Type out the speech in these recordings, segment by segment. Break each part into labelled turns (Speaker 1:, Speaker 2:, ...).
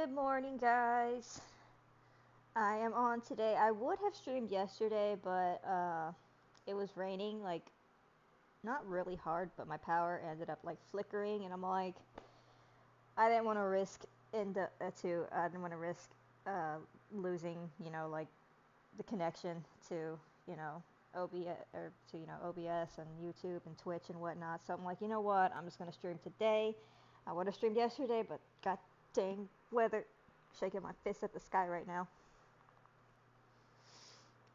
Speaker 1: Good morning, guys. I am on today. I would have streamed yesterday, but it was raining, like not really hard, but my power ended up like flickering, and I'm like, I didn't want to risk I didn't want to risk uh, losing, like the connection to, you know, OBS or to OBS and YouTube and Twitch and whatnot. So I'm like, you know what? I'm just gonna stream today. I would have streamed yesterday, but god dang weather, shaking my fist at the sky right now.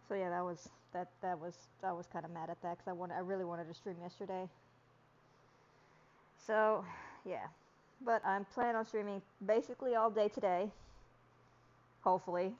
Speaker 1: So yeah, I was kind of mad at that because I really wanted to stream yesterday. So yeah, but I'm planning on streaming basically all day today, hopefully.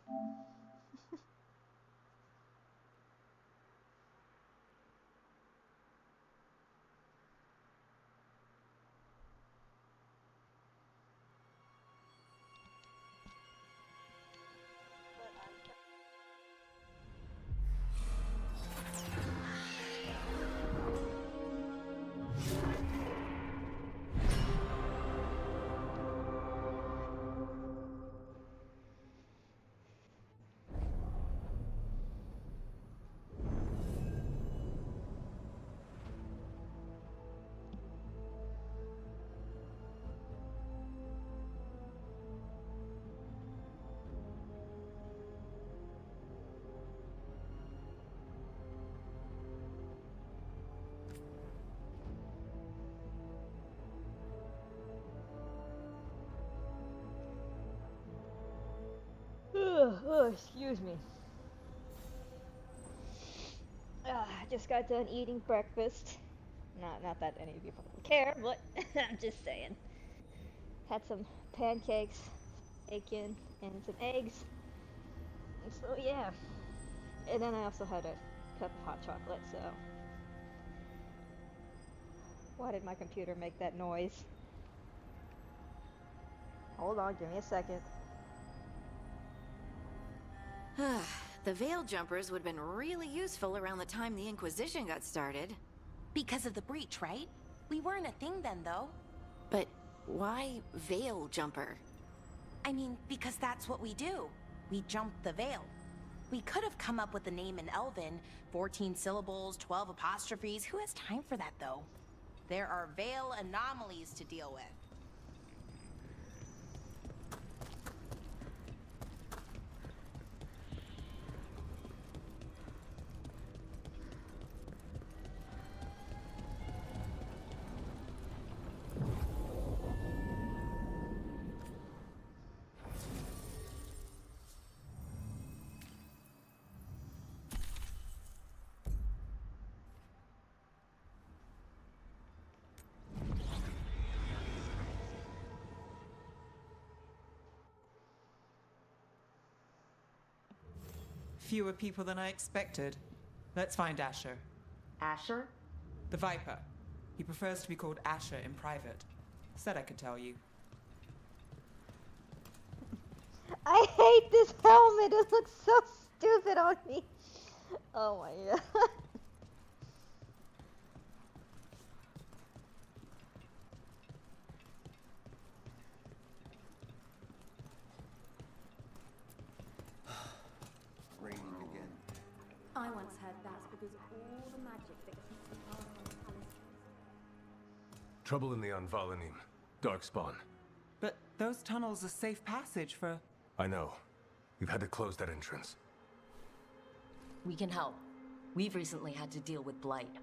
Speaker 1: Excuse me. I just got done eating breakfast. Not that any of you probably care, but I'm just saying. Had some pancakes, bacon, and some eggs. And so yeah. And then I also had a cup of hot chocolate. So why did my computer make that noise? Hold on, give me a second.
Speaker 2: The veil jumpers would have been really useful around the time the Inquisition got started.
Speaker 3: Because of the breach, right? We weren't a thing then, though.
Speaker 2: But why veil jumper?
Speaker 3: I mean, because that's what we do. We jump the veil. We could have come up with the name in Elven, 14 syllables, 12 apostrophes. Who has time for that, though? There are veil anomalies to deal with.
Speaker 4: Fewer people than I expected. Let's find Asher.
Speaker 5: Asher?
Speaker 4: The Viper. He prefers to be called Asher in private. Said I could tell you.
Speaker 1: I hate this helmet. It looks so stupid on me. Oh my god.
Speaker 6: Raining again.
Speaker 5: I once heard that's because all the magic that keeps the power on the palace.
Speaker 6: Trouble in the Anvalanim. Darkspawn.
Speaker 4: But those tunnels are safe passage for...
Speaker 6: I know. We've had to close that entrance.
Speaker 7: We can help. We've recently had to deal with Blight.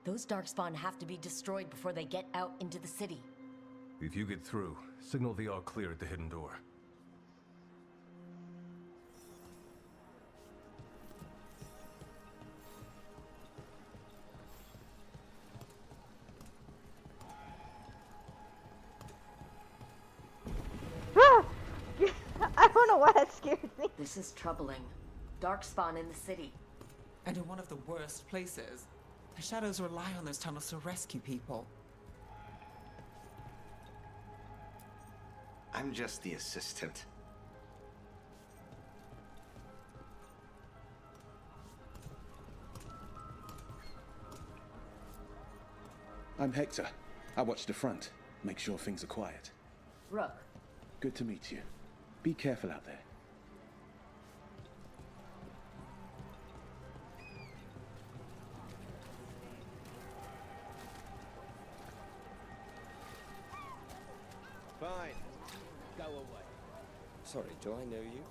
Speaker 7: Those Darkspawn have to be destroyed before they get out into the city.
Speaker 6: If you get through, signal the all clear at the hidden door.
Speaker 1: I don't know why that scared me.
Speaker 7: This is troubling. Darkspawn in the city.
Speaker 4: And in one of the worst places. The Shadows rely on those tunnels to rescue people.
Speaker 8: I'm just the assistant.
Speaker 9: I'm Hector. I watch the front. Make sure things are quiet.
Speaker 7: Rook.
Speaker 9: Good to meet you. Be careful out there.
Speaker 8: Fine. Go away. Sorry, do I know you?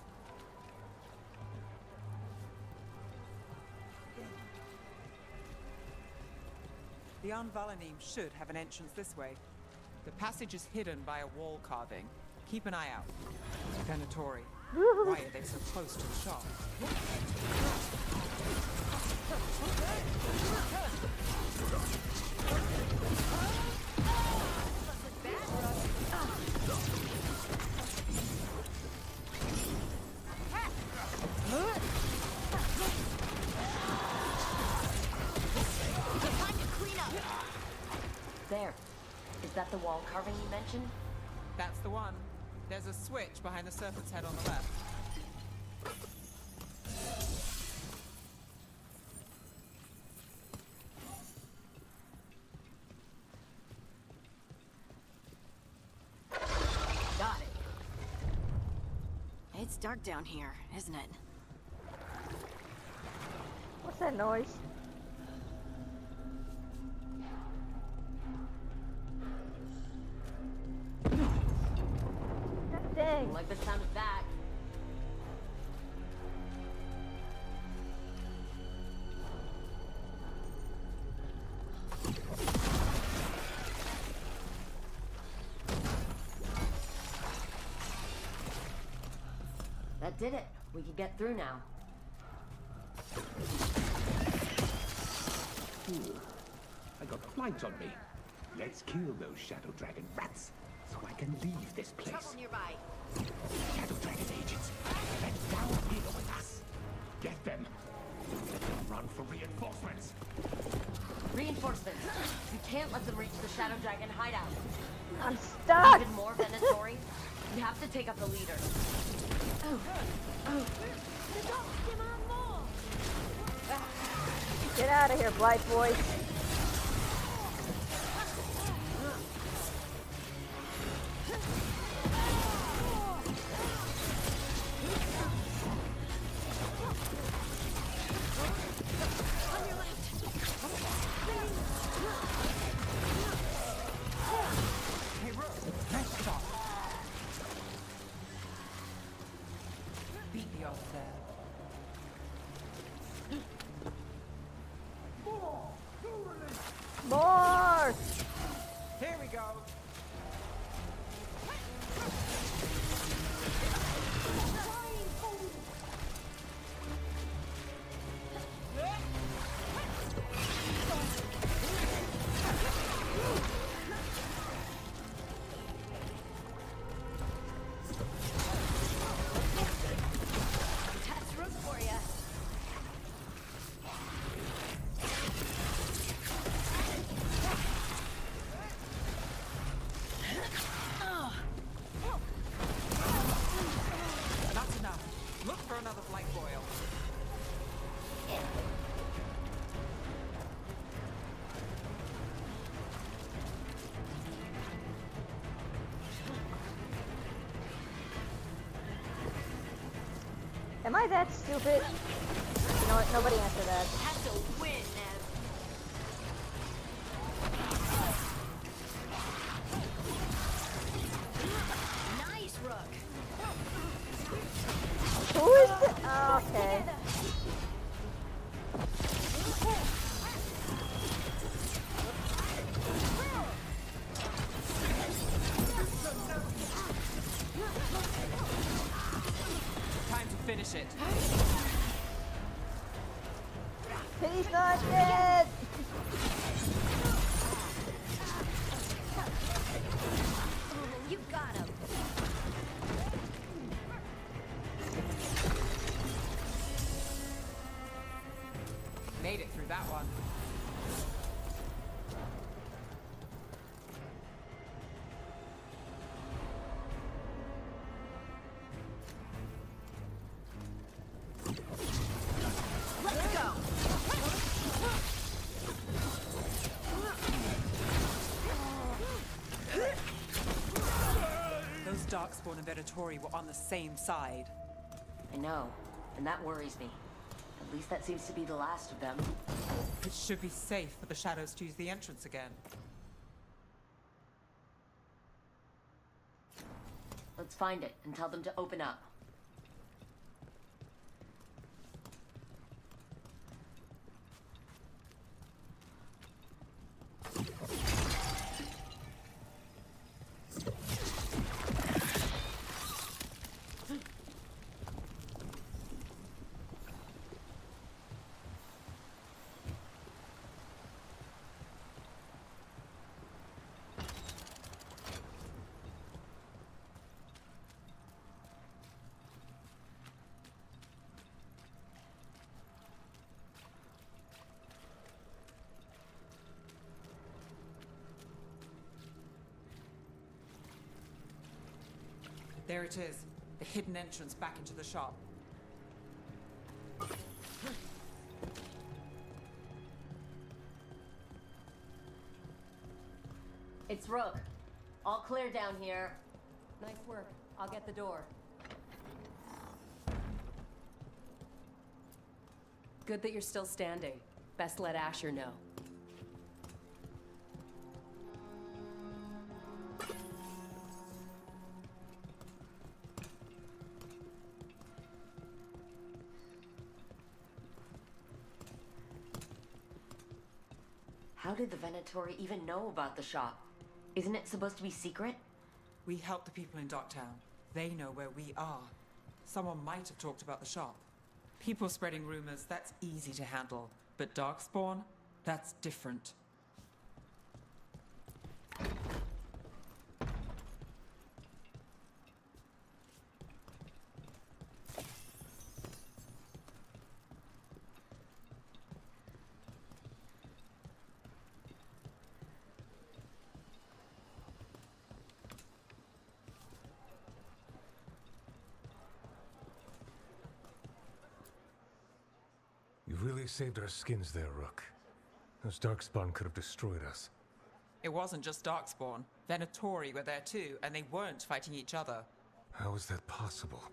Speaker 4: The Anvalanim should have an entrance this way. The passage is hidden by a wall carving. Keep an eye out. Venatori. Why are they so close to the shop?
Speaker 7: There. Is that the wall carving you mentioned?
Speaker 4: That's the one. There's a switch behind the serpent's head on the left.
Speaker 2: Got it. It's dark down here, isn't it?
Speaker 1: What's that noise? God dang.
Speaker 7: Don't like the sound of that. That did it. We can get through now.
Speaker 10: I got flight on me. Let's kill those Shadow Dragon rats so I can leave this place.
Speaker 2: Trouble nearby.
Speaker 10: Shadow Dragon agents, they're down here with us. Get them. Let them run for reinforcements.
Speaker 7: Reinforcements. We can't let them reach the Shadow Dragon hideout.
Speaker 1: I'm stuck!
Speaker 7: Even more Venatori. We have to take up the leader.
Speaker 1: Get out of here, Blight boys.
Speaker 4: Hey, Rook, nice shot. Beat the odds there.
Speaker 1: More!
Speaker 4: Here we go.
Speaker 2: That's Rook for ya.
Speaker 4: That's enough. Look for another blight boil.
Speaker 1: Am I that stupid? You know what? Nobody answer that.
Speaker 2: Has to win, Nev. Nice, Rook.
Speaker 1: Who is it? Oh, okay.
Speaker 4: Time to finish it.
Speaker 1: He's not dead!
Speaker 2: You got him.
Speaker 4: Made it through that one.
Speaker 2: Let's go.
Speaker 4: Those dark Darkspawn and Venatori were on the same side.
Speaker 7: I know, and that worries me. At least that seems to be the last of them.
Speaker 4: It should be safe for the shadows to use the entrance again.
Speaker 7: Let's find it and tell them to open up.
Speaker 4: There it is, the hidden entrance back into the shop.
Speaker 7: It's Rook. All clear down here.
Speaker 5: Nice work. I'll get the door. Good that you're still standing. Best let Asher know.
Speaker 7: How did the Venatori even know about the shop? Isn't it supposed to be secret?
Speaker 4: We help the people in Docktown. They know where we are. Someone might have talked about the shop. People spreading rumors, that's easy to handle. But Darkspawn, that's different.
Speaker 6: You really saved our skins there, Rook. Those Darkspawn could have destroyed us.
Speaker 4: It wasn't just Darkspawn. Venatori were there too, and they weren't fighting each other.
Speaker 6: How is that possible?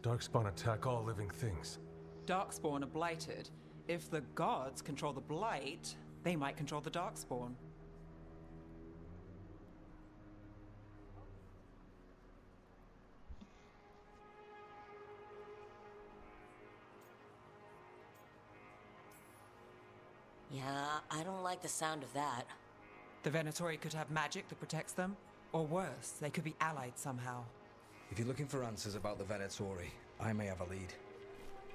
Speaker 6: Darkspawn attack all living things.
Speaker 4: Darkspawn are blighted. If the gods control the blight, they might control the Darkspawn.
Speaker 7: Yeah, I don't like the sound of that.
Speaker 4: The Venatori could have magic that protects them, or worse, they could be allied somehow.
Speaker 11: If you're looking for answers about the Venatori, I may have a lead.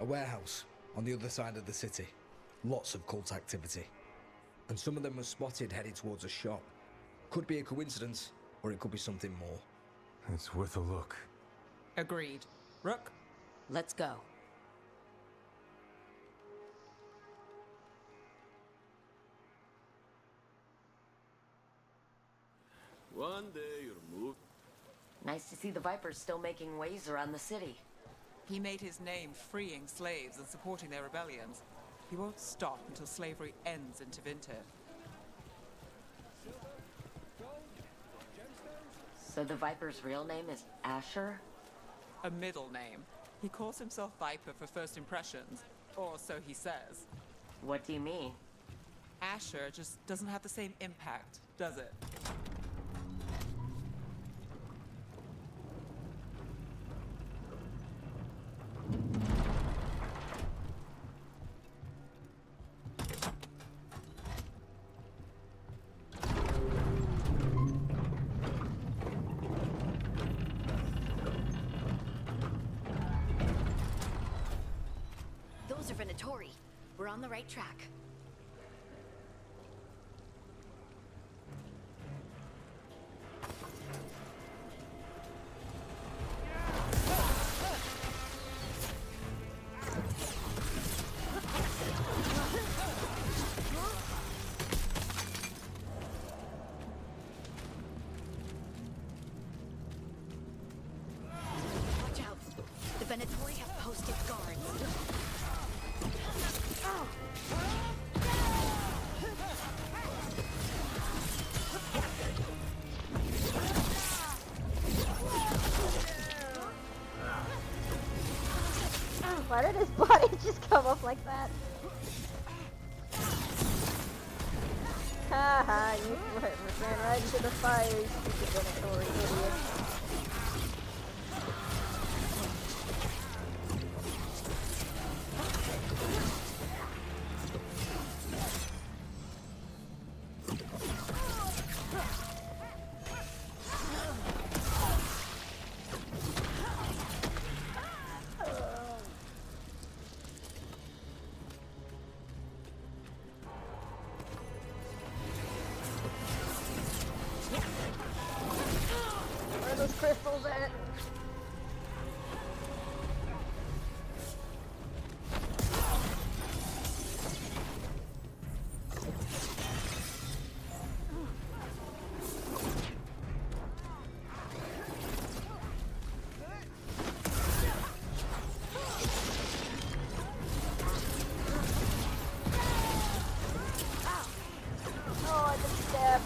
Speaker 11: A warehouse on the other side of the city. Lots of cult activity. And some of them were spotted headed towards a shop. Could be a coincidence, or it could be something more.
Speaker 6: It's worth a look.
Speaker 4: Agreed. Rook?
Speaker 7: Let's go.
Speaker 8: One day you're moved.
Speaker 7: Nice to see the Vipers still making waves around the city.
Speaker 4: He made his name freeing slaves and supporting their rebellions. He won't stop until slavery ends in Tevinter.
Speaker 7: So the Viper's real name is Asher?
Speaker 4: A middle name. He calls himself Viper for first impressions, or so he says.
Speaker 7: What do you mean?
Speaker 4: Asher just doesn't have the same impact, does it?
Speaker 2: Those are Venatori. We're on the right track. Watch out. The Venatori have posted guards.
Speaker 1: just come up like that. Haha, you ran right into the fire, you stupid Venatori idiot. Where are those crystals at? Oh, I just stabbed.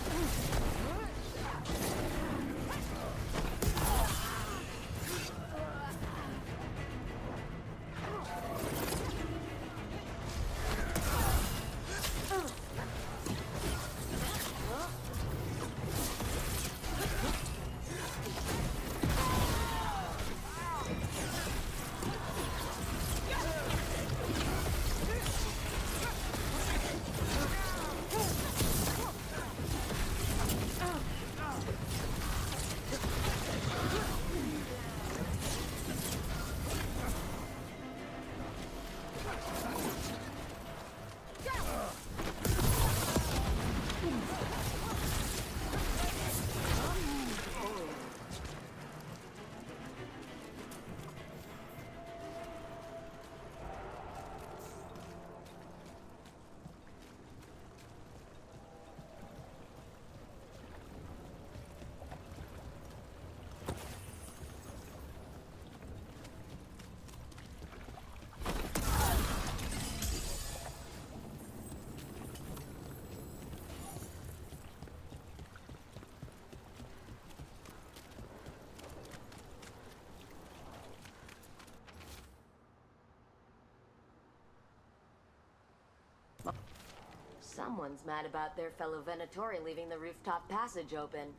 Speaker 7: Someone's mad about their fellow Venatori leaving the rooftop passage open.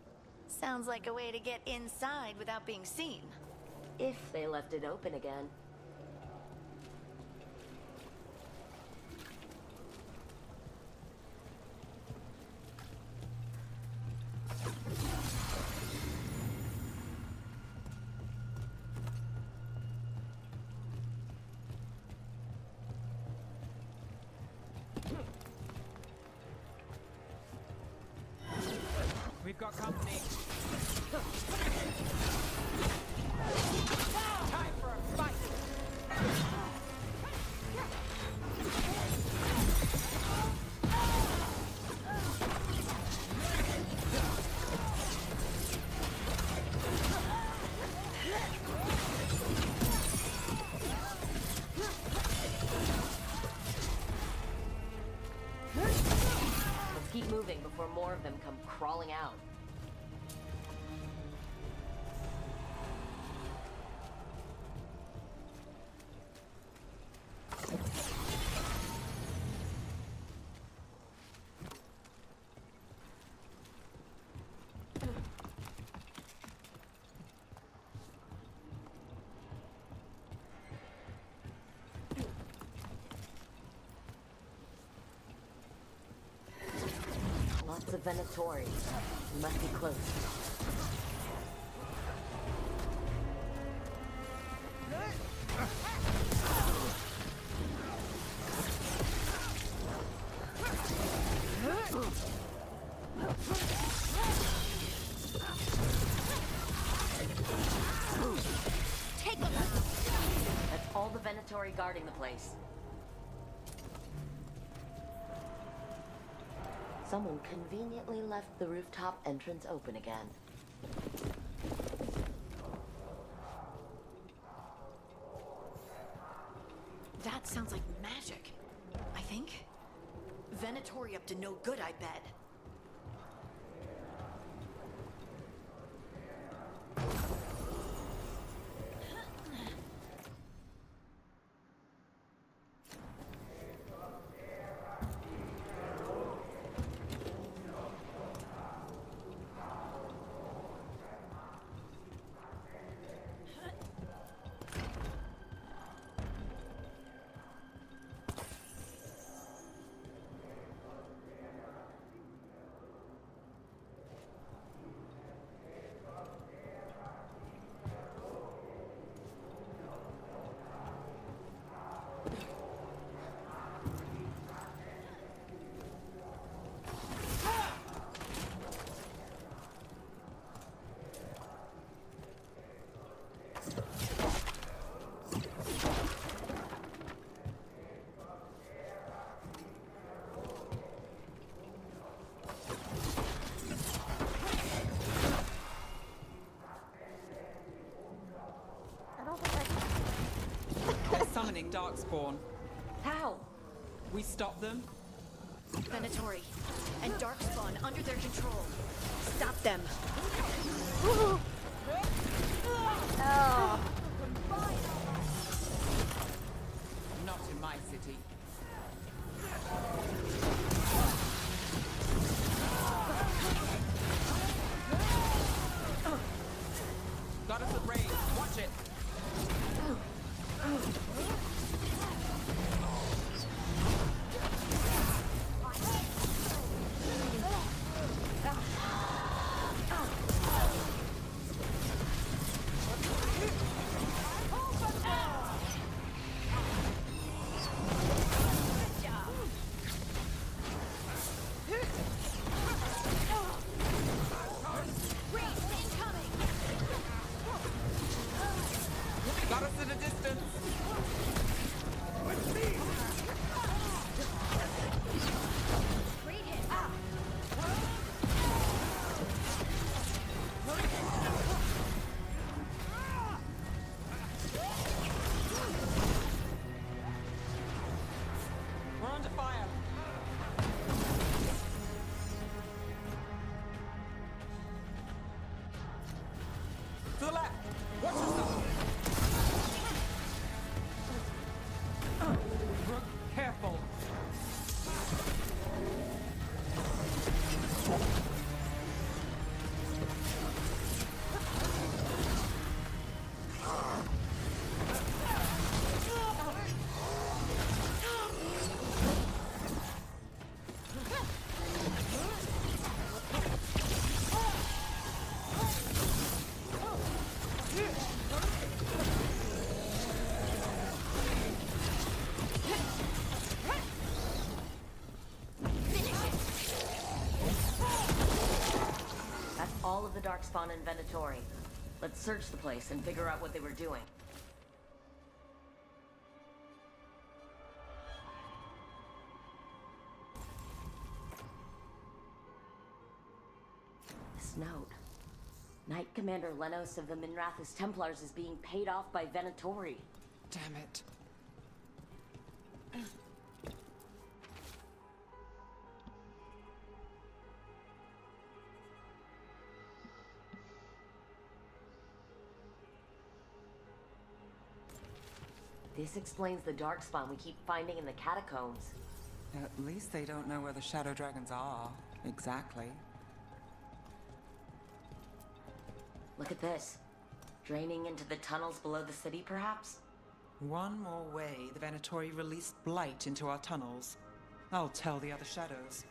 Speaker 2: Sounds like a way to get inside without being seen.
Speaker 7: If they left it open again.
Speaker 4: We've got company. Time for a fight!
Speaker 7: Let's keep moving before more of them come crawling out. Lots of Venatori. We must be close.
Speaker 2: Take them!
Speaker 7: That's all the Venatori guarding the place. Someone conveniently left the rooftop entrance open again.
Speaker 2: That sounds like magic. I think. Venatori up to no good, I bet.
Speaker 4: incoming darkspawn.
Speaker 7: How?
Speaker 4: We stop them.
Speaker 2: Venatori and Darkspawn under their control. Stop them.
Speaker 1: Oh.
Speaker 4: Not in my city. Got us at range. Watch it. Got us at a distance.
Speaker 2: Great hit.
Speaker 4: We're under fire. To the left. Watch yourself. Rook, careful.
Speaker 7: That's all of the Darkspawn and Venatori. Let's search the place and figure out what they were doing. This note. Knight Commander Lenos of the Minrathous Templars is being paid off by Venatori.
Speaker 4: Damn it.
Speaker 7: This explains the Darkspawn we keep finding in the catacombs.
Speaker 4: At least they don't know where the Shadow Dragons are. Exactly.
Speaker 7: Look at this. Draining into the tunnels below the city, perhaps?
Speaker 4: One more way the Venatori released blight into our tunnels. I'll tell the other shadows.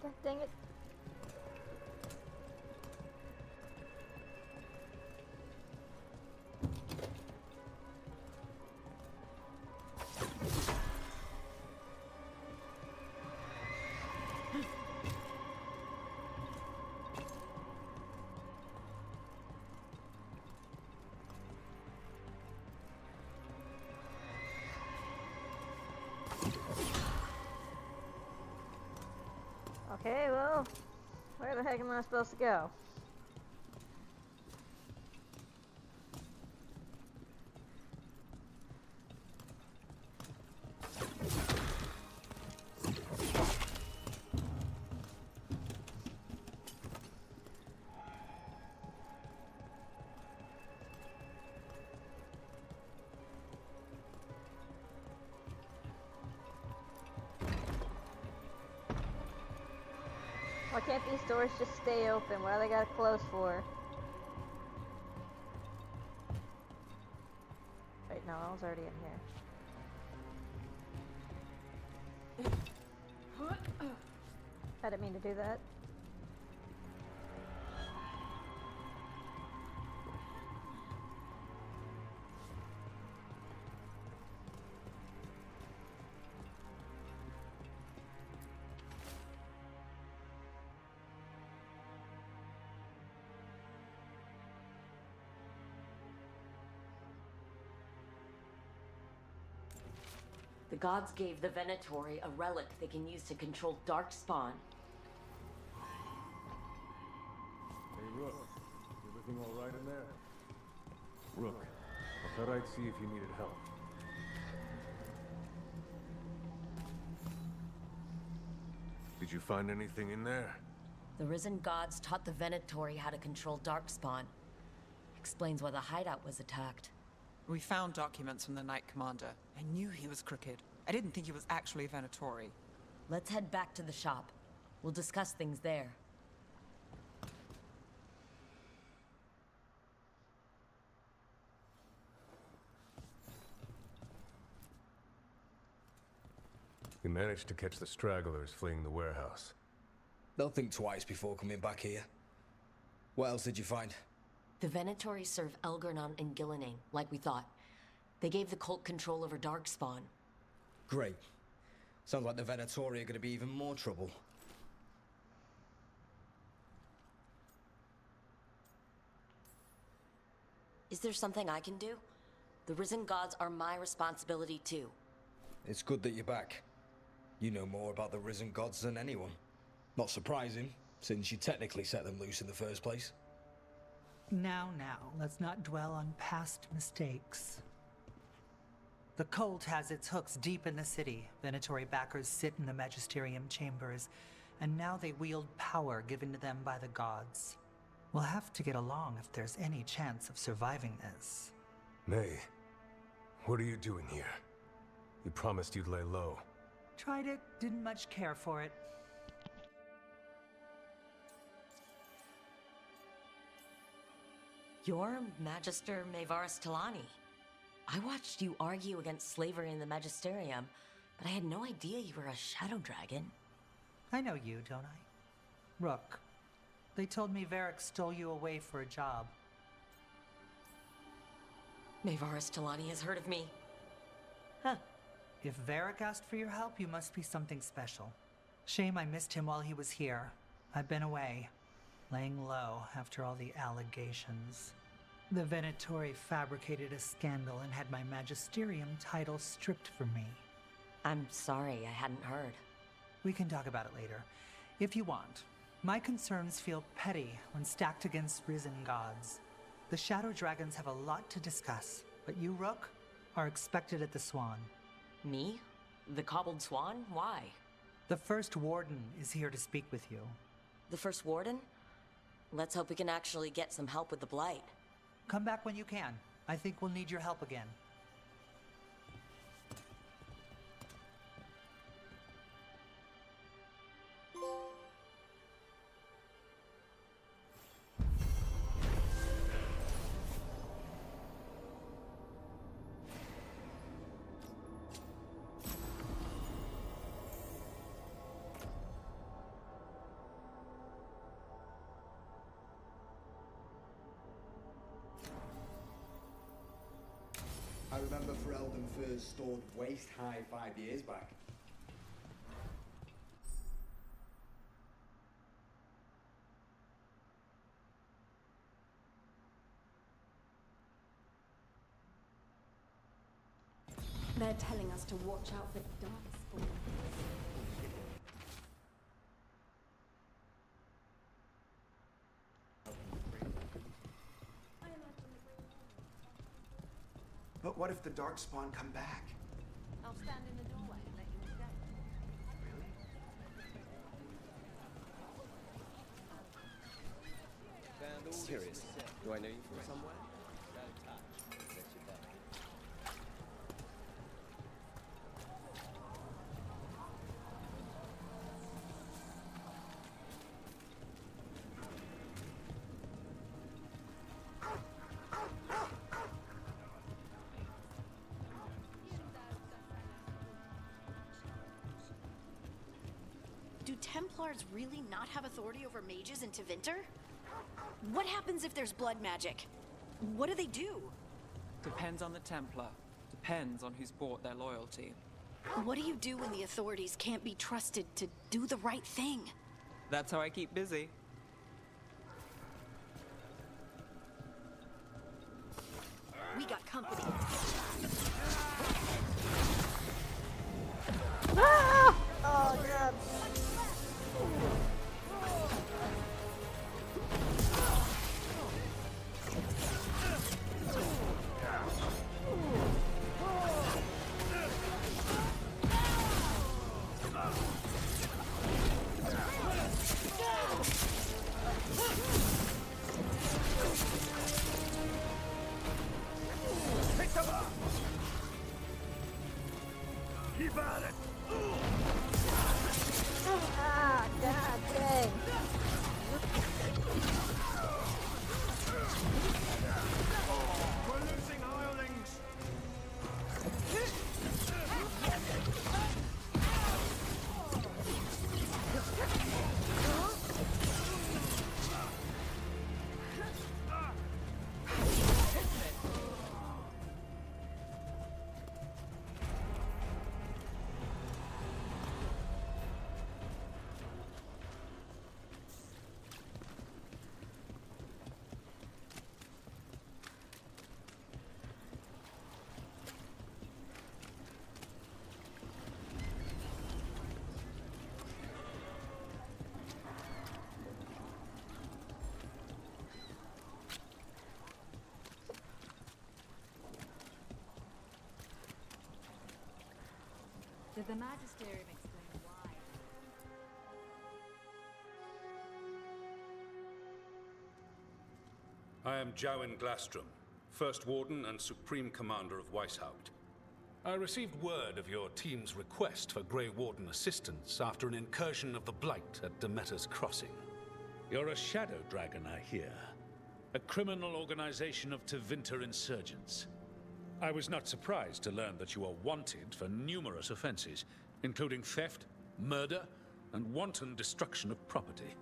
Speaker 1: God dang it. Okay, well, where the heck am I supposed to go? Why can't these doors just stay open? Why they gotta close for? Wait, no, I was already in here. I didn't mean to do that.
Speaker 7: The gods gave the Venatori a relic they can use to control Darkspawn.
Speaker 6: Hey, Rook. Everything all right in there? Rook, I thought I'd see if you needed help. Did you find anything in there?
Speaker 7: The risen gods taught the Venatori how to control Darkspawn. Explains why the hideout was attacked.
Speaker 4: We found documents from the Knight Commander. I knew he was crooked. I didn't think he was actually Venatori.
Speaker 7: Let's head back to the shop. We'll discuss things there.
Speaker 6: We managed to catch the stragglers fleeing the warehouse.
Speaker 11: They'll think twice before coming back here. What else did you find?
Speaker 7: The Venatori serve Elgernon and Gillening, like we thought. They gave the cult control over Darkspawn.
Speaker 11: Great. Sounds like the Venatori are going to be even more trouble.
Speaker 7: Is there something I can do? The risen gods are my responsibility too.
Speaker 11: It's good that you're back. You know more about the risen gods than anyone. Not surprising, since you technically set them loose in the first place.
Speaker 12: Now, let's not dwell on past mistakes. The cult has its hooks deep in the city. Venatori backers sit in the Magisterium chambers, and now they wield power given to them by the gods. We'll have to get along if there's any chance of surviving this.
Speaker 6: May, what are you doing here? You promised you'd lay low.
Speaker 12: Tried it, didn't much care for it.
Speaker 7: You're Magister Maevaris Talani. I watched you argue against slavery in the Magisterium, but I had no idea you were a shadow dragon.
Speaker 12: I know you, don't I? Rook, they told me Varric stole you away for a job.
Speaker 7: Maevaris Talani has heard of me. Huh.
Speaker 12: If Varric asked for your help, you must be something special. Shame I missed him while he was here. I've been away, laying low after all the allegations. The Venatori fabricated a scandal and had my Magisterium title stripped from me.
Speaker 7: I'm sorry, I hadn't heard.
Speaker 12: We can talk about it later, if you want. My concerns feel petty when stacked against risen gods. The Shadow Dragons have a lot to discuss, but you, Rook, are expected at the Swan.
Speaker 7: Me? The Cobbled Swan? Why?
Speaker 12: The First Warden is here to speak with you.
Speaker 7: The First Warden? Let's hope we can actually get some help with the Blight.
Speaker 12: Come back when you can. I think we'll need your help again.
Speaker 11: I remember Ferelden furs stored waist high 5 years back.
Speaker 5: They're telling us to watch out for Darkspawn.
Speaker 9: But what if the Darkspawn come back?
Speaker 2: I'll stand in the doorway and let you escape.
Speaker 8: Serious. Do I know you from somewhere? Don't touch. Let you down.
Speaker 2: Do Templars really not have authority over mages in Tevinter? What happens if there's blood magic? What do they do?
Speaker 4: Depends on the Templar. Depends on who's bought their loyalty.
Speaker 2: What do you do when the authorities can't be trusted to do the right thing?
Speaker 4: That's how I keep busy.
Speaker 2: We got company.
Speaker 5: Did the Magisterium explain why?
Speaker 13: I am Jowen Glastrom, First Warden and Supreme Commander of Weishaupt. I received word of your team's request for Grey Warden assistance after an incursion of the Blight at Demeter's Crossing. You're a shadow dragon, I hear. A criminal organization of Tevinter insurgents. I was not surprised to learn that you are wanted for numerous offenses, including theft, murder, and wanton destruction of property.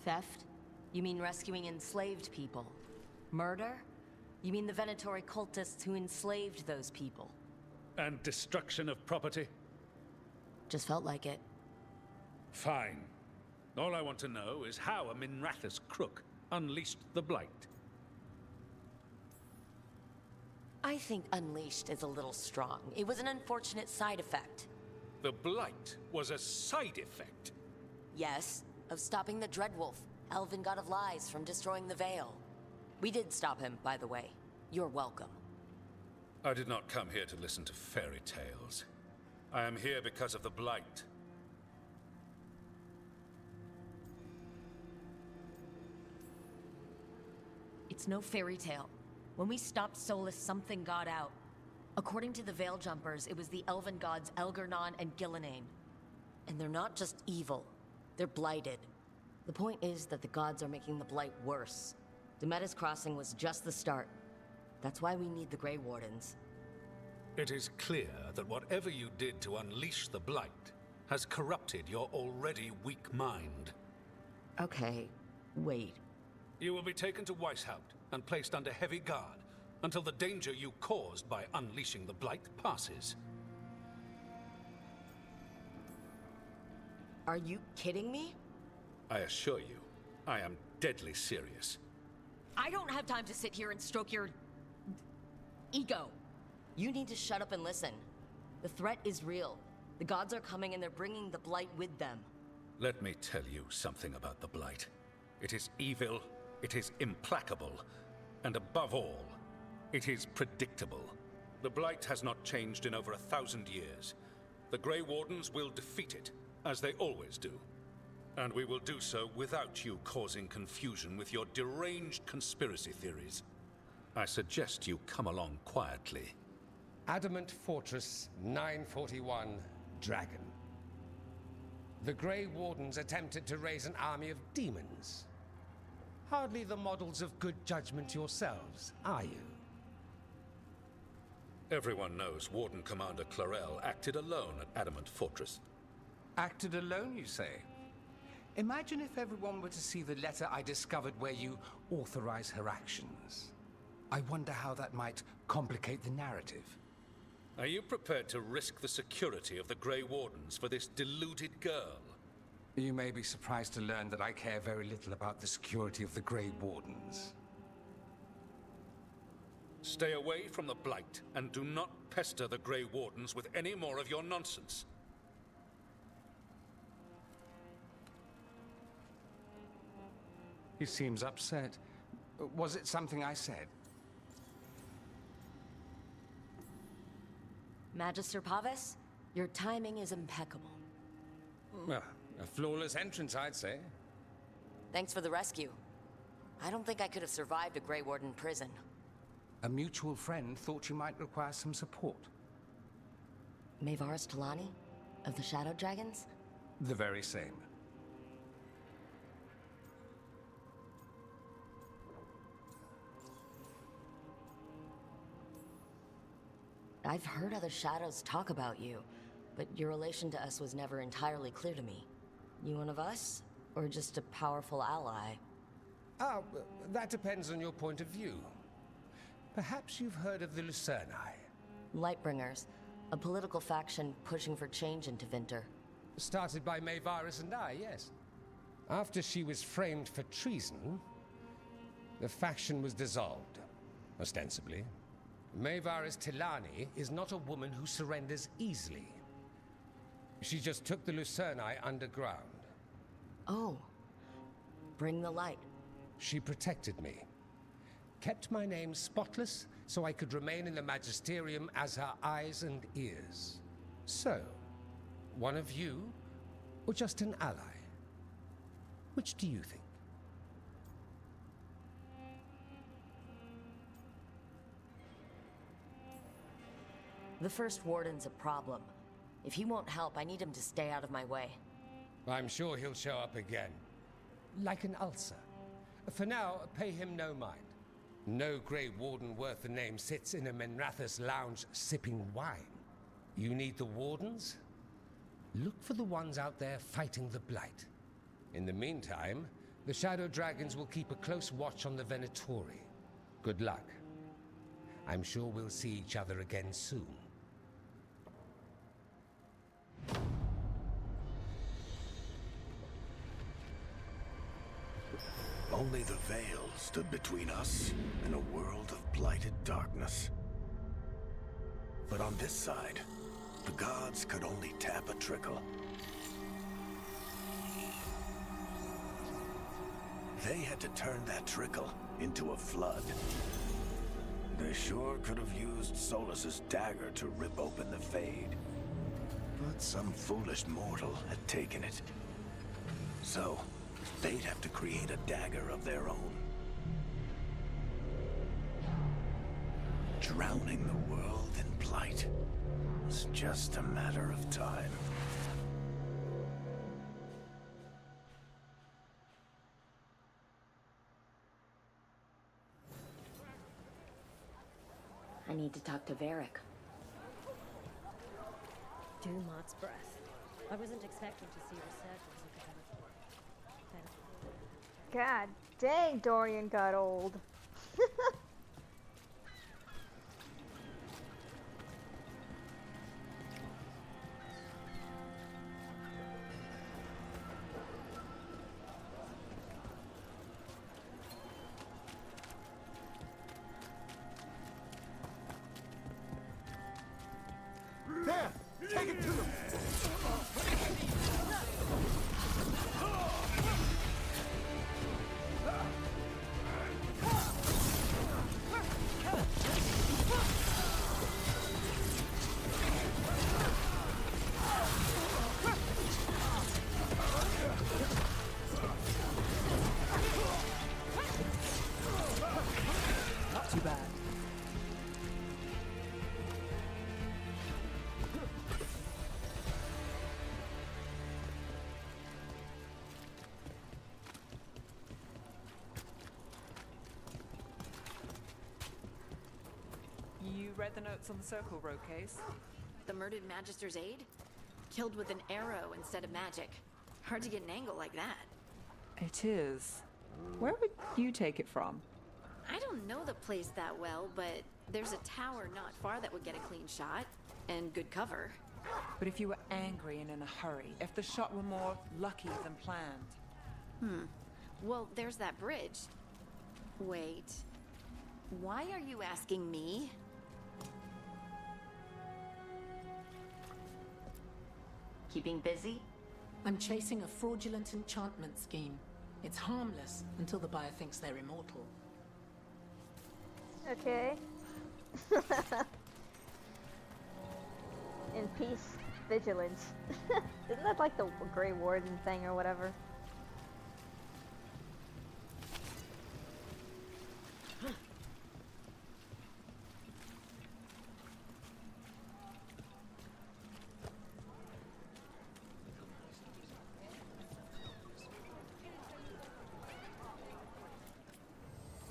Speaker 7: Theft? You mean rescuing enslaved people? Murder? You mean the Venatori cultists who enslaved those people?
Speaker 13: And destruction of property?
Speaker 7: Just felt like it.
Speaker 13: Fine. All I want to know is how a Minrathous crook unleashed the Blight.
Speaker 7: I think unleashed is a little strong. It was an unfortunate side effect.
Speaker 13: The Blight was a side effect?
Speaker 7: Yes, of stopping the Dreadwolf, Elven God of Lies, from destroying the Veil. We did stop him, by the way. You're welcome.
Speaker 13: I did not come here to listen to fairy tales. I am here because of the Blight.
Speaker 7: It's no fairy tale. When we stopped Solus, something got out. According to the Veil Jumpers, it was the Elven gods Elgernon and Gillenane. And they're not just evil. They're blighted. The point is that the gods are making the Blight worse. Demeter's Crossing was just the start. That's why we need the Grey Wardens.
Speaker 13: It is clear that whatever you did to unleash the Blight has corrupted your already weak mind.
Speaker 7: Okay, wait.
Speaker 13: You will be taken to Weishaupt and placed under heavy guard until the danger you caused by unleashing the Blight passes.
Speaker 7: Are you kidding me?
Speaker 13: I assure you, I am deadly serious.
Speaker 7: I don't have time to sit here and stroke your ego. You need to shut up and listen. The threat is real. The gods are coming and they're bringing the Blight with them.
Speaker 13: Let me tell you something about the Blight. It is evil, it is implacable, and above all, it is predictable. The Blight has not changed in over 1,000 years. The Grey Wardens will defeat it, as they always do. And we will do so without you causing confusion with your deranged conspiracy theories. I suggest you come along quietly.
Speaker 10: Adamant Fortress 941, Dragon. The Grey Wardens attempted to raise an army of demons. Hardly the models of good judgment yourselves, are you?
Speaker 13: Everyone knows Warden Commander Clarel acted alone at Adamant Fortress.
Speaker 10: Acted alone, you say? Imagine if everyone were to see the letter I discovered where you authorize her actions. I wonder how that might complicate the narrative.
Speaker 13: Are you prepared to risk the security of the Grey Wardens for this deluded girl?
Speaker 10: You may be surprised to learn that I care very little about the security of the Grey Wardens.
Speaker 13: Stay away from the Blight, and do not pester the Grey Wardens with any more of your nonsense.
Speaker 10: He seems upset. Was it something I said?
Speaker 7: Magister Pavis, your timing is impeccable.
Speaker 10: Well, a flawless entrance, I'd say.
Speaker 7: Thanks for the rescue. I don't think I could have survived a Grey Warden prison.
Speaker 10: A mutual friend thought you might require some support.
Speaker 7: Maevaris Talani? Of the Shadow Dragons?
Speaker 10: The very same.
Speaker 7: I've heard other Shadows talk about you, but your relation to us was never entirely clear to me. You one of us? Or just a powerful ally?
Speaker 10: Ah, that depends on your point of view. Perhaps you've heard of the Lucerni.
Speaker 7: Lightbringers, a political faction pushing for change in Tevinter.
Speaker 10: Started by Maevaris and I, yes. After she was framed for treason, the faction was dissolved, ostensibly. Maevaris Talani is not a woman who surrenders easily. She just took the Lucerni underground.
Speaker 7: Oh. Bring the light.
Speaker 10: She protected me. Kept my name spotless, so I could remain in the Magisterium as her eyes and ears. So, one of you, or just an ally? Which do you think?
Speaker 7: The First Warden's a problem. If he won't help, I need him to stay out of my way.
Speaker 10: I'm sure he'll show up again. Like an ulcer. For now, pay him no mind. No Grey Warden worth the name sits in a Menrathus lounge sipping wine. You need the Wardens? Look for the ones out there fighting the Blight. In the meantime, the Shadow Dragons will keep a close watch on the Venatori. Good luck. I'm sure we'll see each other again soon.
Speaker 9: Only the Veil stood between us and a world of blighted darkness. But on this side, the gods could only tap a trickle. They had to turn that trickle into a flood. They sure could have used Solus's dagger to rip open the Fade. But some foolish mortal had taken it. So, they'd have to create a dagger of their own. Drowning the world in blight was just a matter of time.
Speaker 7: I need to talk to Varric.
Speaker 5: Dumot's breath. I wasn't expecting to see resurgence of the
Speaker 1: God dang, Dorian got old.
Speaker 9: There! Take it to them!
Speaker 12: Not too bad.
Speaker 14: You read the notes on the Circle Road case?
Speaker 2: The murdered Magister's aide? Killed with an arrow instead of magic. Hard to get an angle like that.
Speaker 14: It is. Where would you take it from?
Speaker 2: I don't know the place that well, but there's a tower not far that would get a clean shot. And good cover.
Speaker 14: But if you were angry and in a hurry, if the shot were more lucky than planned.
Speaker 2: Well, there's that bridge. Wait. Why are you asking me?
Speaker 7: Keeping busy?
Speaker 15: I'm chasing a fraudulent enchantment scheme. It's harmless until the buyer thinks they're immortal.
Speaker 1: Okay. In peace, vigilance. Isn't that like the Grey Warden thing or whatever?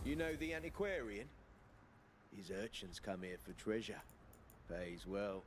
Speaker 8: You know the antiquarian? His urchins come here for treasure. Pays well.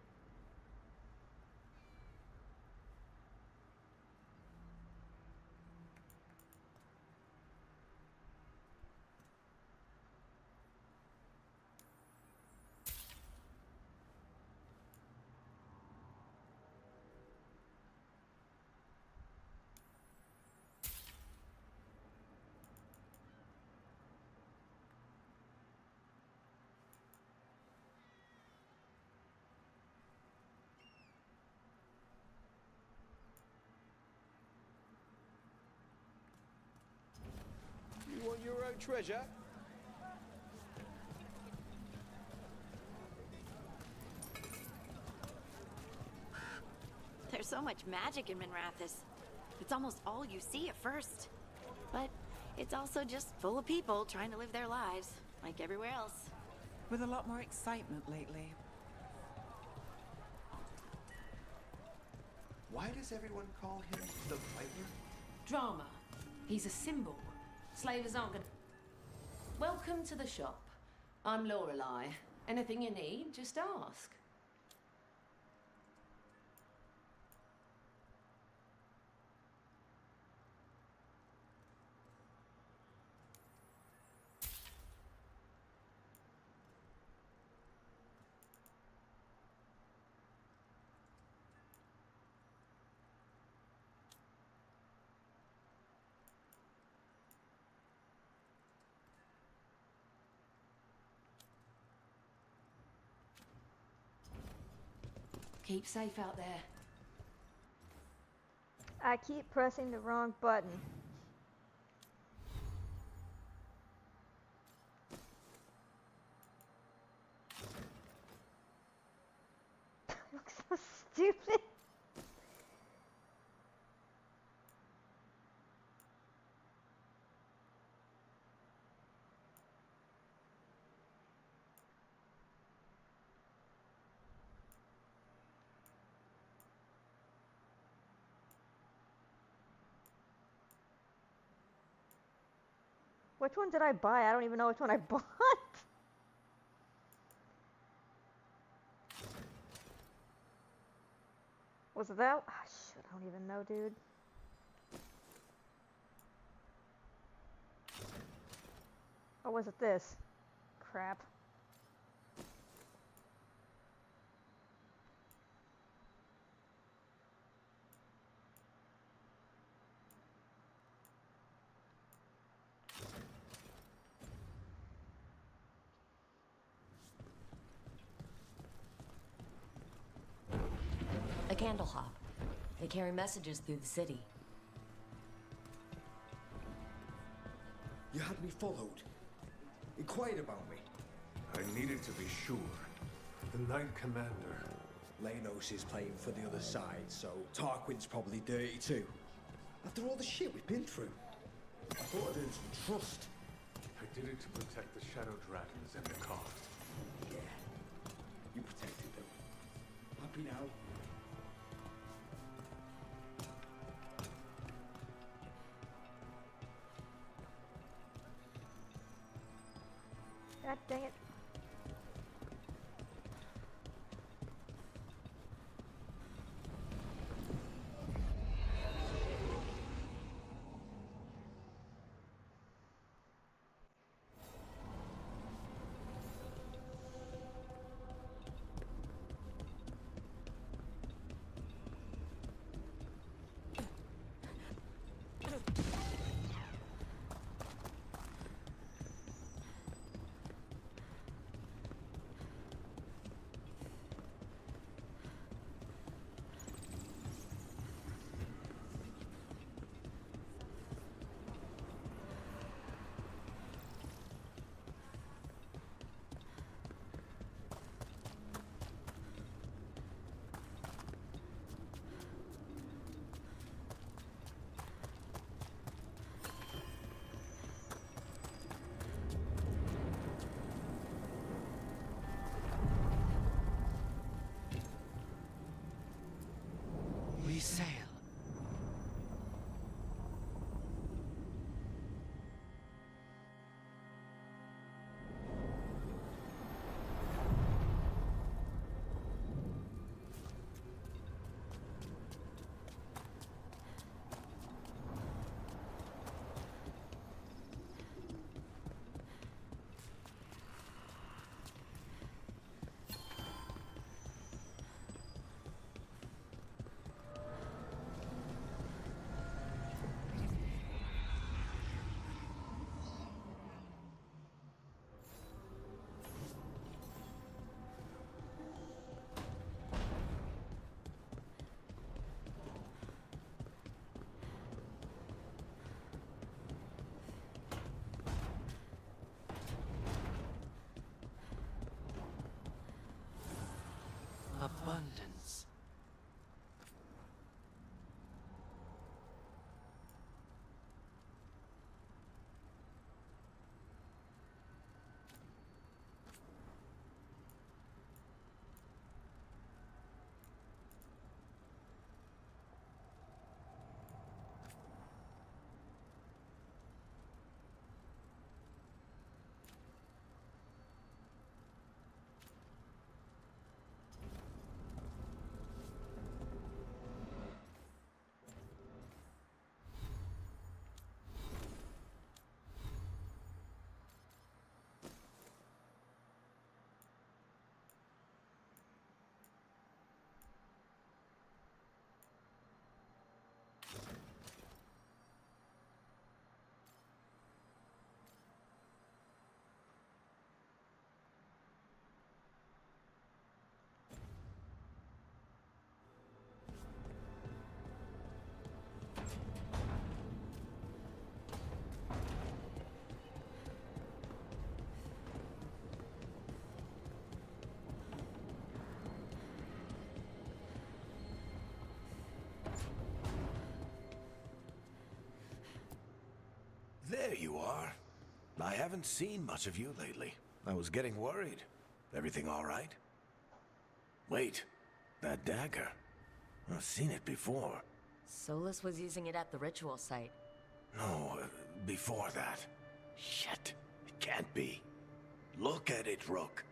Speaker 8: You want your own treasure?
Speaker 2: so much magic in Minrathous. It's almost all you see at first. But it's also just full of people trying to live their lives, like everywhere else.
Speaker 14: With a lot more excitement lately.
Speaker 16: Why does everyone call him the Viper?
Speaker 17: Drama. He's a symbol. Slavers aren't gonna... Welcome to the shop. I'm Lorelei. Anything you need, just ask. Keep safe out there.
Speaker 1: I keep pressing the wrong button. Looks so stupid. Which one did I buy? I don't even know which one I bought. Was it that? Oh, shit, I don't even know, dude. Or was it this? Crap.
Speaker 7: A candle hop. They carry messages through the city.
Speaker 11: You had me followed. Inquired about me.
Speaker 6: I needed to be sure. The Knight Commander.
Speaker 11: Lanos is playing for the other side, so Tarquin's probably dirty too. After all the shit we've been through. I thought I'd earned some trust.
Speaker 6: I did it to protect the Shadow Dragons and the car.
Speaker 11: Yeah. You protected them. Happy now?
Speaker 1: God dang it.
Speaker 18: We sail. Abundance.
Speaker 9: There you are. I haven't seen much of you lately. I was getting worried. Everything all right? Wait, that dagger. I've seen it before.
Speaker 7: Solus was using it at the ritual site.
Speaker 9: No, before that. Shit, it can't be. Look at it, Rook.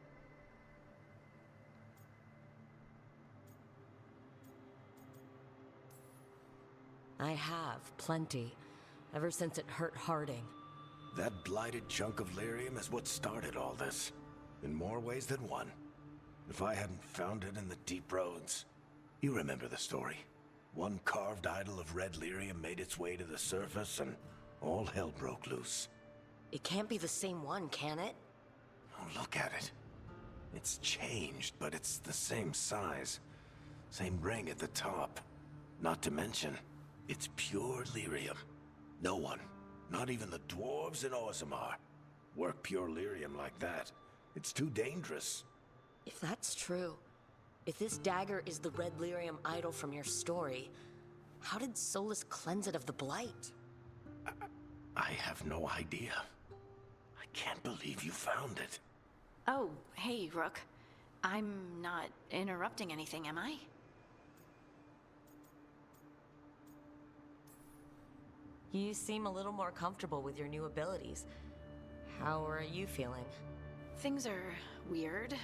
Speaker 7: I have, plenty. Ever since it hurt Harding.
Speaker 9: That blighted chunk of lyrium is what started all this. In more ways than one. If I hadn't found it in the deep roads. You remember the story. One carved idol of red lyrium made its way to the surface and all hell broke loose.
Speaker 7: It can't be the same one, can it?
Speaker 9: Oh, look at it. It's changed, but it's the same size. Same ring at the top. Not to mention, it's pure lyrium. No one, not even the dwarves in Orzammar, work pure lyrium like that. It's too dangerous.
Speaker 7: If that's true, if this dagger is the red lyrium idol from your story, how did Solus cleanse it of the blight?
Speaker 9: I have no idea. I can't believe you found it.
Speaker 2: Oh, hey, Rook. I'm not interrupting anything, am I?
Speaker 7: You seem a little more comfortable with your new abilities. How are you feeling?
Speaker 2: Things are weird,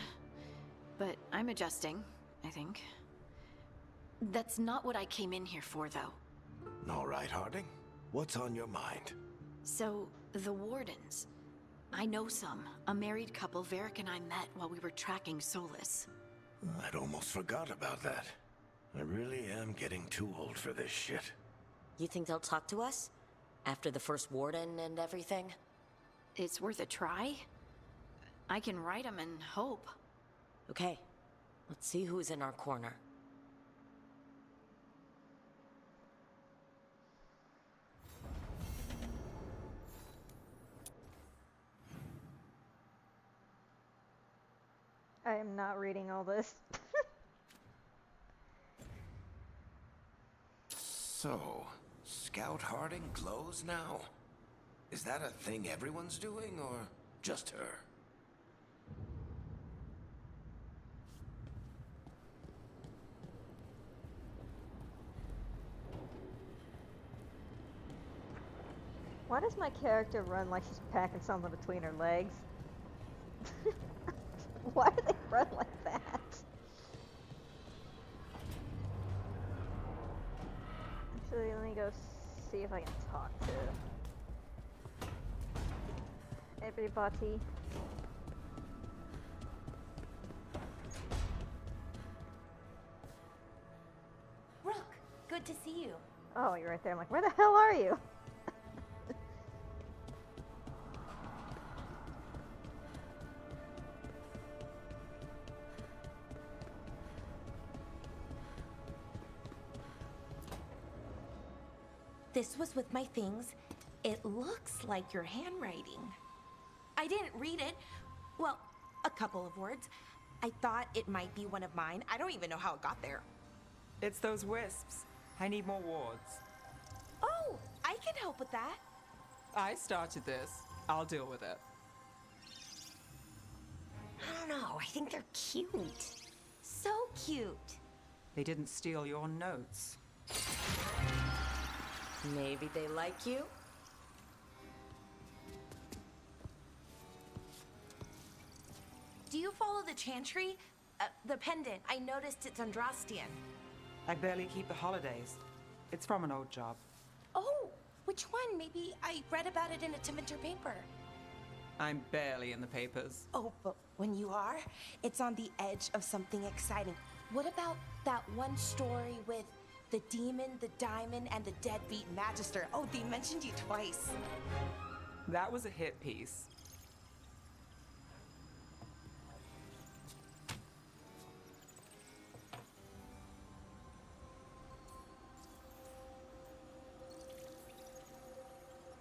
Speaker 2: but I'm adjusting, I think. That's not what I came in here for, though.
Speaker 9: All right, Harding. What's on your mind?
Speaker 2: So, the Wardens. I know some. A married couple Varric and I met while we were tracking Solus.
Speaker 9: I'd almost forgot about that. I really am getting too old for this shit.
Speaker 7: You think they'll talk to us? After the first Warden and everything?
Speaker 2: It's worth a try. I can write them and hope.
Speaker 7: Okay, let's see who's in our corner.
Speaker 1: I am not reading all this.
Speaker 9: So, Scout Harding glows now? Is that a thing everyone's doing, or just her?
Speaker 1: Why does my character run like she's packing something between her legs? Why do they run like that? Actually, let me go see if I can talk to everybody.
Speaker 3: Rook, good to see you.
Speaker 1: Oh, you're right there. I'm like, where the hell are you?
Speaker 3: This was with my things. It looks like your handwriting. I didn't read it. Well, a couple of words. I thought it might be one of mine. I don't even know how it got there.
Speaker 14: It's those wisps. I need more wards.
Speaker 3: Oh, I can help with that.
Speaker 14: I started this. I'll deal with it.
Speaker 3: I don't know. I think they're cute. So cute.
Speaker 14: They didn't steal your notes.
Speaker 7: Maybe they like you?
Speaker 3: Do you follow the chantry? The pendant. I noticed it's Andrastian.
Speaker 14: I barely keep the holidays. It's from an old job.
Speaker 3: Oh, which one? Maybe I read about it in a Tevinter paper.
Speaker 14: I'm barely in the papers.
Speaker 3: Oh, but when you are, it's on the edge of something exciting. What about that one story with the demon, the diamond, and the deadbeat magister? Oh, they mentioned you twice.
Speaker 14: That was a hit piece.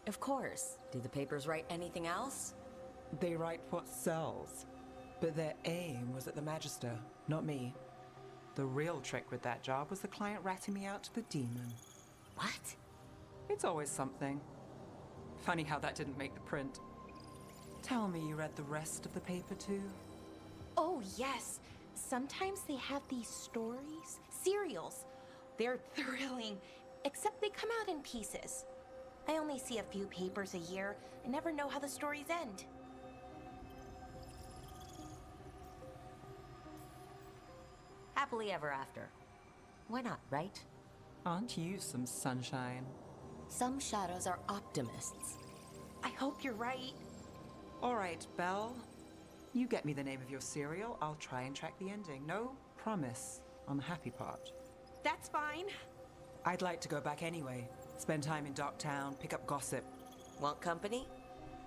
Speaker 7: Of course. Do the papers write anything else?
Speaker 14: They write what sells. But their aim was at the Magister, not me. The real trick with that job was the client ratting me out to the demon.
Speaker 7: What?
Speaker 14: It's always something.
Speaker 4: Funny how that didn't make the print. Tell me you read the rest of the paper too?
Speaker 3: Oh, yes. Sometimes they have these stories, serials. They're thrilling, except they come out in pieces. I only see a few papers a year and never know how the stories end.
Speaker 7: Happily ever after. Why not, right?
Speaker 4: Aren't you some sunshine?
Speaker 7: Some shadows are optimists.
Speaker 3: I hope you're right.
Speaker 4: All right, Belle. You get me the name of your serial, I'll try and track the ending. No promise on the happy part.
Speaker 3: That's fine.
Speaker 4: I'd like to go back anyway. Spend time in Docktown, pick up gossip.
Speaker 7: Want company?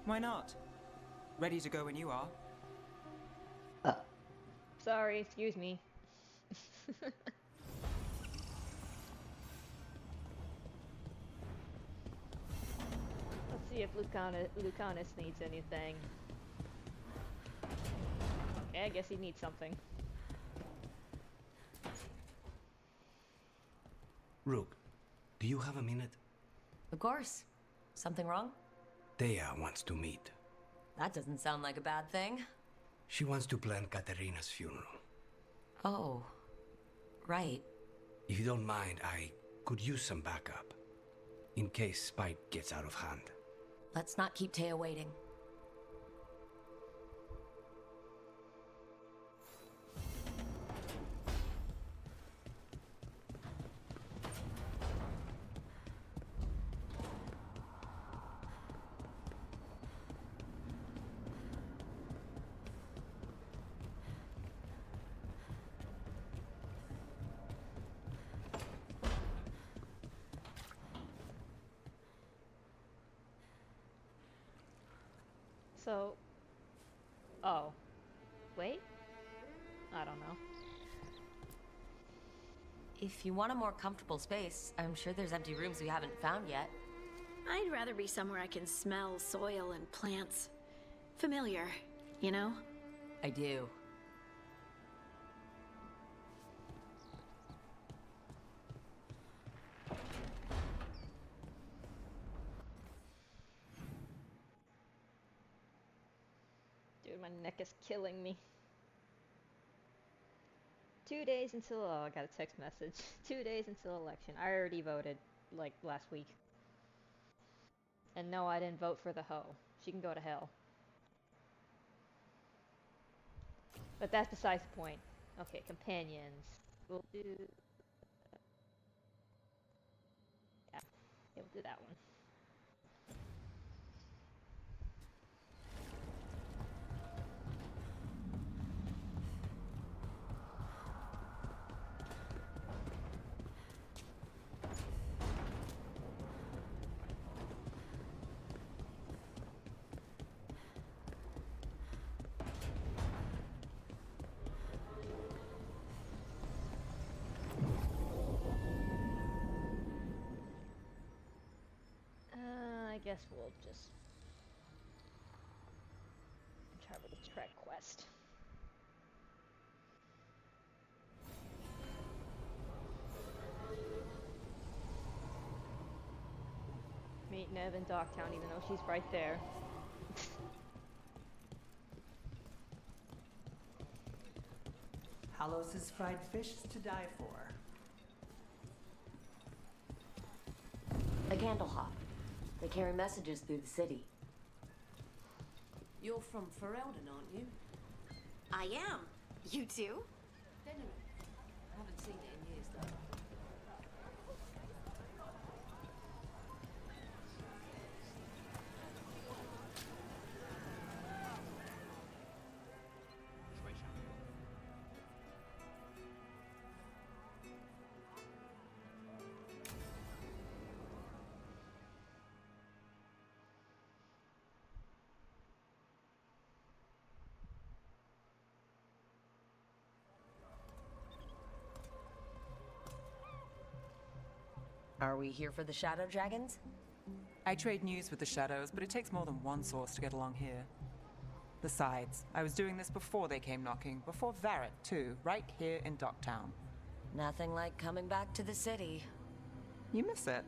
Speaker 4: Why not? Ready to go when you are.
Speaker 1: Sorry, excuse me. Let's see if Lucanus needs anything. Okay, I guess he needs something.
Speaker 18: Rook, do you have a minute?
Speaker 7: Of course. Something wrong?
Speaker 18: Thea wants to meet.
Speaker 7: That doesn't sound like a bad thing.
Speaker 18: She wants to plan Katerina's funeral.
Speaker 7: Oh, right.
Speaker 18: If you don't mind, I could use some backup. In case Spite gets out of hand.
Speaker 7: Let's not keep Taya waiting.
Speaker 1: So... Oh. Wait? I don't know.
Speaker 7: If you want a more comfortable space, I'm sure there's empty rooms we haven't found yet.
Speaker 2: I'd rather be somewhere I can smell soil and plants. Familiar, you know?
Speaker 7: I do.
Speaker 1: Dude, my neck is killing me. 2 days until... Oh, I got a text message. 2 days until election. I already voted, like, last week. And no, I didn't vote for the hoe. She can go to hell. But that's besides the point. Okay, companions. We'll do... Yeah, we'll do that one. I guess we'll just travel the trek quest. Meet Nev in Docktown, even though she's right there.
Speaker 12: Halos's fried fish is to die for.
Speaker 7: A candle hop. They carry messages through the city.
Speaker 17: You're from Ferelden, aren't you?
Speaker 2: I am. You too?
Speaker 17: Definitely. Haven't seen it in years, though.
Speaker 7: Are we here for the Shadow Dragons?
Speaker 4: I trade news with the Shadows, but it takes more than one source to get along here. Besides, I was doing this before they came knocking, before Varret, too, right here in Docktown.
Speaker 7: Nothing like coming back to the city.
Speaker 4: You miss it.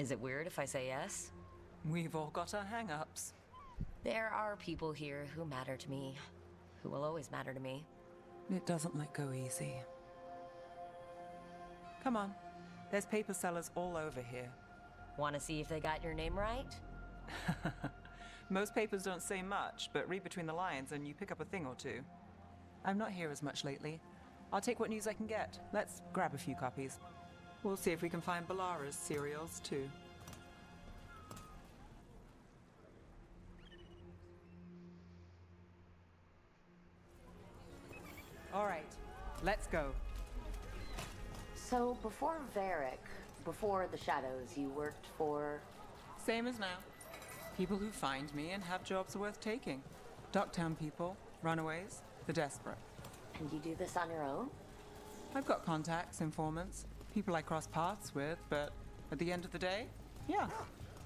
Speaker 7: Is it weird if I say yes?
Speaker 14: We've all got our hang-ups.
Speaker 7: There are people here who matter to me, who will always matter to me.
Speaker 14: It doesn't let go easy. Come on. There's paper sellers all over here.
Speaker 7: Want to see if they got your name right?
Speaker 14: Most papers don't say much, but read between the lines and you pick up a thing or two. I'm not here as much lately. I'll take what news I can get. Let's grab a few copies. We'll see if we can find Bellara's serials, too. All right, let's go.
Speaker 19: So, before Varric, before the Shadows, you worked for...
Speaker 14: Same as now. People who find me and have jobs worth taking. Docktown people, runaways, the desperate.
Speaker 19: And you do this on your own?
Speaker 14: I've got contacts, informants, people I cross paths with, but at the end of the day, yeah,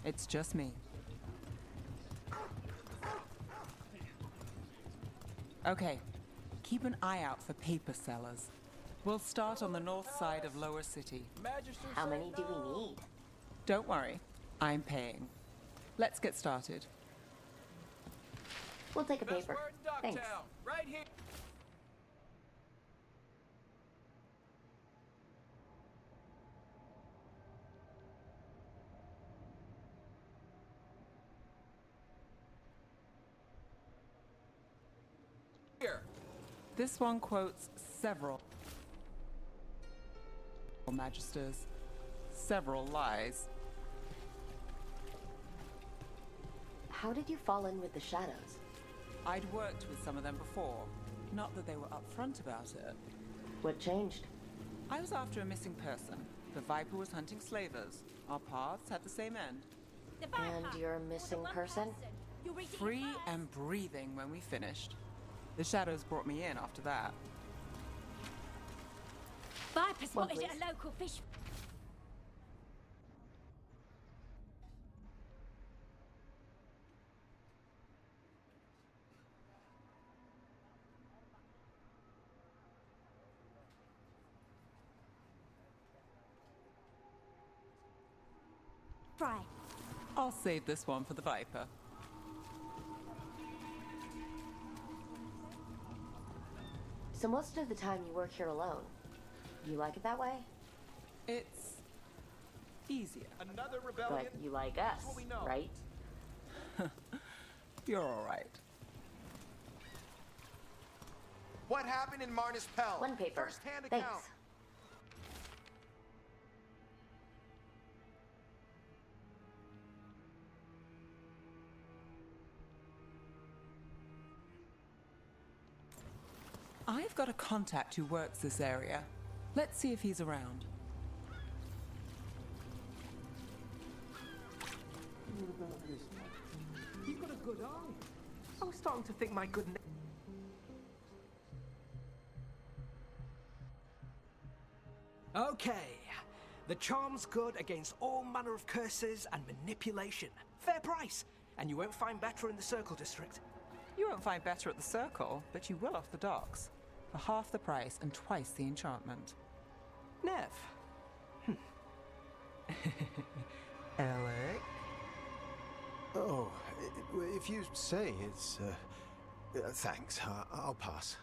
Speaker 14: it's just me. Okay, keep an eye out for paper sellers. We'll start on the north side of Lower City.
Speaker 19: How many do we need?
Speaker 14: Don't worry, I'm paying. Let's get started.
Speaker 19: We'll take a paper. Thanks.
Speaker 16: Right here.
Speaker 14: This one quotes several magisters, several lies.
Speaker 19: How did you fall in with the Shadows?
Speaker 14: I'd worked with some of them before. Not that they were upfront about it.
Speaker 19: What changed?
Speaker 14: I was after a missing person. The Viper was hunting slavers. Our paths had the same end.
Speaker 19: And your missing person?
Speaker 14: Free and breathing when we finished. The Shadows brought me in after that.
Speaker 20: Viper spotted at a local fish. Fry.
Speaker 14: I'll save this one for the Viper.
Speaker 19: So most of the time you work here alone. You like it that way?
Speaker 14: It's easier.
Speaker 16: Another rebellion.
Speaker 19: But you like us, right?
Speaker 14: You're all right.
Speaker 16: What happened in Marnus Pell?
Speaker 19: One paper.
Speaker 16: First-hand
Speaker 19: Thanks.
Speaker 16: account.
Speaker 14: I've got a contact who works this area. Let's see if he's around.
Speaker 21: You've got a good eye. I was starting to think my good name. Okay. The charm's good against all manner of curses and manipulation. Fair price. And you won't find better in the Circle District.
Speaker 14: You won't find better at the Circle, but you will off the docks. For half the price and twice the enchantment.
Speaker 21: Nev.
Speaker 14: Alec?
Speaker 8: Oh, if you say it's, thanks. I'll pass.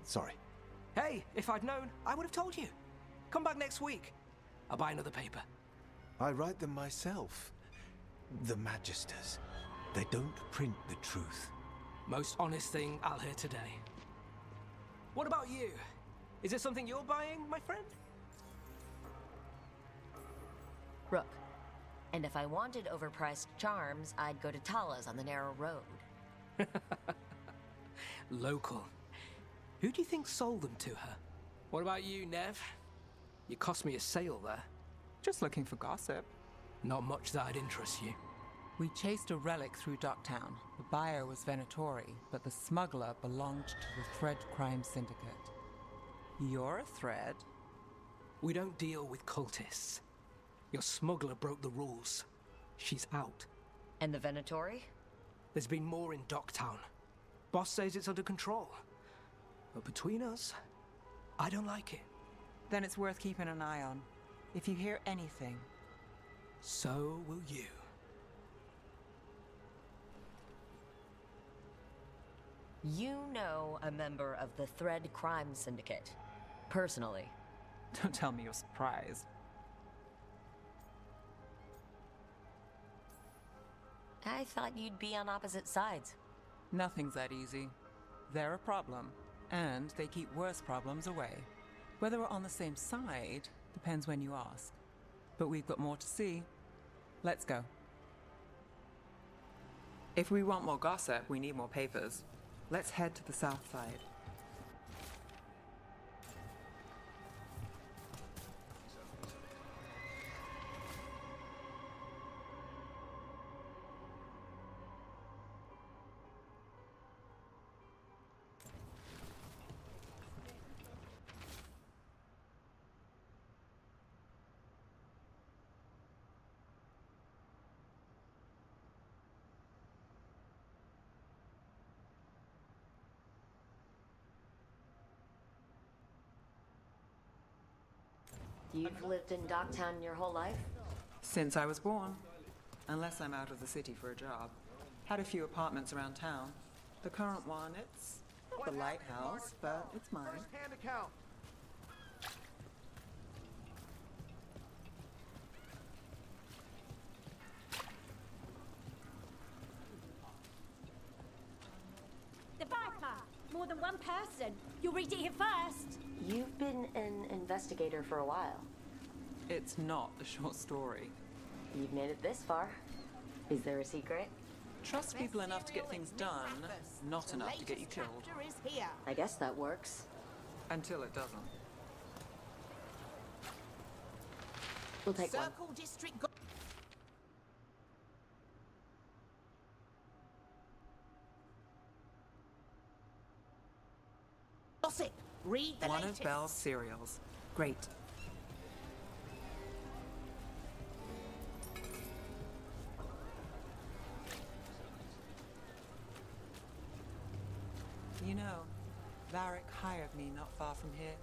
Speaker 8: Sorry.
Speaker 21: Hey, if I'd known, I would have told you. Come back next week. I'll buy another paper.
Speaker 8: I write them myself. The Magisters. They don't print the truth.
Speaker 21: Most honest thing I'll hear today. What about you? Is it something you're buying, my friend?
Speaker 7: Rook. And if I wanted overpriced charms, I'd go to Tala's on the narrow road.
Speaker 21: Local. Who do you think sold them to her? What about you, Nev? You cost me a sale there.
Speaker 14: Just looking for gossip.
Speaker 21: Not much that'd interest you.
Speaker 14: We chased a relic through Docktown. The buyer was Venatori, but the smuggler belonged to the Thread Crime Syndicate. You're a Thread?
Speaker 21: We don't deal with cultists. Your smuggler broke the rules. She's out.
Speaker 7: And the Venatori?
Speaker 21: There's been more in Docktown. Boss says it's under control. But between us, I don't like it.
Speaker 14: Then it's worth keeping an eye on. If you hear anything,
Speaker 21: So will you.
Speaker 7: You know a member of the Thread Crime Syndicate. Personally.
Speaker 14: Don't tell me you're surprised.
Speaker 7: I thought you'd be on opposite sides.
Speaker 14: Nothing's that easy. They're a problem, and they keep worse problems away. Whether we're on the same side depends when you ask. But we've got more to see. Let's go. If we want more gossip, we need more papers. Let's head to the south side.
Speaker 19: You've lived in Docktown your whole life?
Speaker 14: Since I was born. Unless I'm out of the city for a job. Had a few apartments around town. The current one, it's not the lighthouse, but it's mine.
Speaker 16: First-hand account.
Speaker 20: The Viper! More than one person. You'll read it here first.
Speaker 19: You've been an investigator for a while.
Speaker 14: It's not a short story.
Speaker 19: You've made it this far. Is there a secret?
Speaker 14: Trust people enough to get things done, not enough to get you killed.
Speaker 19: I guess that works.
Speaker 14: Until it doesn't.
Speaker 19: We'll take one.
Speaker 13: Circle District. Gossip. Read the
Speaker 14: One
Speaker 13: latest.
Speaker 14: of Belle's cereals. Great. You know, Varric hired me not far from here.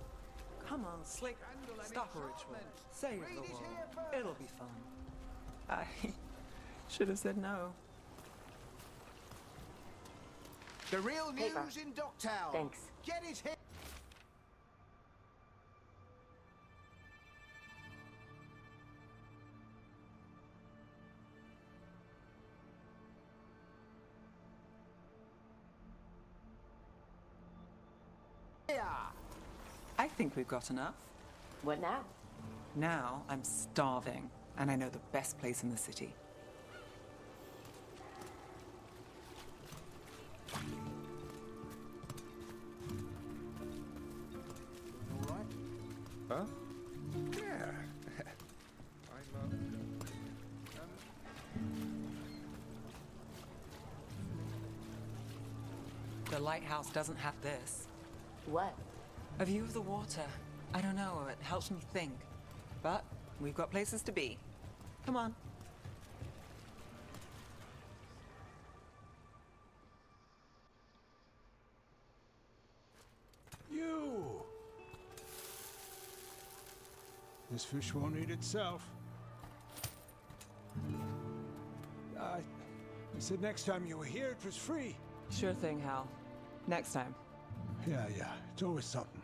Speaker 14: Come on, Slick. Stop a ritual. Save the world. It'll be fun. I should have said no.
Speaker 16: The real news
Speaker 19: Paper.
Speaker 16: in Docktown.
Speaker 19: Thanks.
Speaker 16: Get it here.
Speaker 14: I think we've got enough.
Speaker 19: What now?
Speaker 14: Now I'm starving, and I know the best place in the city.
Speaker 6: All right? Huh? Yeah.
Speaker 14: The lighthouse doesn't have this.
Speaker 19: What?
Speaker 14: A view of the water. I don't know, it helps me think. But we've got places to be. Come on.
Speaker 6: You! This fish won't eat itself. I said next time you were here, it was free.
Speaker 14: Sure thing, Hal. Next time.
Speaker 6: Yeah, it's always something.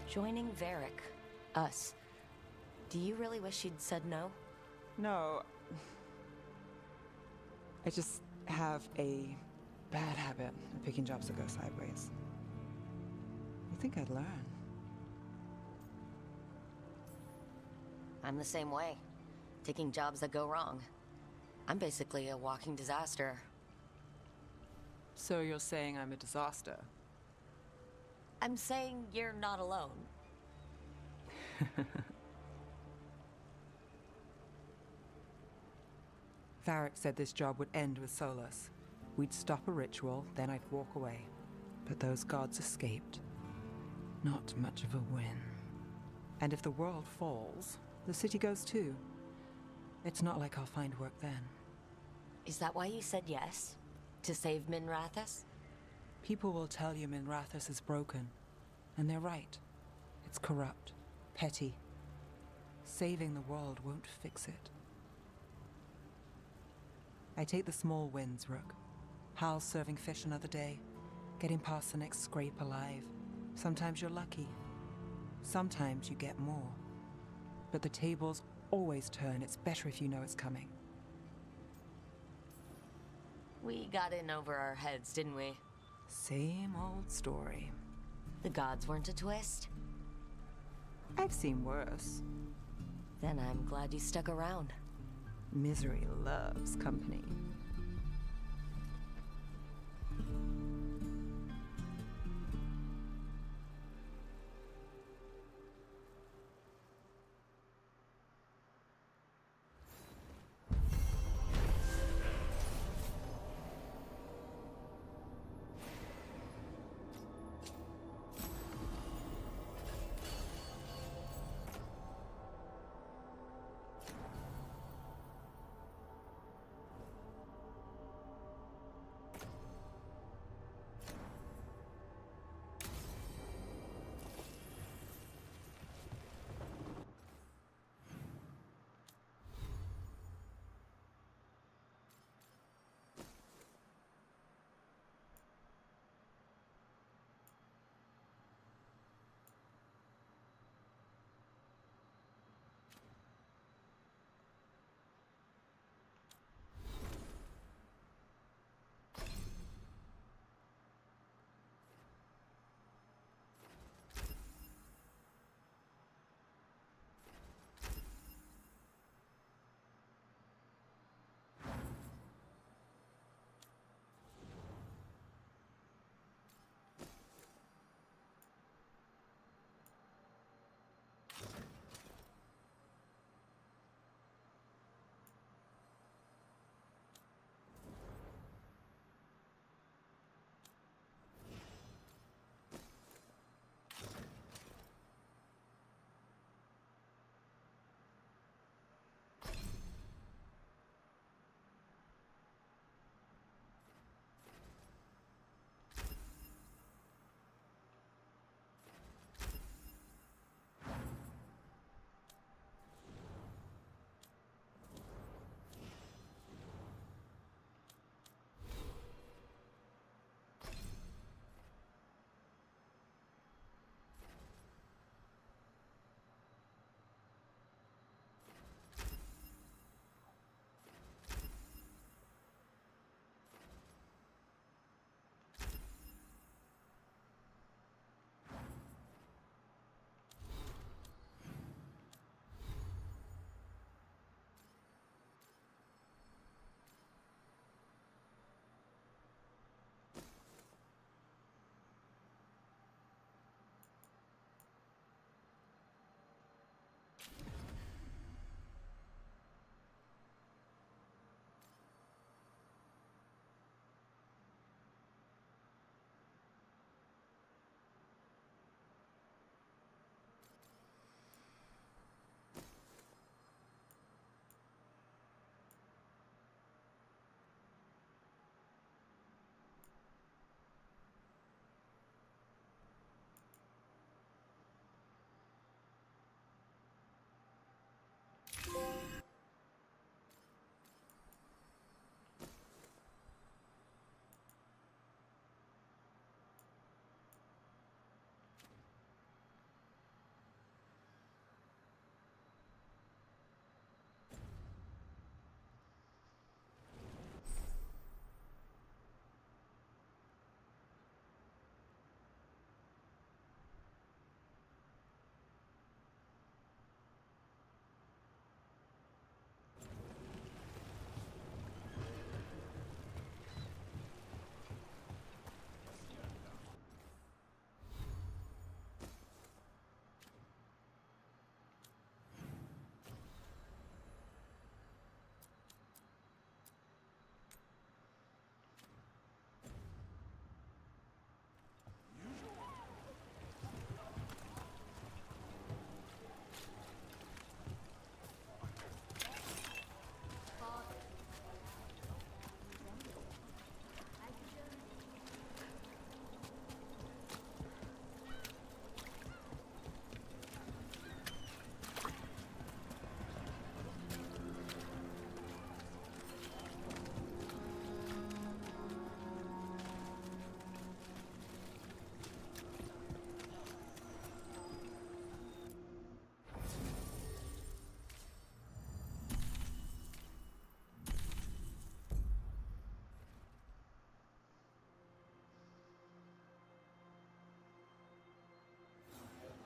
Speaker 7: Joining Varric. Us. Do you really wish you'd said no?
Speaker 14: No. I just have a bad habit of picking jobs that go sideways. You think I'd learn?
Speaker 7: I'm the same way. Taking jobs that go wrong. I'm basically a walking disaster.
Speaker 14: So you're saying I'm a disaster?
Speaker 7: I'm saying you're not alone.
Speaker 14: Varric said this job would end with Solus. We'd stop a ritual, then I'd walk away. But those gods escaped. Not much of a win. And if the world falls, the city goes too. It's not like I'll find work then.
Speaker 7: Is that why you said yes? To save Minrathous?
Speaker 14: People will tell you Minrathous is broken. And they're right. It's corrupt, petty. Saving the world won't fix it. I take the small wins, Rook. Hal's serving fish another day, getting past the next scrape alive. Sometimes you're lucky. Sometimes you get more. But the tables always turn. It's better if you know it's coming.
Speaker 7: We got in over our heads, didn't we?
Speaker 14: Same old story.
Speaker 7: The gods weren't a twist?
Speaker 14: I've seen worse.
Speaker 7: Then I'm glad you stuck around.
Speaker 14: Misery loves company.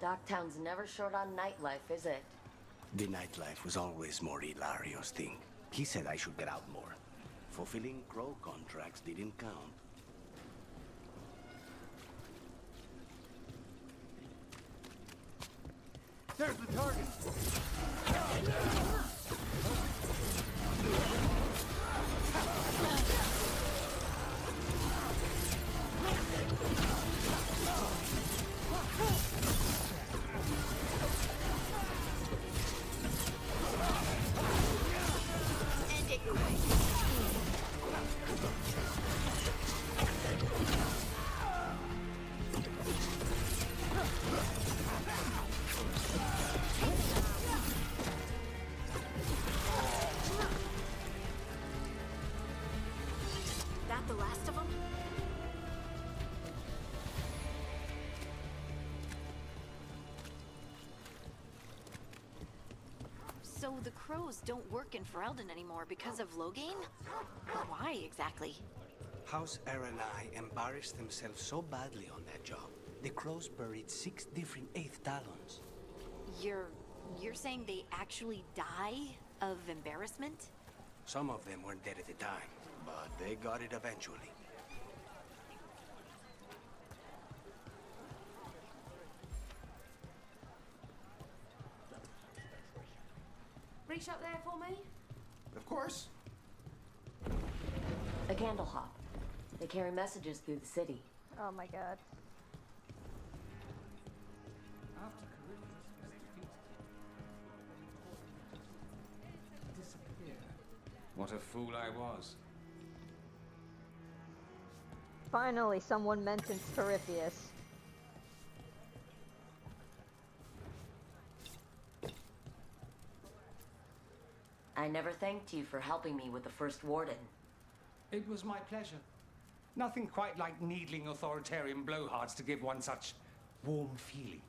Speaker 19: Docktown's never short on nightlife, is it?
Speaker 9: The nightlife was always more Hilario's thing. He said I should get out more. Fulfilling crow contracts didn't count.
Speaker 16: There's the target!
Speaker 2: That the last of them? So the crows don't work in Ferelden anymore because of Loghain? Why exactly?
Speaker 18: House Aranai embarrassed themselves so badly on that job. The crows buried 6 different 8th Talons.
Speaker 2: You're saying they actually die of embarrassment?
Speaker 18: Some of them weren't dead at the time, but they got it eventually.
Speaker 17: Reach up there for me?
Speaker 16: Of course.
Speaker 19: A candle hop. They carry messages through the city.
Speaker 1: Oh my god.
Speaker 10: What a fool I was.
Speaker 1: Finally, someone mentions Corypheus.
Speaker 19: I never thanked you for helping me with the first warden.
Speaker 11: It was my pleasure. Nothing quite like needling authoritarian blowhards to give one such warm feelings.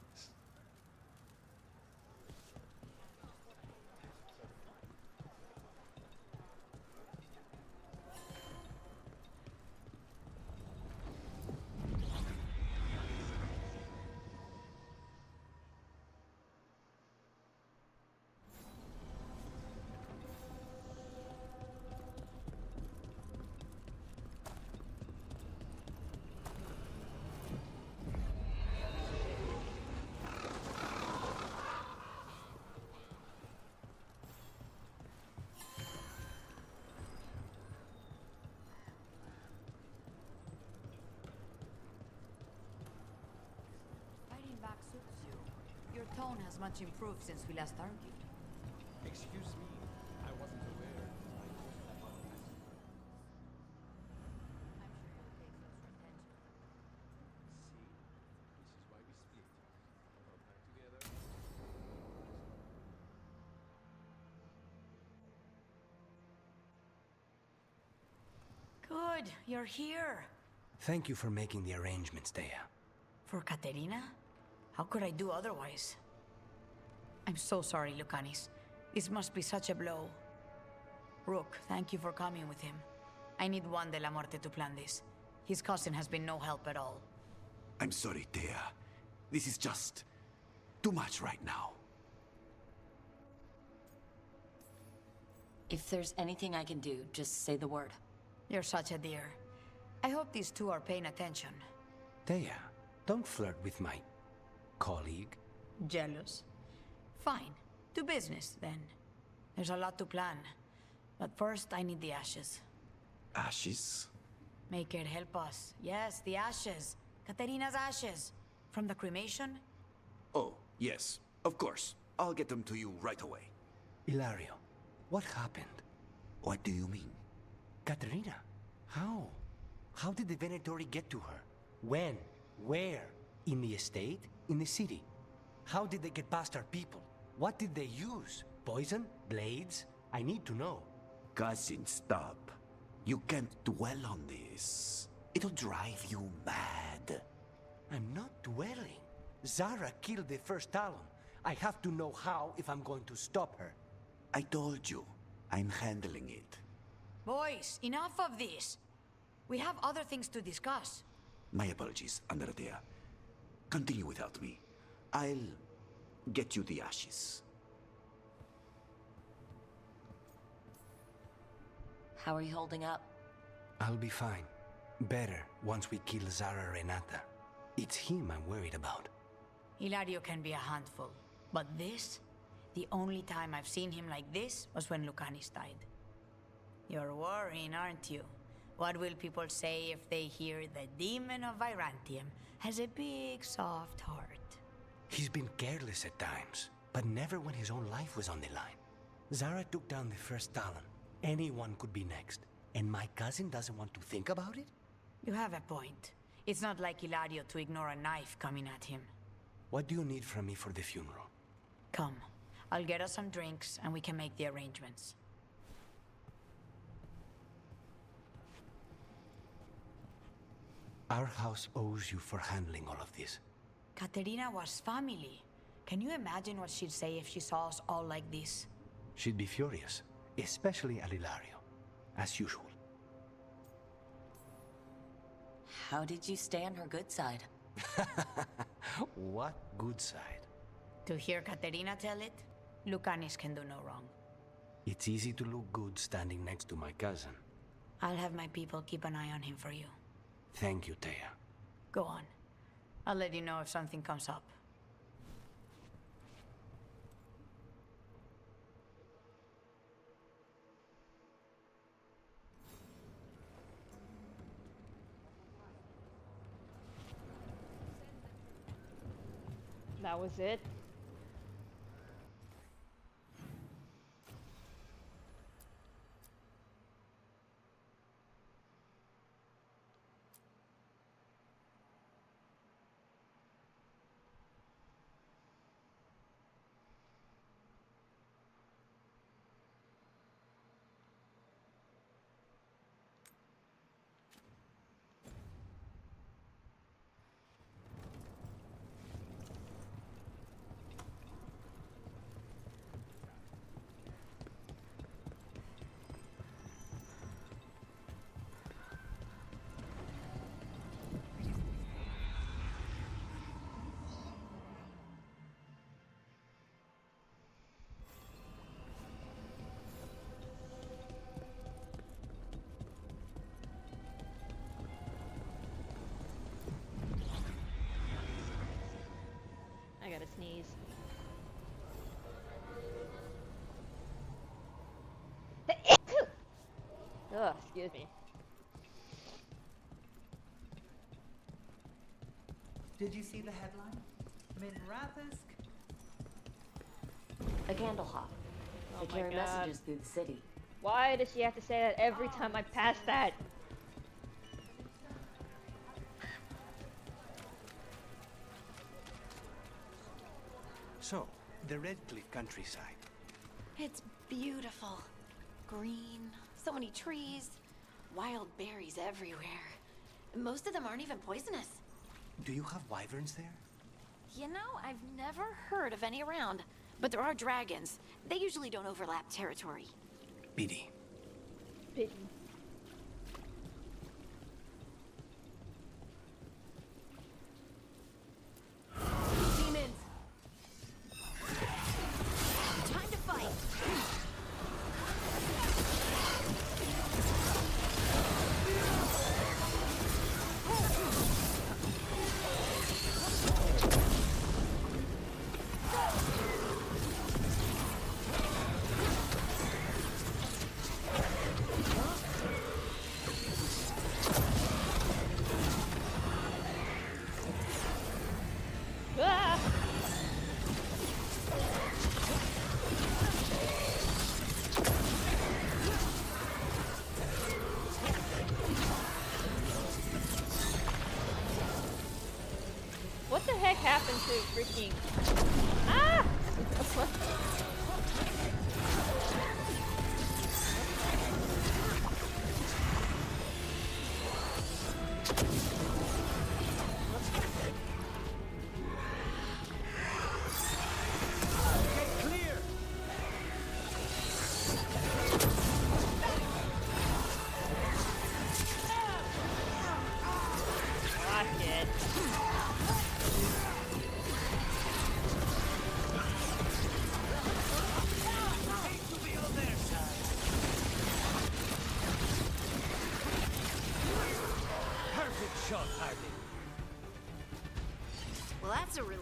Speaker 22: Your tone has much improved since we last argued.
Speaker 6: Excuse me, I wasn't aware.
Speaker 22: Good, you're here.
Speaker 18: Thank you for making the arrangements, Dea.
Speaker 22: For Katerina? How could I do otherwise? I'm so sorry, Lucanis. This must be such a blow. Rook, thank you for coming with him. I need Juan de la Muerte to plan this. His cousin has been no help at all.
Speaker 9: I'm sorry, Dea. This is just too much right now.
Speaker 19: If there's anything I can do, just say the word.
Speaker 22: You're such a dear. I hope these two are paying attention.
Speaker 18: Dea, don't flirt with my colleague.
Speaker 22: Jealous? Fine. To business, then. There's a lot to plan. But first, I need the ashes.
Speaker 9: Ashes?
Speaker 22: Make it help us. Yes, the ashes. Katerina's ashes. From the cremation?
Speaker 9: Oh, yes, of course. I'll get them to you right away.
Speaker 18: Hilario, what happened?
Speaker 9: What do you mean?
Speaker 18: Katerina, how? How did the Venatori get to her? When? Where? In the estate? In the city? How did they get past our people? What did they use? Poison? Blades? I need to know.
Speaker 9: Cousin, stop. You can't dwell on this. It'll drive you mad.
Speaker 18: I'm not dwelling. Zara killed the first Talon. I have to know how if I'm going to stop her.
Speaker 9: I told you, I'm handling it.
Speaker 22: Boys, enough of this. We have other things to discuss.
Speaker 9: My apologies, Andrea. Continue without me.
Speaker 5: I'll get you the ashes.
Speaker 22: How are you holding up?
Speaker 18: I'll be fine. Better once we kill Zara Renata. It's him I'm worried about.
Speaker 22: Hilario can be a handful, but this? The only time I've seen him like this was when Lucanis died. You're worrying, aren't you? What will people say if they hear the demon of Virantium has a big, soft heart?
Speaker 18: He's been careless at times, but never when his own life was on the line. Zara took down the first Talon. Anyone could be next. And my cousin doesn't want to think about it?
Speaker 22: You have a point. It's not like Hilario to ignore a knife coming at him.
Speaker 18: What do you need from me for the funeral?
Speaker 22: Come. I'll get us some drinks and we can make the arrangements.
Speaker 18: Our house owes you for handling all of this.
Speaker 22: Katerina was family. Can you imagine what she'd say if she saw us all like this?
Speaker 18: She'd be furious, especially at Hilario, as usual.
Speaker 22: How did you stay on her good side?
Speaker 18: What good side?
Speaker 22: To hear Katerina tell it, Lucanis can do no wrong.
Speaker 18: It's easy to look good standing next to my cousin.
Speaker 22: I'll have my people keep an eye on him for you.
Speaker 18: Thank you, Thea.
Speaker 22: Go on. I'll let you know if something comes up.
Speaker 1: That was it. I gotta sneeze. Ugh, excuse me.
Speaker 12: Did you see the headline? Minrathis?
Speaker 19: A candle hop.
Speaker 1: Oh
Speaker 19: They
Speaker 1: my
Speaker 19: carry
Speaker 1: God.
Speaker 19: messages through the city.
Speaker 1: Why does she have to say that every time I pass that?
Speaker 18: So, the Red Cliff countryside.
Speaker 2: It's beautiful. Green, so many trees, wild berries everywhere. Most of them aren't even poisonous.
Speaker 18: Do you have wyverns there?
Speaker 2: You know, I've never heard of any around. But there are dragons. They usually don't overlap territory.
Speaker 18: Pity.
Speaker 1: Pity.
Speaker 2: Demons! Time to fight!
Speaker 1: Ah! What the heck happened to freaking... Ah! Watch it.
Speaker 18: Good shot, Hardy.
Speaker 2: Well, that's a relief.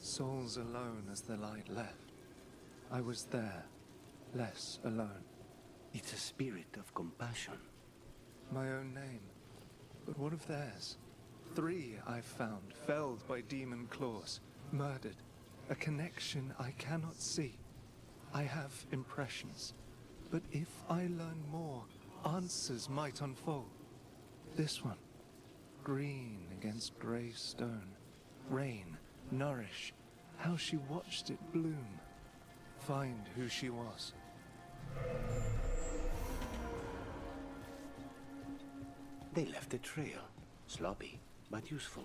Speaker 3: Souls alone as the light left. I was there, less alone.
Speaker 9: It's a spirit of compassion.
Speaker 3: My own name. But what of theirs? 3 I've found, felled by demon claws, murdered. A connection I cannot see. I have impressions. But if I learn more, answers might unfold. This one. Green against grey stone. Rain, nourish. How she watched it bloom. Find who she was.
Speaker 9: They left a trail. Sloppy, but useful.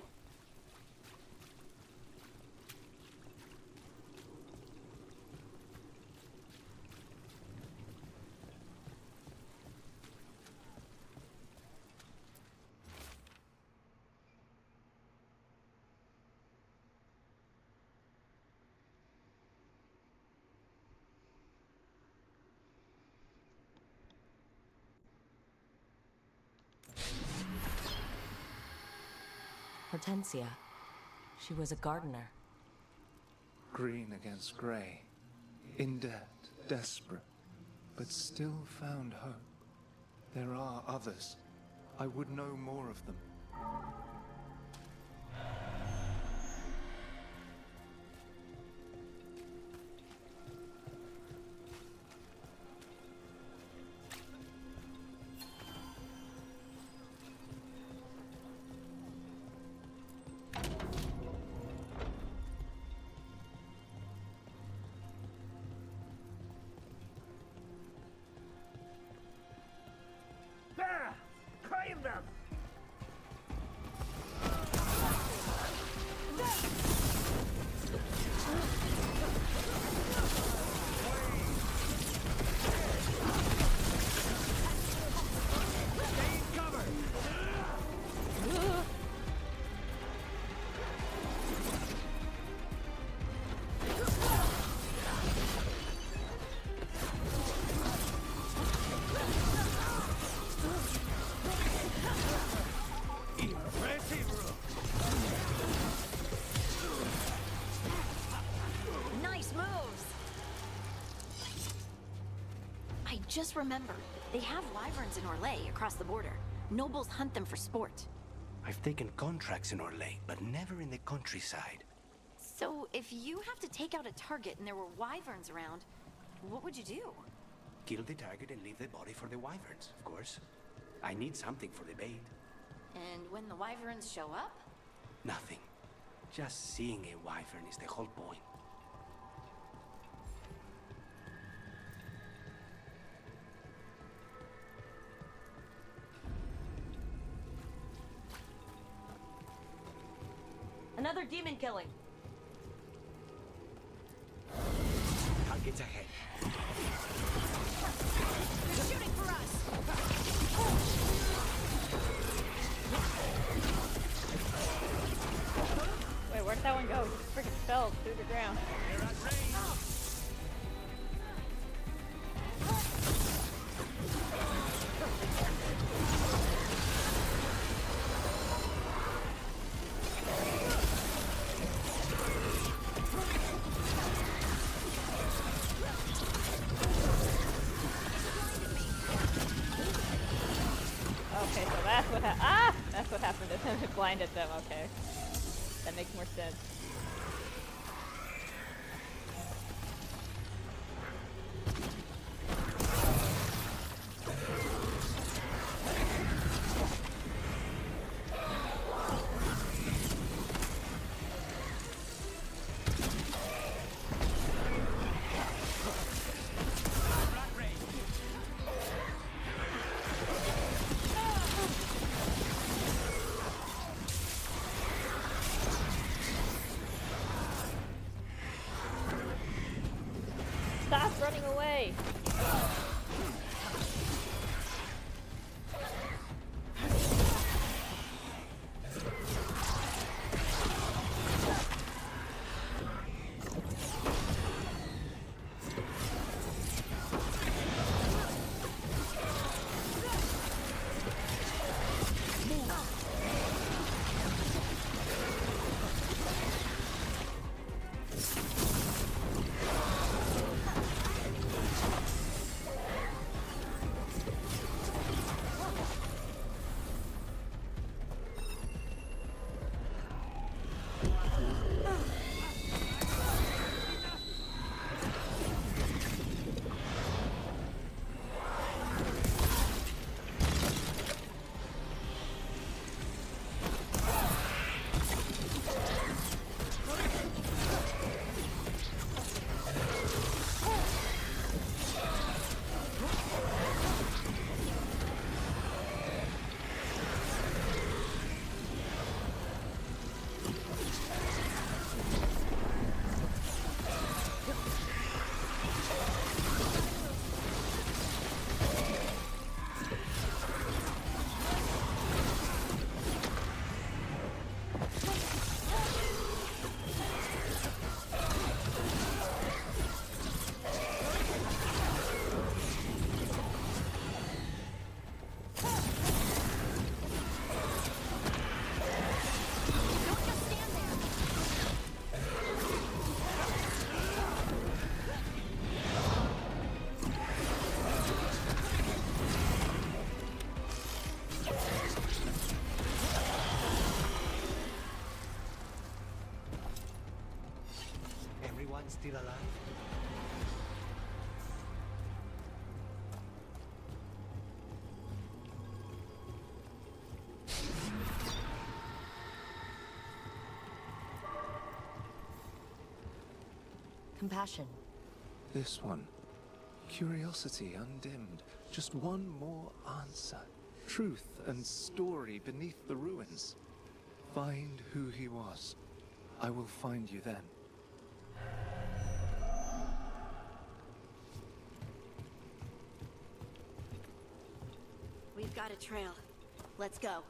Speaker 7: Hortensia. She was a gardener.
Speaker 3: Green against grey. In debt, desperate. But still found hope. There are others. I would know more of them.
Speaker 21: There! Claim them!
Speaker 2: Nice moves! I just remembered. They have wyverns in Orlais, across the border. Nobles hunt them for sport.
Speaker 9: I've taken contracts in Orlais, but never in the countryside.
Speaker 2: So, if you have to take out a target and there were wyverns around, what would you do?
Speaker 9: Kill the target and leave the body for the wyverns, of course. I need something for the bait.
Speaker 2: And when the wyverns show up?
Speaker 9: Nothing. Just seeing a wyvern is the whole point.
Speaker 7: Another demon killing.
Speaker 9: Targets ahead.
Speaker 2: They're shooting for us!
Speaker 1: Wait, where did that one go? It freaking fell through the ground. Okay, so that's what that's what happened to them. It blinded them. Okay, that makes more sense.
Speaker 12: god still alive?
Speaker 7: Compassion.
Speaker 3: This one. Curiosity undimmed. Just one more answer. Truth and story beneath the ruins. Find who he was. I will find you then.
Speaker 4: We've got a trail. Let's go.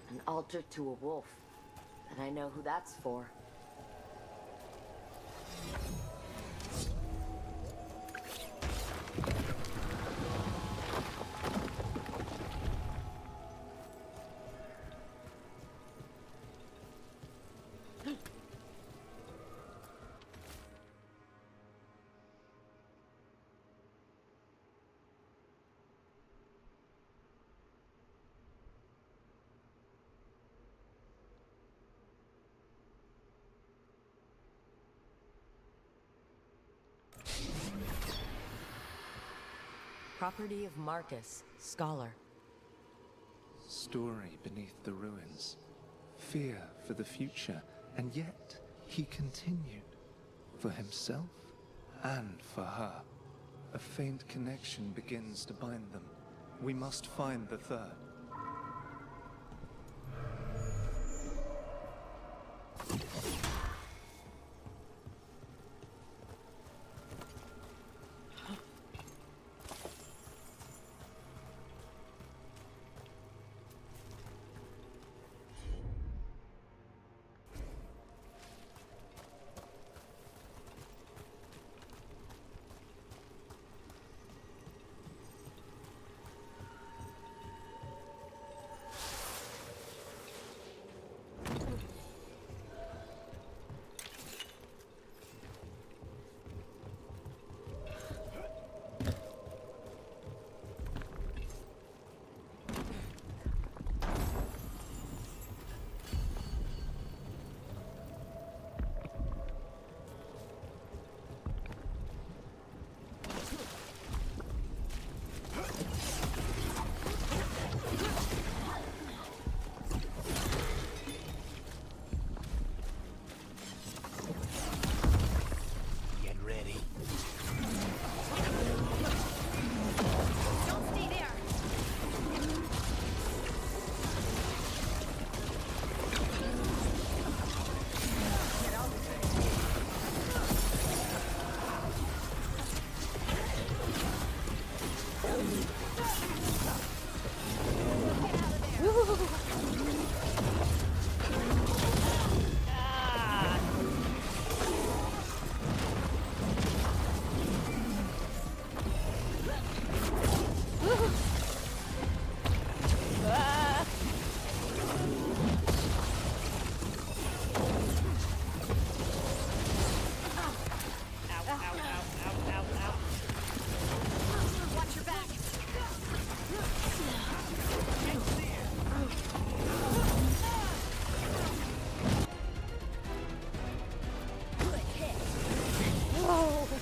Speaker 19: An altar to a wolf. And I know who that's for.
Speaker 7: Property of Marcus, scholar.
Speaker 3: Story beneath the ruins. Fear for the future. And yet, he continued. For himself and for her. A faint connection begins to bind them. We must find the third.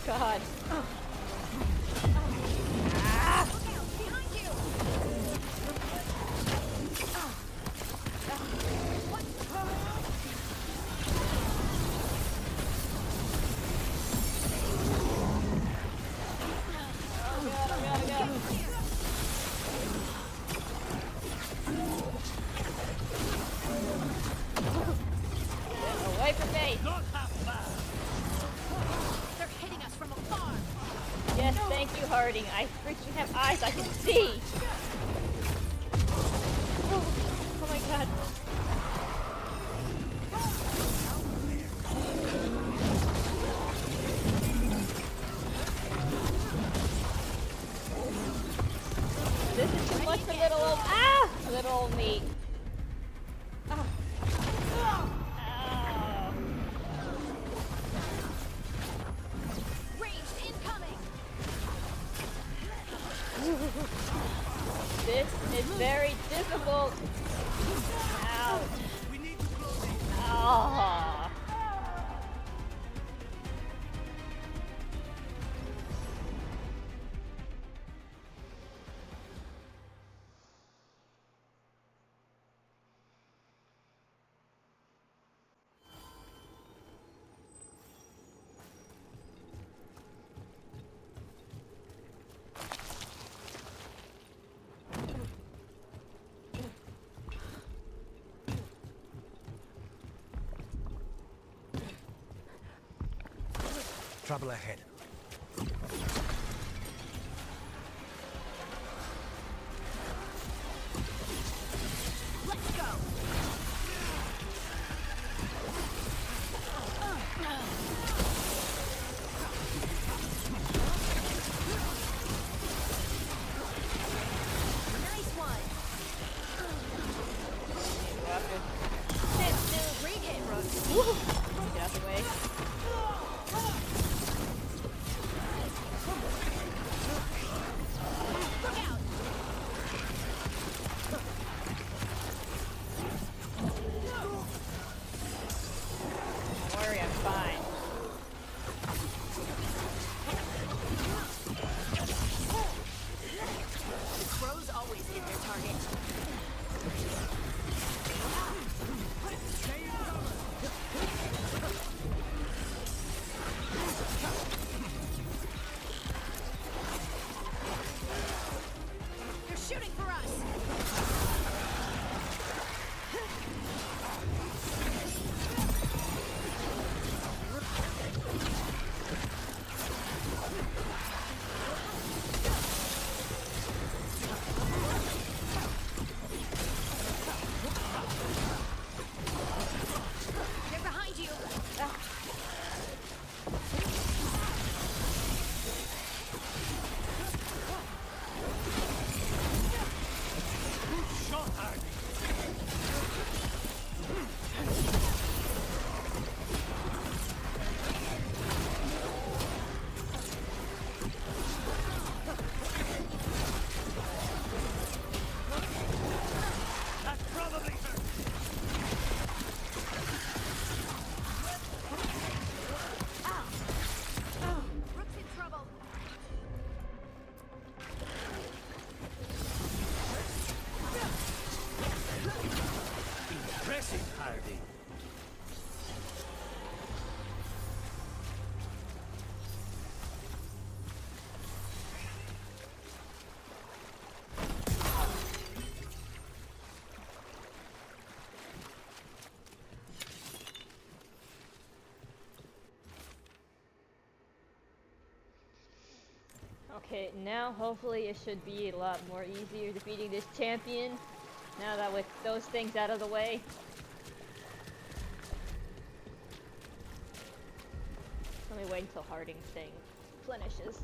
Speaker 1: God. Away from me!
Speaker 20: They're hitting us from afar.
Speaker 1: Yes, thank you, Harding. I freaking have eyes I can see. Oh my god. soul meat.
Speaker 20: Ranged incoming.
Speaker 1: This is very difficult. Ouch. Ah.
Speaker 18: Trouble ahead.
Speaker 20: Let's go. Nice one. Bring it, Rook.
Speaker 1: Get out the way.
Speaker 20: Look out.
Speaker 1: Don't worry, I'm fine.
Speaker 20: The crows always hit their target. They're shooting for us. They're behind you.
Speaker 9: That probably hurt.
Speaker 20: Rook's in trouble.
Speaker 9: Impressive, Hardy.
Speaker 1: Okay, now hopefully it should be a lot more easier defeating this champion. Now that with those things out of the way. Let me wait until Harding's thing finishes.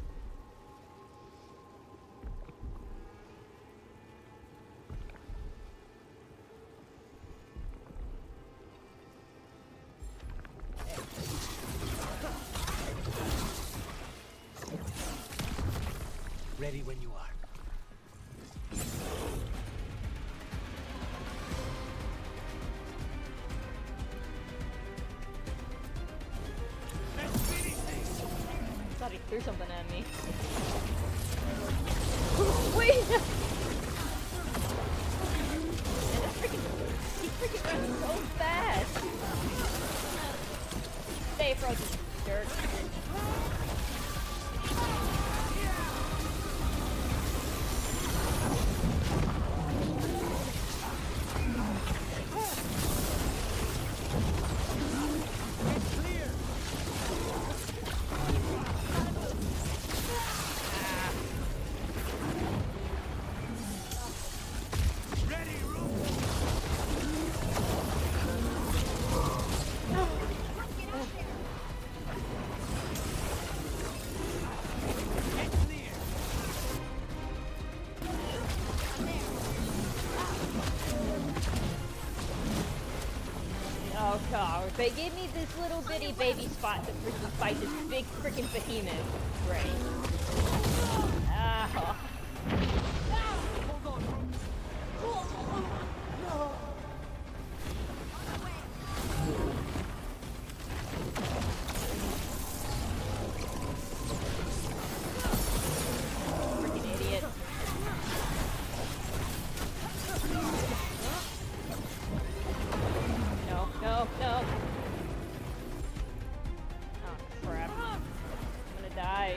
Speaker 18: Ready when you are.
Speaker 1: Thought he threw something at me. Wait! He freaking went so fast! Stay frozen, jerk. They gave me this little bitty baby spot to freaking fight this big freaking behemoth. Great. Ow. Freaking idiot. No, no, no. Oh, crap. I'm gonna die.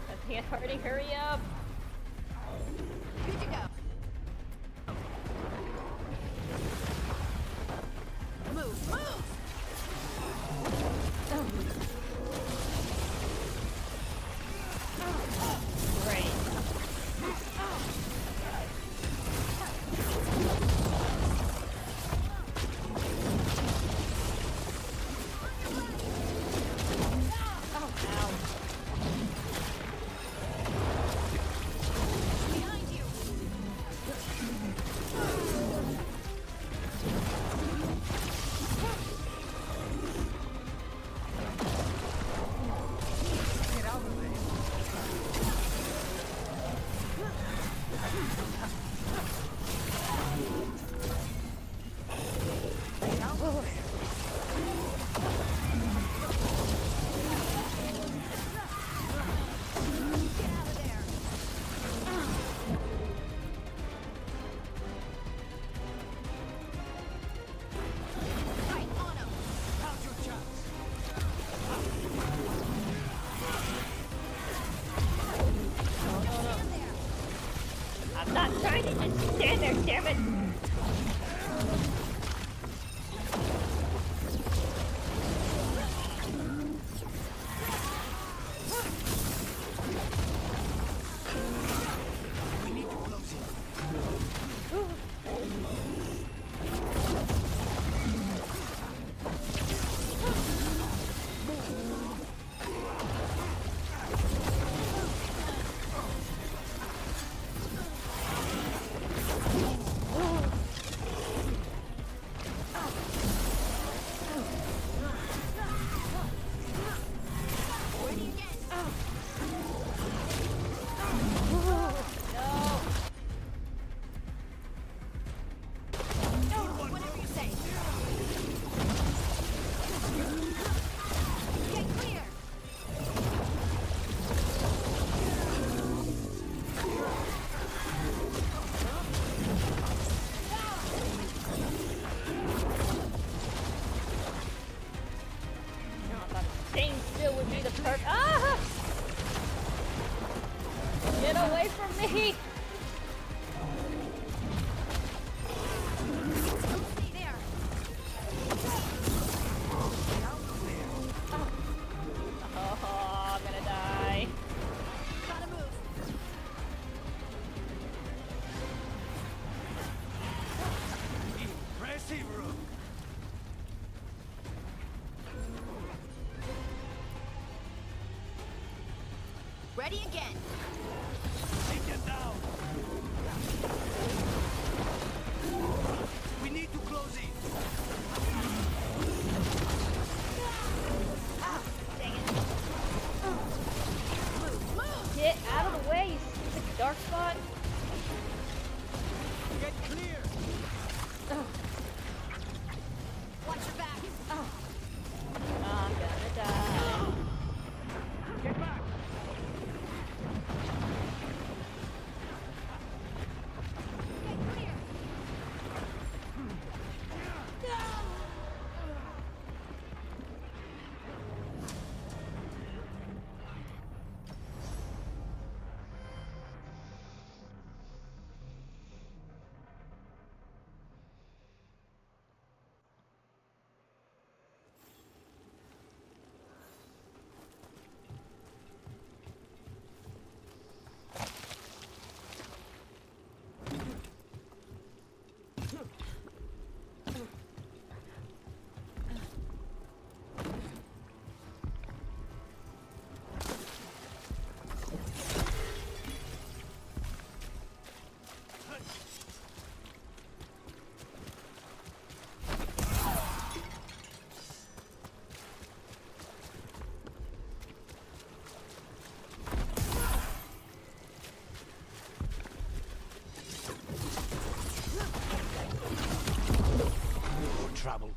Speaker 1: That's hand hurting, hurry up.
Speaker 2: Good to go. Move, move!
Speaker 1: Great. I'm not trying to just stand there, damn it!
Speaker 9: We need to close it.
Speaker 2: Whatever you say. Get clear!
Speaker 1: No, I thought staying still would be the perfect. Ah! Get away from me!
Speaker 2: Stay there.
Speaker 1: Oh, I'm gonna die.
Speaker 2: Gotta move.
Speaker 9: Impressive, Rook.
Speaker 2: Ready again.
Speaker 9: Take it down. We need to close it.
Speaker 1: Dang it.
Speaker 2: Move, move!
Speaker 1: Get out of the way, you stupid dark spot.
Speaker 9: Get clear.
Speaker 2: Watch your back.
Speaker 1: I'm gonna die.
Speaker 9: Get back.
Speaker 18: trouble.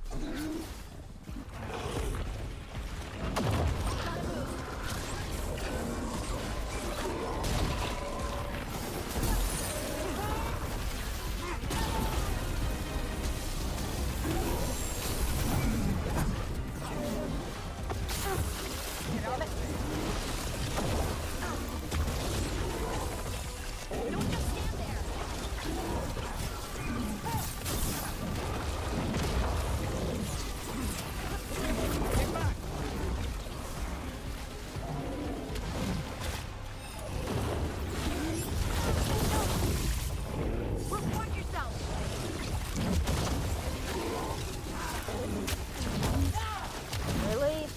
Speaker 1: Really?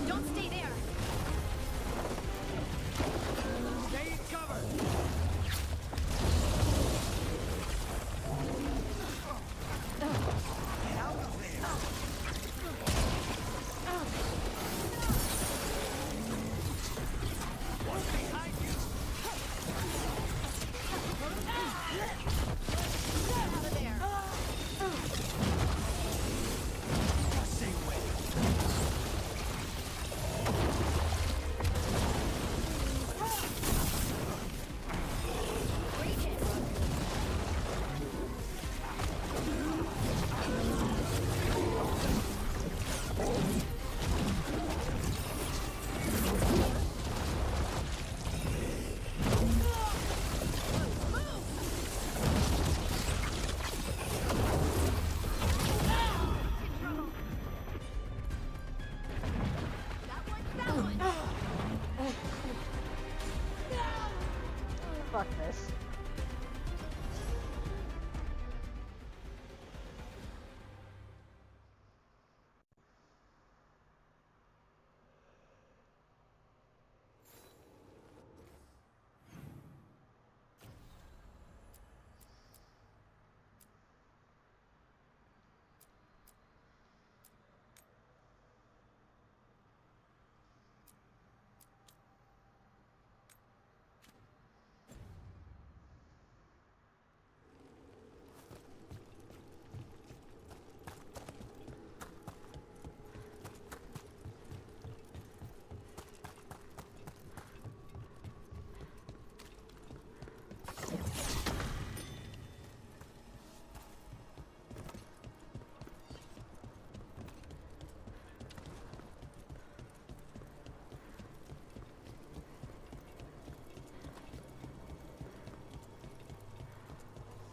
Speaker 20: Don't stay there.
Speaker 18: Stay in cover! Get out of there! What's behind you?
Speaker 20: Get out of there.
Speaker 18: Say when.
Speaker 1: Fuck this.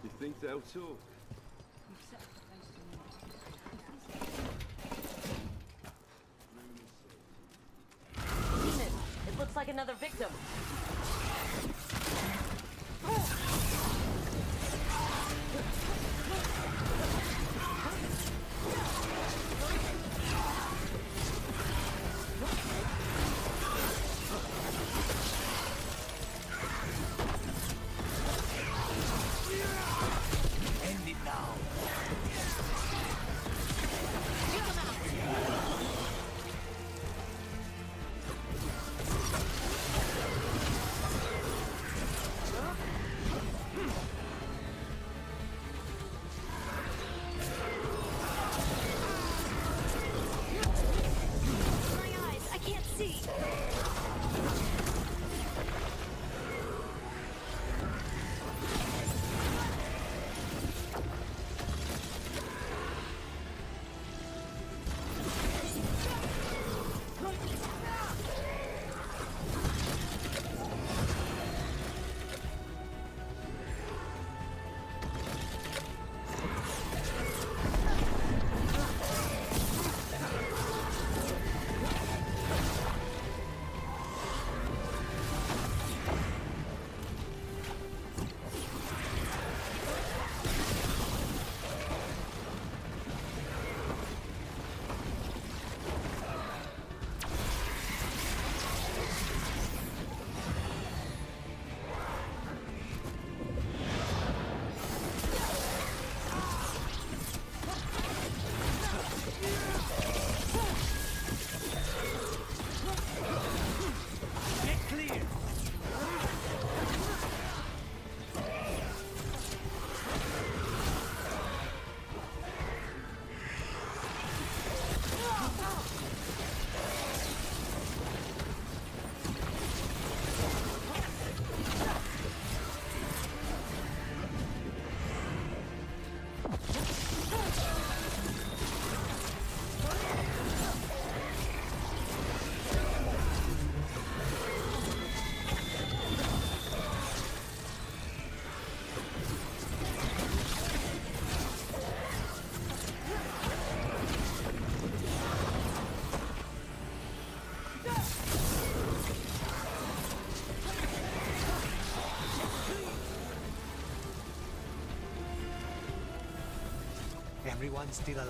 Speaker 6: You think they'll talk?
Speaker 7: Demon, it looks like another victim.
Speaker 18: End it now. Everyone's still alive?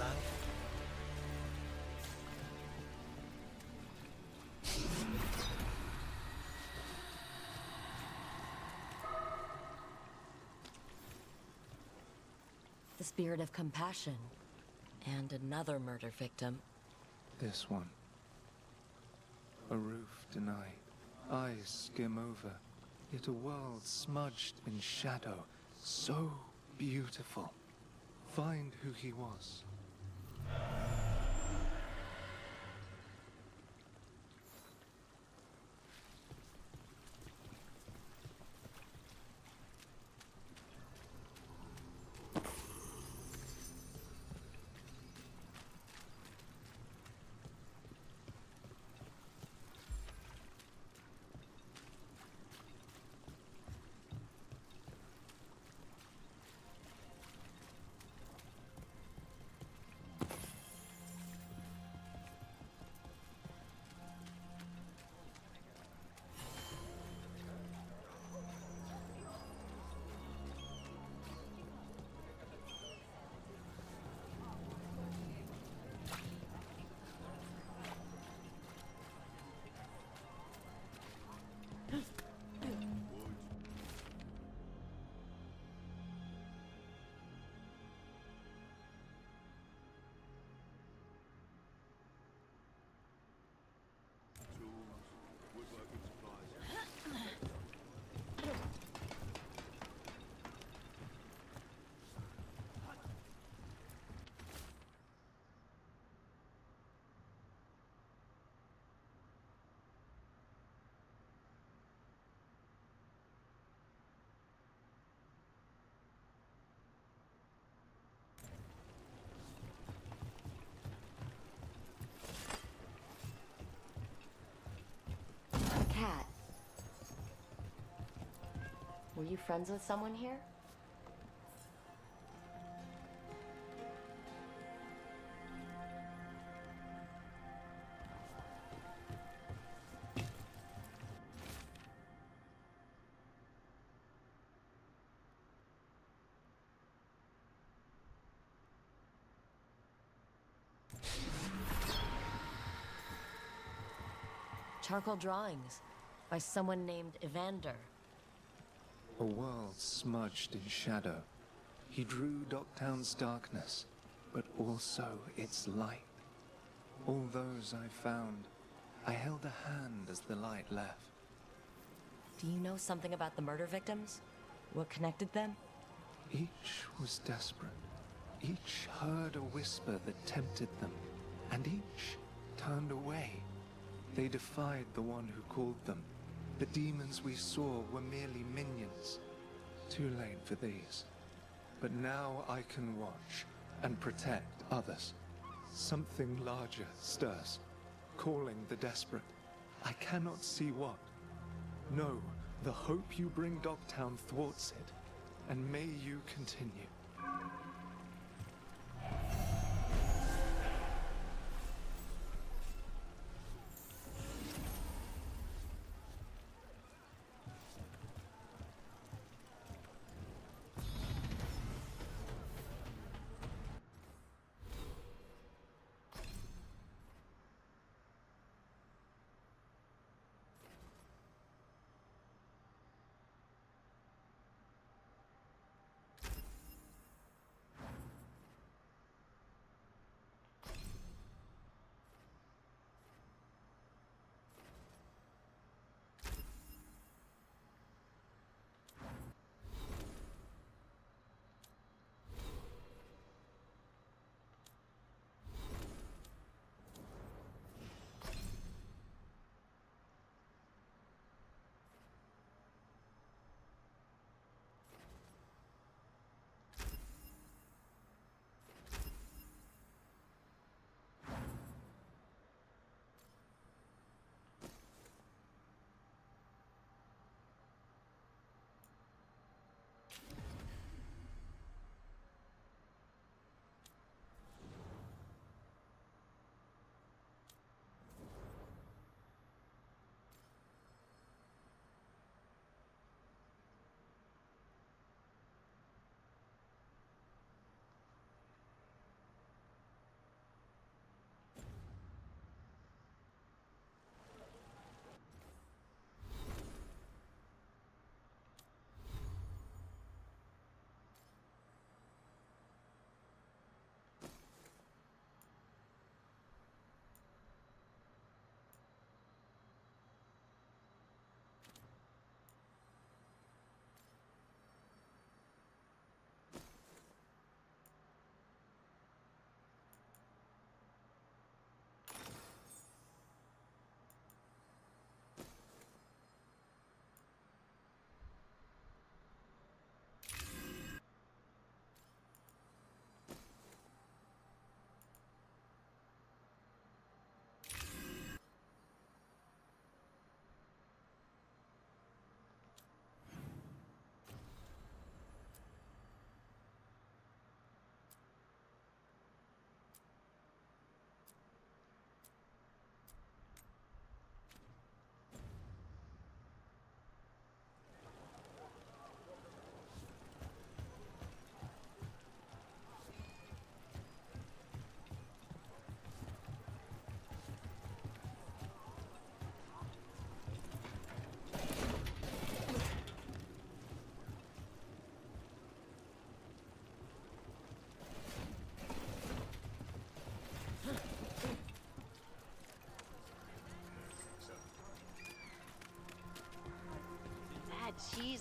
Speaker 7: The spirit of compassion. And another murder victim.
Speaker 3: This one. A roof denied. Eyes skim over. Yet a world smudged in shadow. So beautiful. Find who he was.
Speaker 19: Cat. Were you friends with someone here?
Speaker 7: Charcoal drawings by someone named Evander.
Speaker 3: A world smudged in shadow. He drew Docktown's darkness, but also its light. All those I found, I held a hand as the light left.
Speaker 7: Do you know something about the murder victims? What connected them?
Speaker 3: Each was desperate. Each heard a whisper that tempted them, and each turned away. They defied the one who called them. The demons we saw were merely minions. Too late for these. But now I can watch and protect others. Something larger stirs, calling the desperate. I cannot see what. No, the hope you bring Dogtown thwarts it, and may you continue.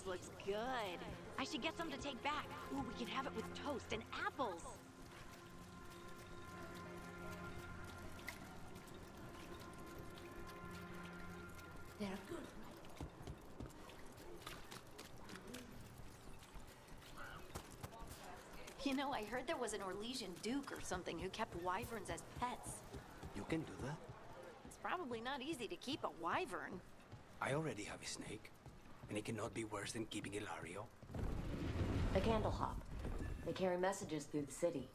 Speaker 22: This looks good. I should get some to take back. Ooh, we can have it with toast and apples.
Speaker 20: They're good.
Speaker 22: You know, I heard there was an Orlesian duke or something who kept wyverns as pets.
Speaker 18: You can do that.
Speaker 22: It's probably not easy to keep a wyvern.
Speaker 18: I already have a snake, and it cannot be worse than keeping Ilario.
Speaker 19: A candle hop. They carry messages through the city.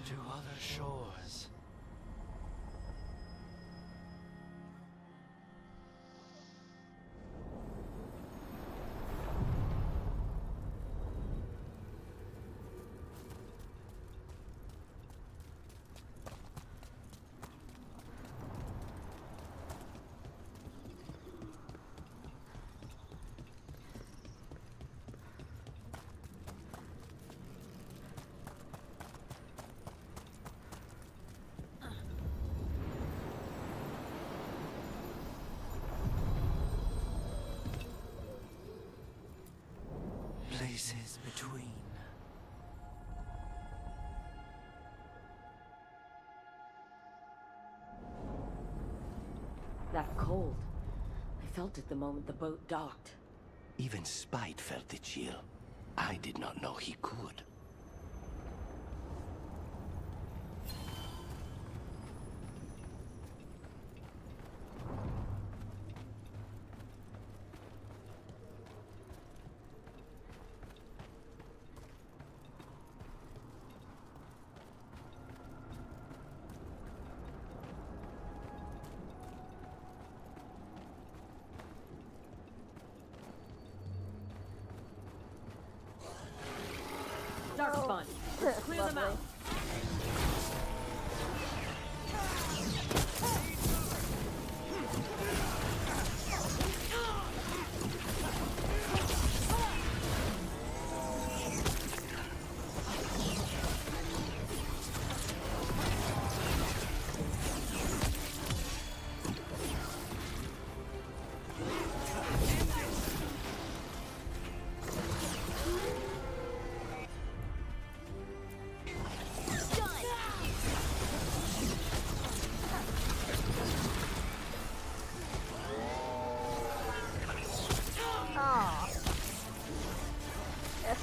Speaker 18: To other shores. Places between.
Speaker 19: That cold. I felt it the moment the boat docked.
Speaker 18: Even Spite felt the chill. I did not know he could.
Speaker 17: Darkspawn, let's clear them out.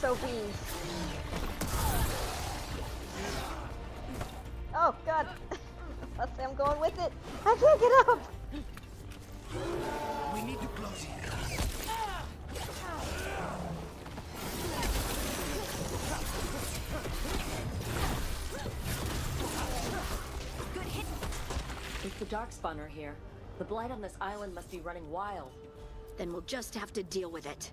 Speaker 1: SOBs. Oh god. Let's say I'm going with it. I can't get up.
Speaker 18: We need to close it.
Speaker 19: Good hit. If the Darkspawn are here, the blight on this island must be running wild.
Speaker 20: Then we'll just have to deal with it.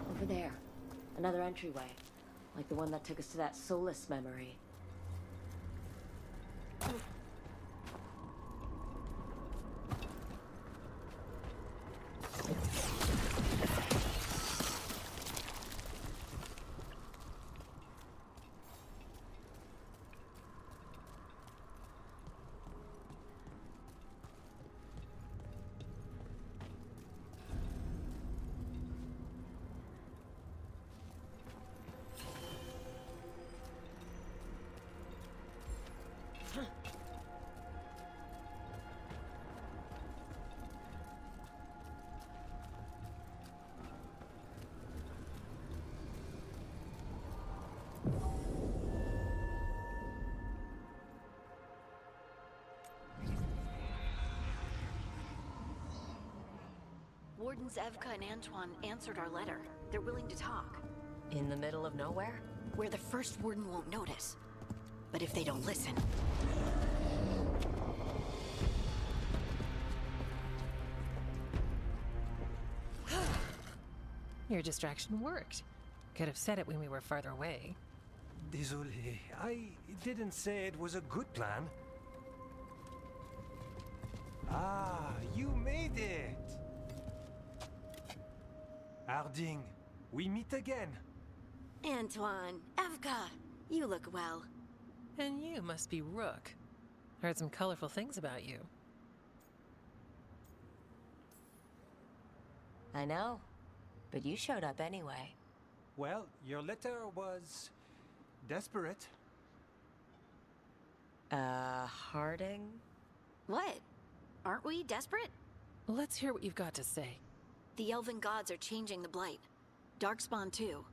Speaker 19: Over there. Another entryway. Like the one that took us to that Solus memory.
Speaker 2: Wardens Evka and Antoine answered our letter. They're willing to talk.
Speaker 7: In the middle of nowhere?
Speaker 2: Where the first warden won't notice. But if they don't listen...
Speaker 8: Your distraction worked. Could have said it when we were farther away.
Speaker 18: Désolé, I didn't say it was a good plan. Ah, you made it! Harding, we meet again.
Speaker 2: Antoine, Evka, you look well.
Speaker 8: And you must be Rook. Heard some colorful things about you.
Speaker 7: I know, but you showed up anyway.
Speaker 18: Well, your letter was desperate.
Speaker 7: Harding?
Speaker 2: What? Aren't we desperate?
Speaker 8: Let's hear what you've got to say.
Speaker 2: The Elven gods are changing the Blight. Darkspawn too.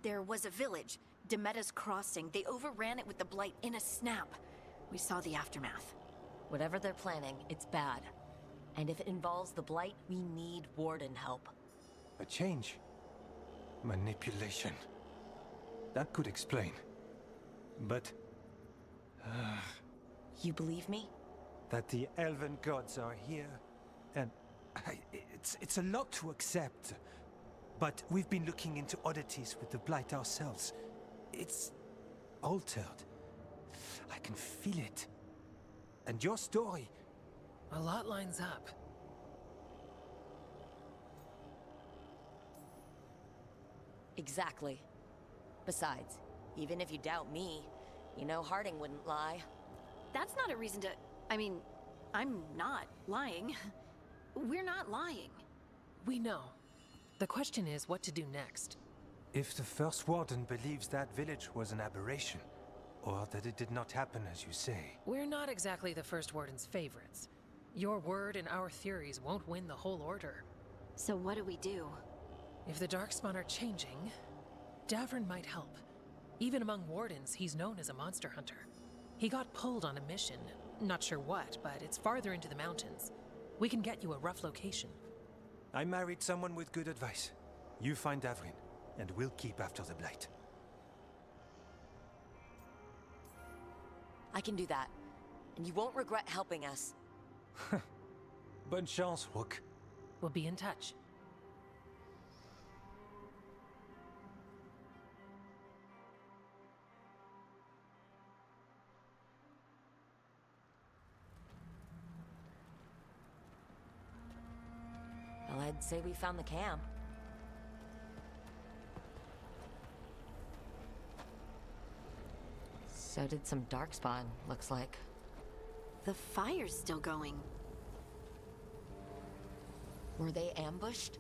Speaker 2: There was a village, Demetta's Crossing. They overran it with the Blight in a snap. We saw the aftermath.
Speaker 7: Whatever they're planning, it's bad. And if it involves the Blight, we need Warden help.
Speaker 18: A change. Manipulation. That could explain. But...
Speaker 7: You believe me?
Speaker 18: that the Elven gods are here, and it's a lot to accept. But we've been looking into oddities with the Blight ourselves. It's altered. I can feel it. And your story...
Speaker 8: A lot lines up.
Speaker 7: Exactly. Besides, even if you doubt me, you know Harding wouldn't lie.
Speaker 2: That's not a reason to... I mean, I'm not lying. We're not lying.
Speaker 8: We know. The question is what to do next.
Speaker 18: If the First Warden believes that village was an aberration, or that it did not happen as you say...
Speaker 8: We're not exactly the First Warden's favorites. Your word and our theories won't win the whole order.
Speaker 2: So what do we do?
Speaker 8: If the Darkspawn are changing, Davrin might help. Even among Wardens, he's known as a monster hunter. He got pulled on a mission. Not sure what, but it's farther into the mountains. We can get you a rough location.
Speaker 18: I married someone with good advice. You find Davrin, and we'll keep after the Blight.
Speaker 7: I can do that. And you won't regret helping us.
Speaker 18: Bonne chance, Rook.
Speaker 8: We'll be in touch.
Speaker 7: Well, I'd say we found the camp. So did some Darkspawn, looks like.
Speaker 2: The fire's still going.
Speaker 7: Were they ambushed?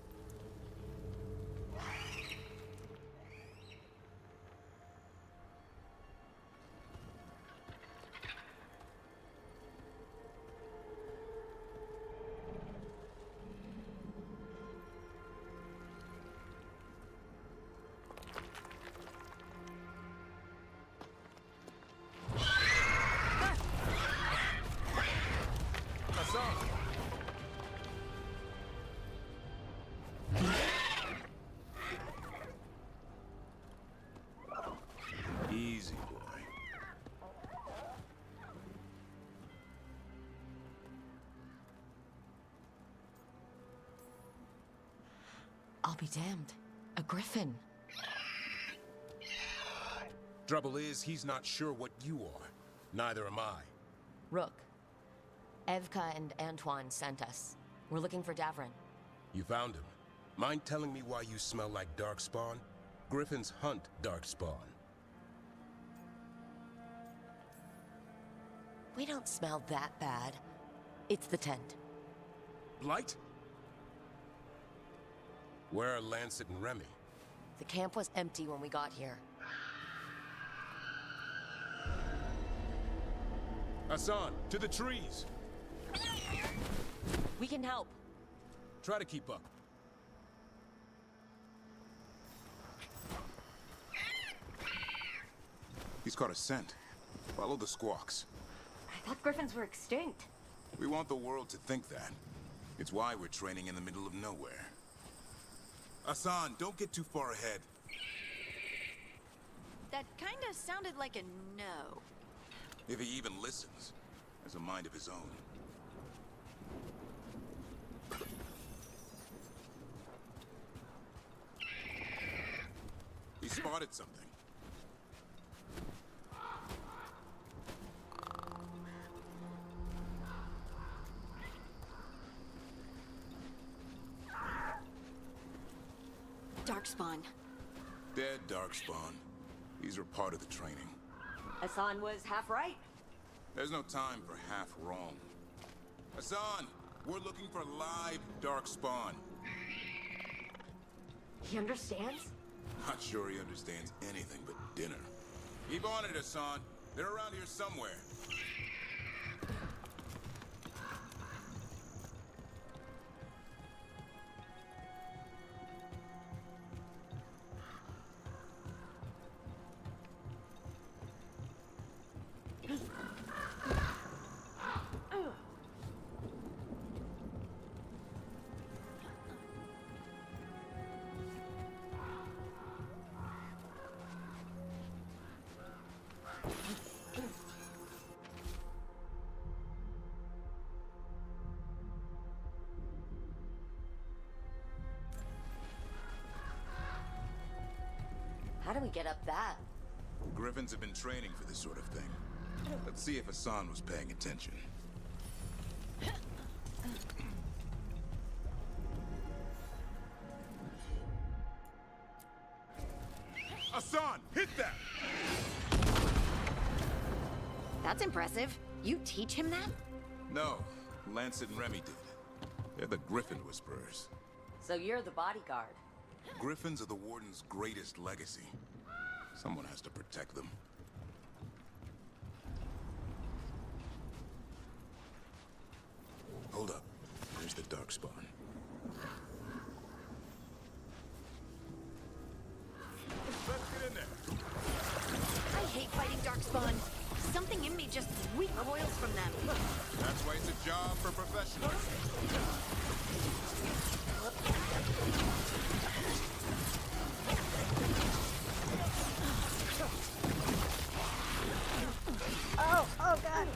Speaker 9: Easy, boy.
Speaker 7: I'll be damned. A griffin.
Speaker 15: Trouble is, he's not sure what you are. Neither am I.
Speaker 7: Rook. Evka and Antoine sent us. We're looking for Davrin.
Speaker 15: You found him. Mind telling me why you smell like Darkspawn? Griffins hunt Darkspawn.
Speaker 7: We don't smell that bad. It's the tent.
Speaker 15: Blight? Where are Lancet and Remy?
Speaker 7: The camp was empty when we got here.
Speaker 15: Hassan, to the trees!
Speaker 7: We can help.
Speaker 15: Try to keep up.
Speaker 10: He's caught a scent. Follow the squawks.
Speaker 2: I thought griffins were extinct.
Speaker 10: We want the world to think that. It's why we're training in the middle of nowhere. Hassan, don't get too far ahead.
Speaker 2: That kinda sounded like a no.
Speaker 10: If he even listens, has a mind of his own. He spotted something.
Speaker 2: Darkspawn.
Speaker 10: Dead Darkspawn. These are part of the training.
Speaker 19: Hassan was half right.
Speaker 10: There's no time for half wrong. Hassan, we're looking for live Darkspawn.
Speaker 19: He understands?
Speaker 10: Not sure he understands anything but dinner. Keep on it, Hassan. They're around here somewhere.
Speaker 19: How do we get up that?
Speaker 10: Griffins have been training for this sort of thing. Let's see if Hassan was paying attention. Hassan, hit that!
Speaker 2: That's impressive. You teach him that?
Speaker 10: No, Lancet and Remy did. They're the Griffin Whisperers.
Speaker 19: So you're the bodyguard.
Speaker 10: Griffins are the Warden's greatest legacy. Someone has to protect them. Hold up. There's the Darkspawn. Let's get in there.
Speaker 2: I hate fighting Darkspawn. Something in me just recoils from them.
Speaker 10: That's why it's a job for professionals.
Speaker 1: Oh god.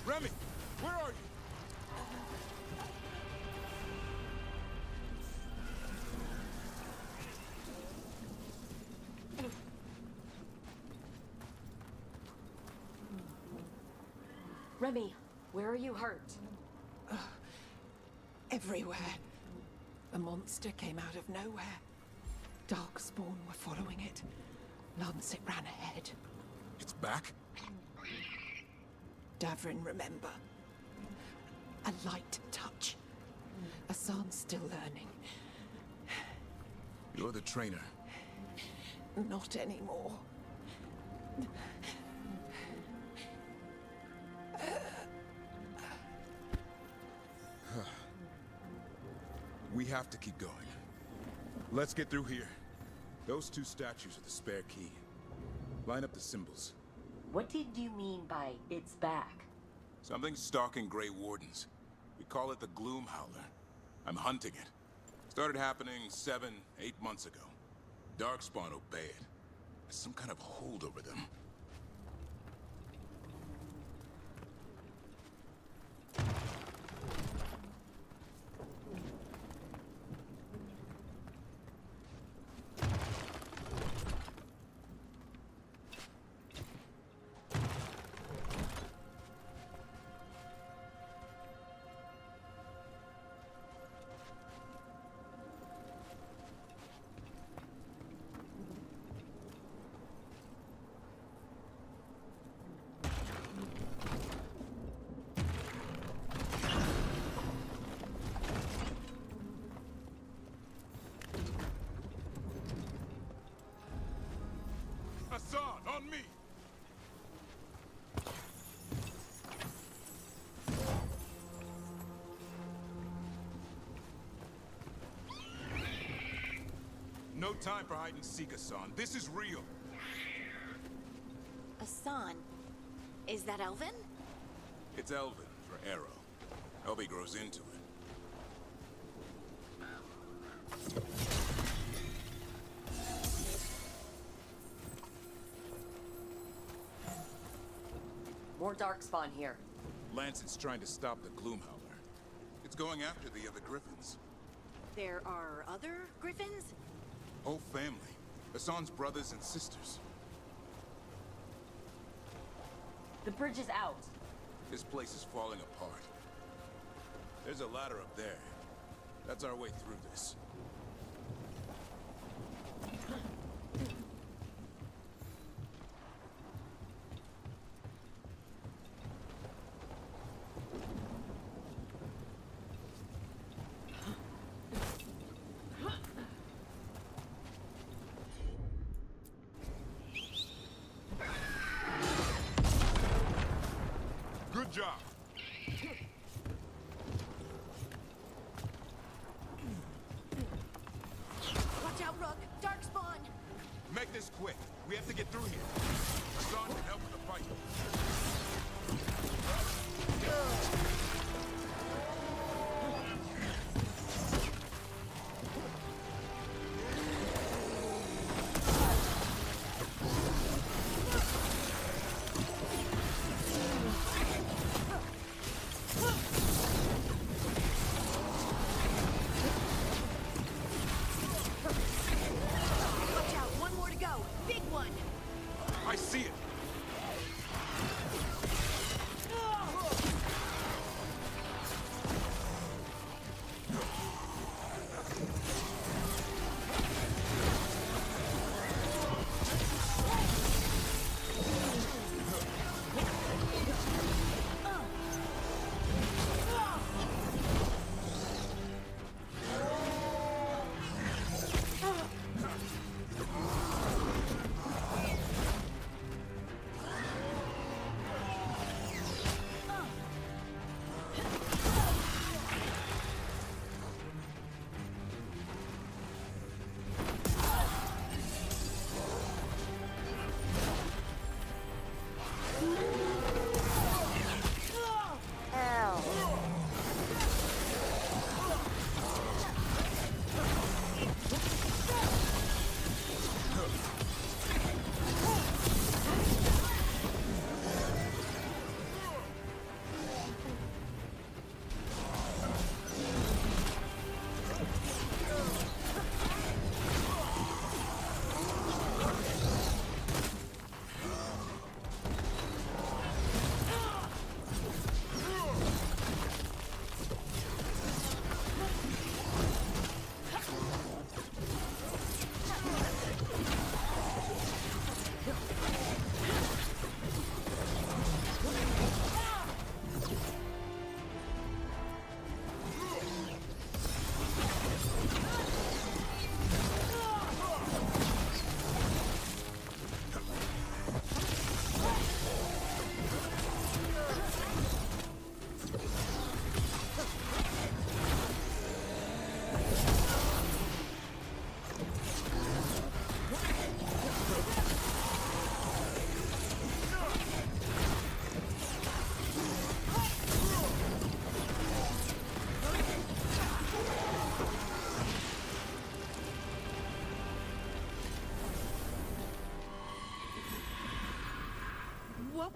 Speaker 10: Remy, where are you?
Speaker 19: Remy, where are you hurt?
Speaker 13: Everywhere. A monster came out of nowhere. Darkspawn were following it. Lancet ran ahead.
Speaker 10: It's back?
Speaker 13: Davrin, remember. A a light touch. Hassan's still learning.
Speaker 10: You're the trainer.
Speaker 13: Not anymore.
Speaker 10: We have to keep going. Let's get through here. Those two statues are the spare key. Line up the symbols.
Speaker 7: What did you mean by it's back?
Speaker 10: Something's stalking Grey Wardens. We call it the Gloom Howler. I'm hunting it. Started happening 7, 8 months ago. Darkspawn obey it. There's some kind of hold over them. Hassan, on me! No time for hide and seek, Hassan. This is real.
Speaker 2: Hassan, is that Elvin?
Speaker 10: It's Elvin for Arrow. Elby grows into it.
Speaker 7: More Darkspawn here.
Speaker 10: Lancet's trying to stop the Gloom Howler. It's going after the other Griffins.
Speaker 2: There are other Griffins?
Speaker 10: Whole family. Hassan's brothers and sisters.
Speaker 7: The bridge is out.
Speaker 10: This place is falling apart. There's a ladder up there. That's our way through this. Good job.
Speaker 2: Watch out, Rook! Darkspawn!
Speaker 10: Make this quick. We have to get through here. Hassan can help with the fight.
Speaker 2: Watch out! One more to go! Big one!
Speaker 10: I see it.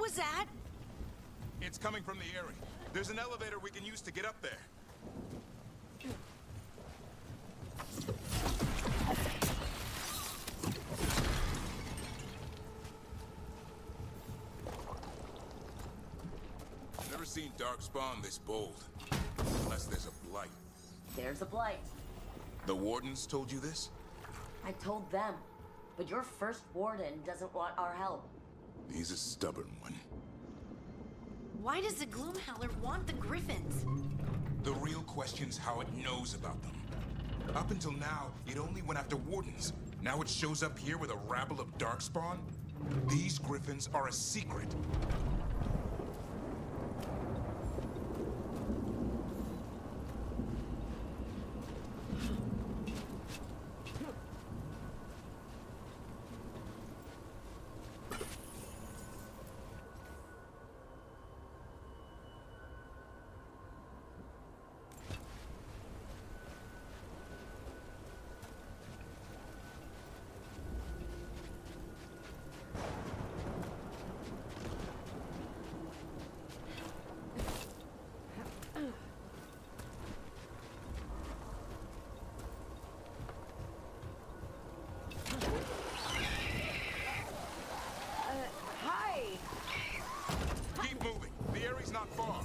Speaker 2: was that?
Speaker 10: It's coming from the area. There's an elevator we can use to get up there. Never seen Darkspawn this bold. Unless there's a blight.
Speaker 19: There's a blight.
Speaker 10: The wardens told you this?
Speaker 19: I told them. But your first warden doesn't want our help.
Speaker 10: He's a stubborn one.
Speaker 2: Why does the Gloomhowler want the Griffins?
Speaker 10: The real question's how it knows about them. Up until now, it only went after wardens. Now it shows up here with a rabble of Darkspawn? These Griffins are a secret. Keep moving. The area's not far.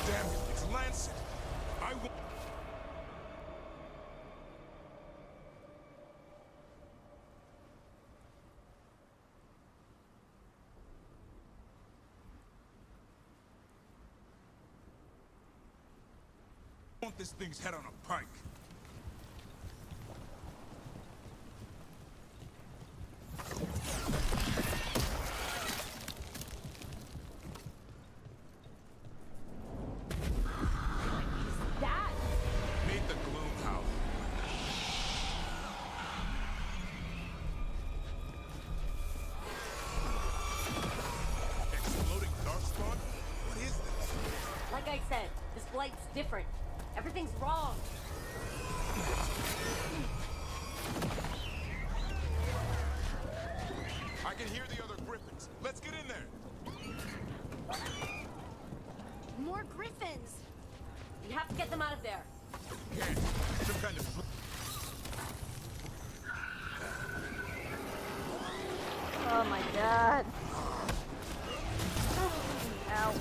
Speaker 10: Damn it, it's Lancet! I will... I want this thing's head on a pike.
Speaker 19: Like I said, this blight's different. Everything's wrong.
Speaker 10: I can hear the other Griffins. Let's get in there.
Speaker 2: More Griffins.
Speaker 19: have to get them out of there.
Speaker 10: Can't. Some kind of...
Speaker 1: Oh my god. Ow.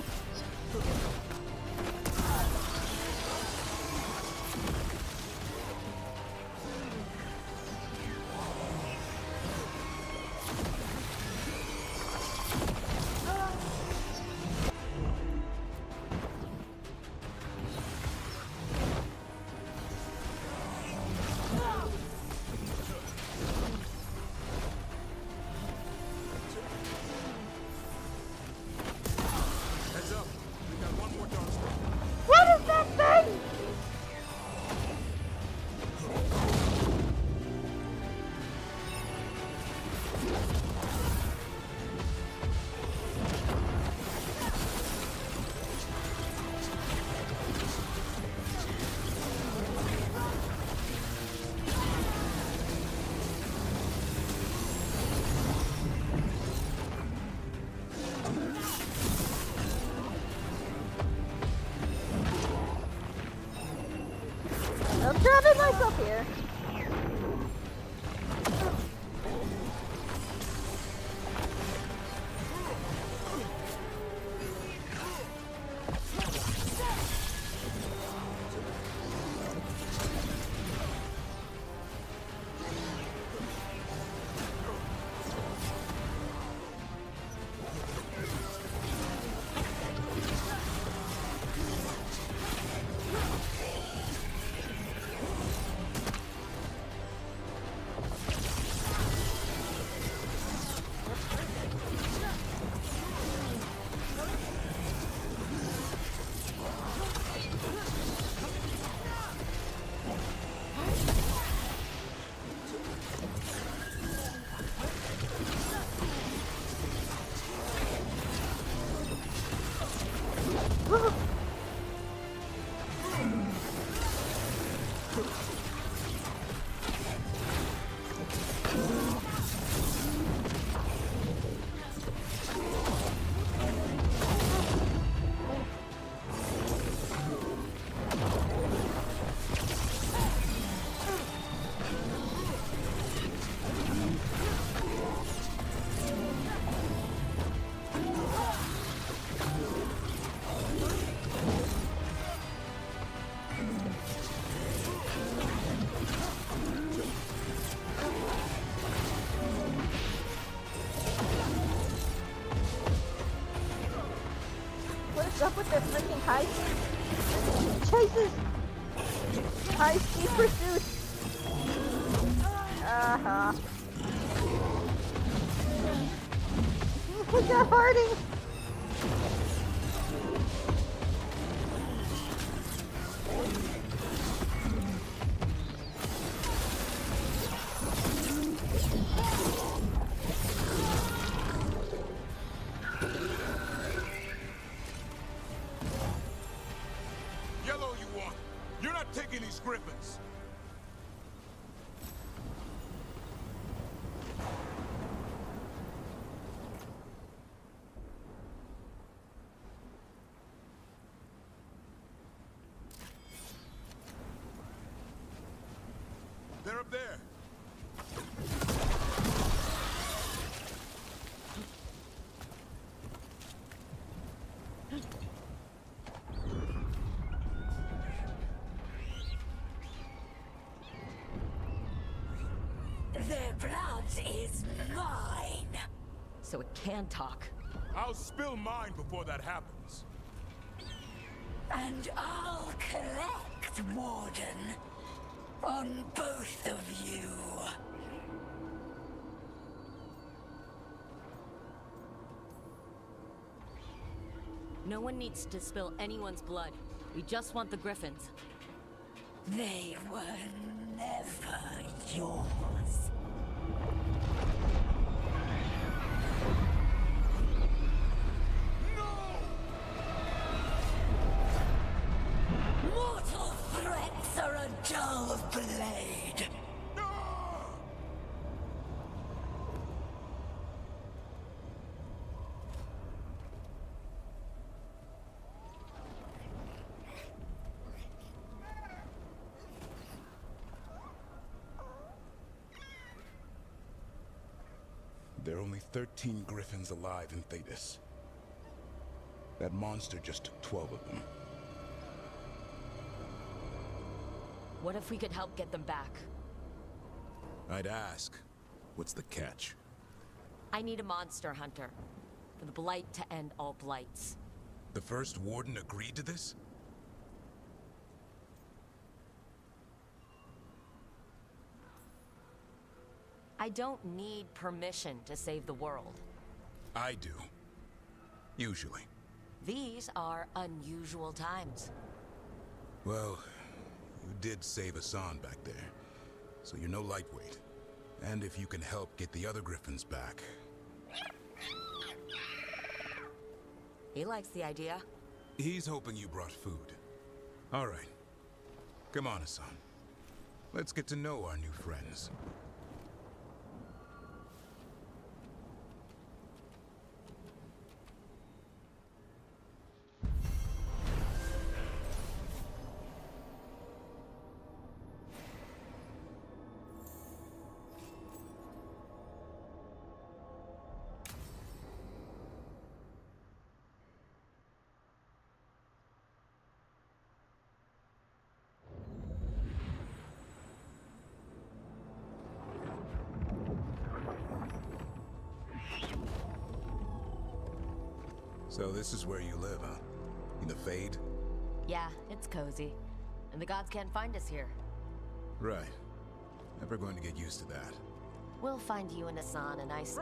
Speaker 10: Heads up. We got one more Darkspawn.
Speaker 1: What is that thing? I'm trapping myself here. What's up with their freaking high chases? High speed pursuit. Uh-huh. We got Harding.
Speaker 10: Yellow you want. You're not taking these griffins. They're up there.
Speaker 22: Their blood is mine.
Speaker 7: So it can talk.
Speaker 10: I'll spill mine before that happens.
Speaker 22: And I'll collect, Warden. On both of you.
Speaker 7: No one needs to spill anyone's blood. We just want the griffins.
Speaker 22: They were never yours. Mortal threats are a dull blade.
Speaker 10: There are only 13 griffins alive in Thetis. That monster just took 12 of them.
Speaker 7: What if we could help get them back?
Speaker 10: I'd ask, what's the catch?
Speaker 7: I need a monster hunter. For the Blight to end all blights.
Speaker 10: The first warden agreed to this?
Speaker 7: I don't need permission to save the world.
Speaker 10: I do. Usually.
Speaker 7: These are unusual times.
Speaker 10: Well, you did save Hassan back there, so you're no lightweight. And if you can help get the other griffins back...
Speaker 7: He likes the idea.
Speaker 10: He's hoping you brought food. All right. Come on, Hassan. Let's get to know our new friends. So this is where you live, huh? In the Fade?
Speaker 7: Yeah, it's cozy. And the gods can't find us here.
Speaker 10: Right. Never going to get used to that.
Speaker 7: We'll find you and Hassan a nice...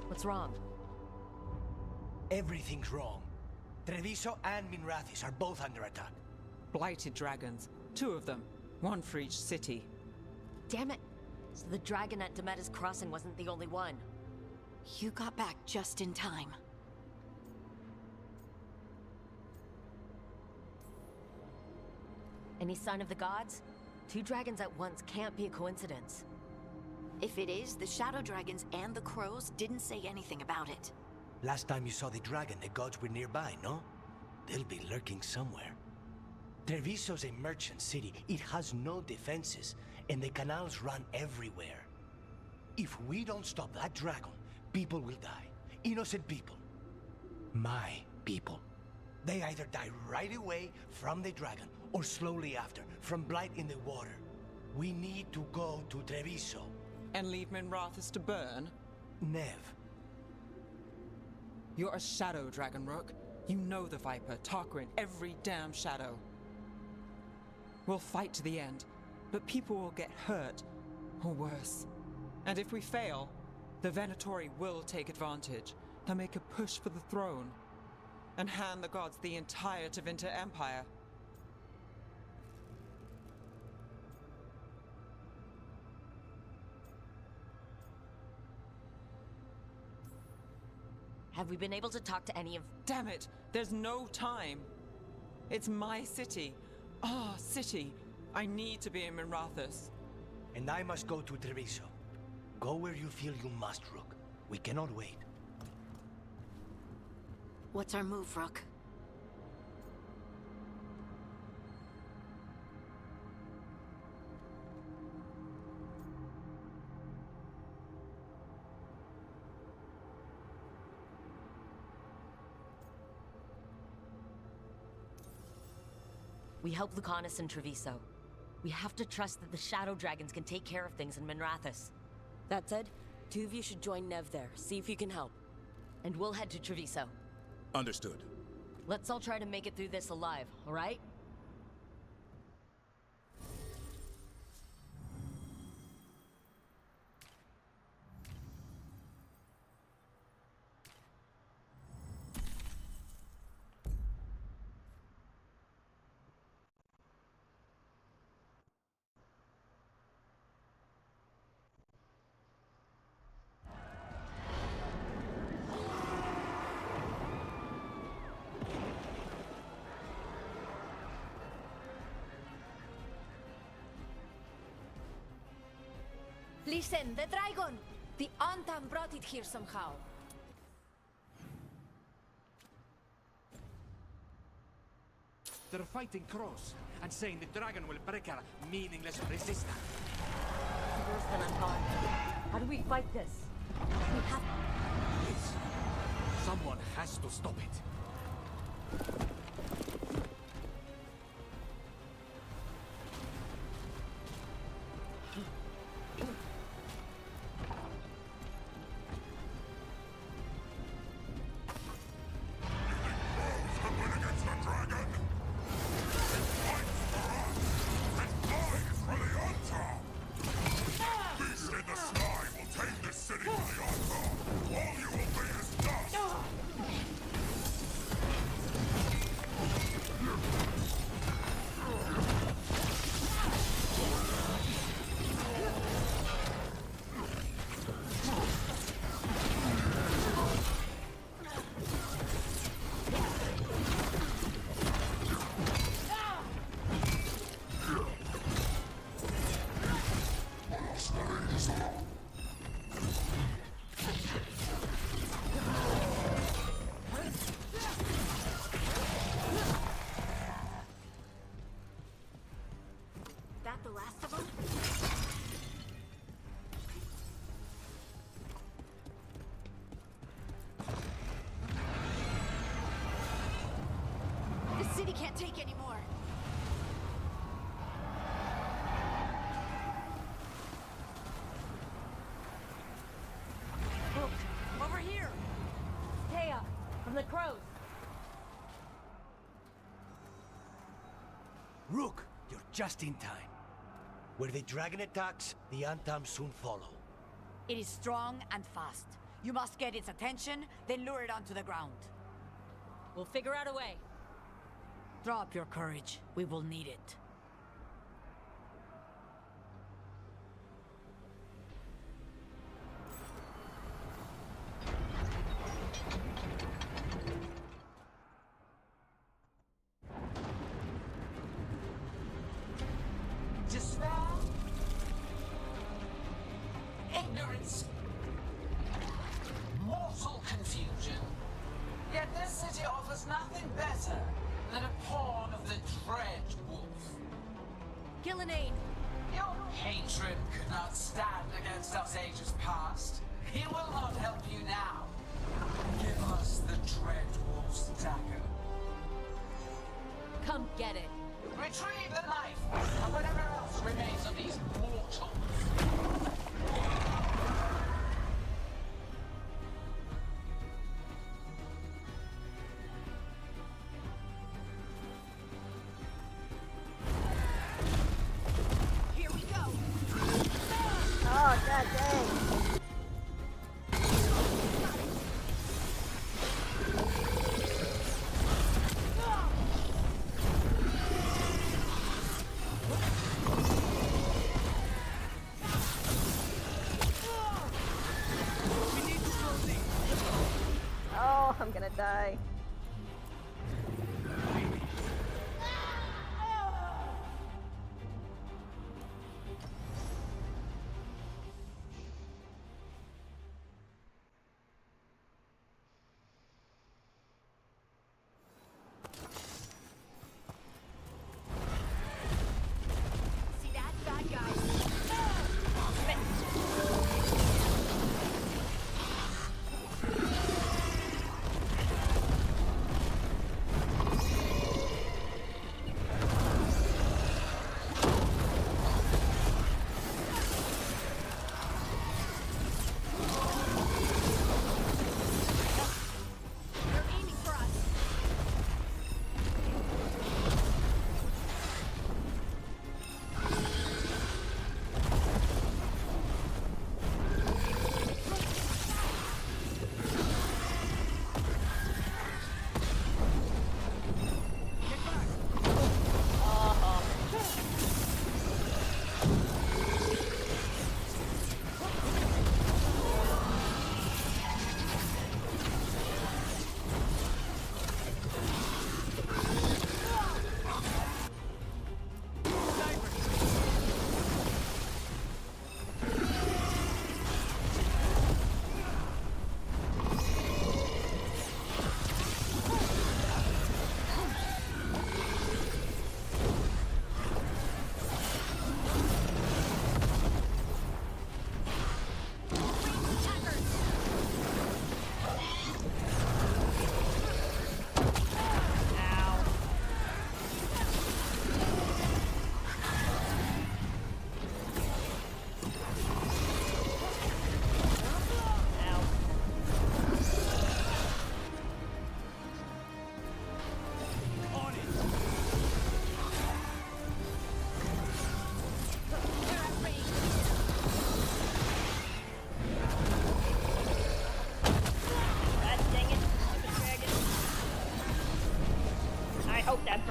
Speaker 7: What's wrong?
Speaker 18: Everything's wrong. Treviso and Minrathis are both under attack.
Speaker 13: Blighted dragons. 2 of them. 1 for each city.
Speaker 7: Damn it! So the dragon at Demeter's Crossing wasn't the only one.
Speaker 2: You got back just in time.
Speaker 7: Any sign of the gods? 2 dragons at once can't be a coincidence.
Speaker 2: If it is, the Shadow Dragons and the Crows didn't say anything about it.
Speaker 18: Last time you saw the dragon, the gods were nearby, no? They'll be lurking somewhere. Treviso's a merchant city. It has no defenses, and the canals run everywhere. If we don't stop that dragon, people will die. Innocent people. My people. They either die right away from the dragon, or slowly after, from blight in the water. We need to go to Treviso.
Speaker 13: And leave Minrathis to burn?
Speaker 18: Nev.
Speaker 13: You're a shadow dragon, Rook. You know the Viper, Tarquin, every damn shadow. We'll fight to the end, but people will get hurt, or worse. And if we fail, the Venatori will take advantage. They'll make a push for the throne, and hand the gods the entire Tevinter Empire.
Speaker 7: Have we been able to talk to any of...
Speaker 13: Damn it! There's no time! It's my city. Our city. I need to be in Minrathis.
Speaker 18: And I must go to Treviso. Go where you feel you must, Rook. We cannot wait.
Speaker 2: What's our move, Rook?
Speaker 7: We help Lucanus and Treviso. We have to trust that the Shadow Dragons can take care of things in Minrathis. That said, 2 of you should join Nev there, see if you can help. And we'll head to Treviso.
Speaker 10: Understood.
Speaker 7: Let's all try to make it through this alive, alright?
Speaker 17: Listen, the dragon! The Antam brought it here somehow.
Speaker 14: They're fighting Cross and saying the dragon will break our meaningless resistance.
Speaker 22: It's worse than I'm gone. How do we fight this? We have...
Speaker 14: Please, someone has to stop it.
Speaker 2: That the last of them? The city can't take any more.
Speaker 22: Look, over here! Taya, from the crows.
Speaker 18: Rook, you're just in time. Where the dragon attacks, the Antam soon follow.
Speaker 22: It is strong and fast. You must get its attention, then lure it onto the ground. We'll figure out a way. Drop your courage. We will need it.
Speaker 16: Despair, ignorance, mortal confusion. Yet this city offers nothing better than a pawn of the Dread Wolf.
Speaker 22: Gillenane!
Speaker 16: Your hatred could not stand against us ages past. He will not help you now. Give us the Dread Wolf's dagger.
Speaker 22: Come get it.
Speaker 16: Retrieve the knife, and whatever else remains of these mortals.
Speaker 2: Here we go.
Speaker 1: Oh, god dang. Oh, I'm gonna die.
Speaker 2: See that? Bad guys.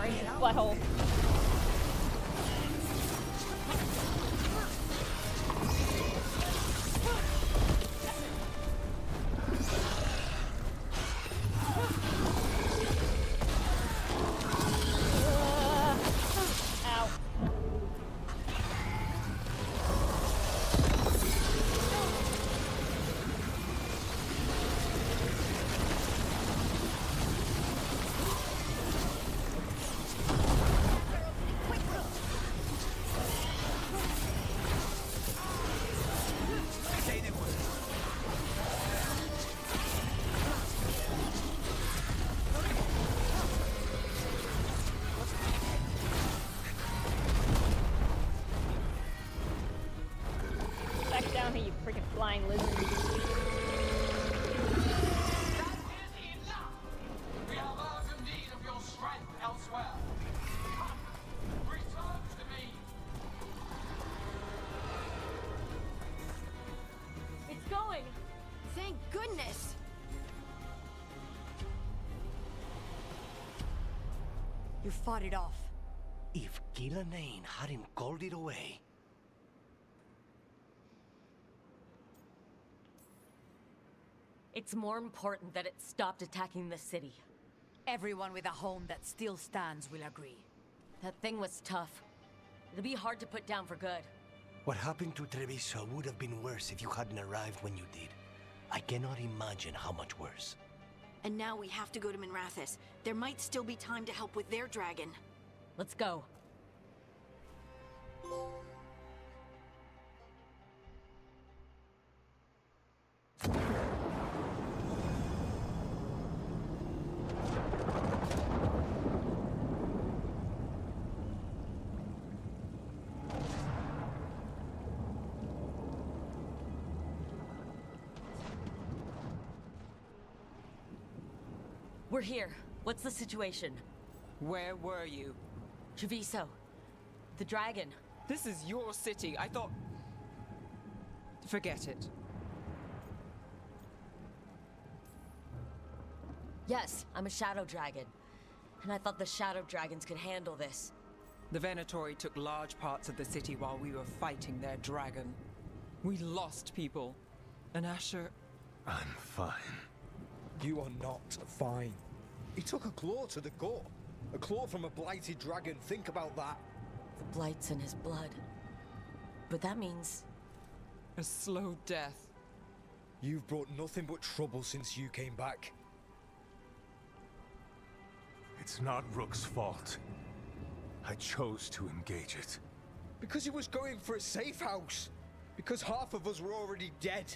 Speaker 1: Right in his butthole. Ow. Back down here, you freaking flying lizard.
Speaker 16: We have urgent need of your strength elsewhere. Come, return to me.
Speaker 2: It's going! Thank goodness!
Speaker 22: You fought it off.
Speaker 18: If Gillenane hadn't called it away...
Speaker 7: It's more important that it stopped attacking the city.
Speaker 22: Everyone with a home that still stands will agree.
Speaker 7: That thing was tough. It'll be hard to put down for good.
Speaker 18: What happened to Treviso would have been worse if you hadn't arrived when you did. I cannot imagine how much worse.
Speaker 2: And now we have to go to Minrathous. There might still be time to help with their dragon.
Speaker 7: Let's go. We're here. What's the situation?
Speaker 13: Where were you?
Speaker 7: Treviso. The dragon.
Speaker 13: This is your city. I thought... Forget it.
Speaker 7: Yes, I'm a shadow dragon. And I thought the shadow dragons could handle this.
Speaker 13: The Venatori took large parts of the city while we were fighting their dragon. We lost people. And Asher...
Speaker 5: I'm fine. You are not fine. He took a claw to the gut. A claw from a blighted dragon. Think about that.
Speaker 7: The blight's in his blood. But that means...
Speaker 13: a slow death.
Speaker 5: You've brought nothing but trouble since you came back.
Speaker 6: It's not Rook's fault. I chose to engage it.
Speaker 5: Because he was going for a safe house. Because half of us were already dead.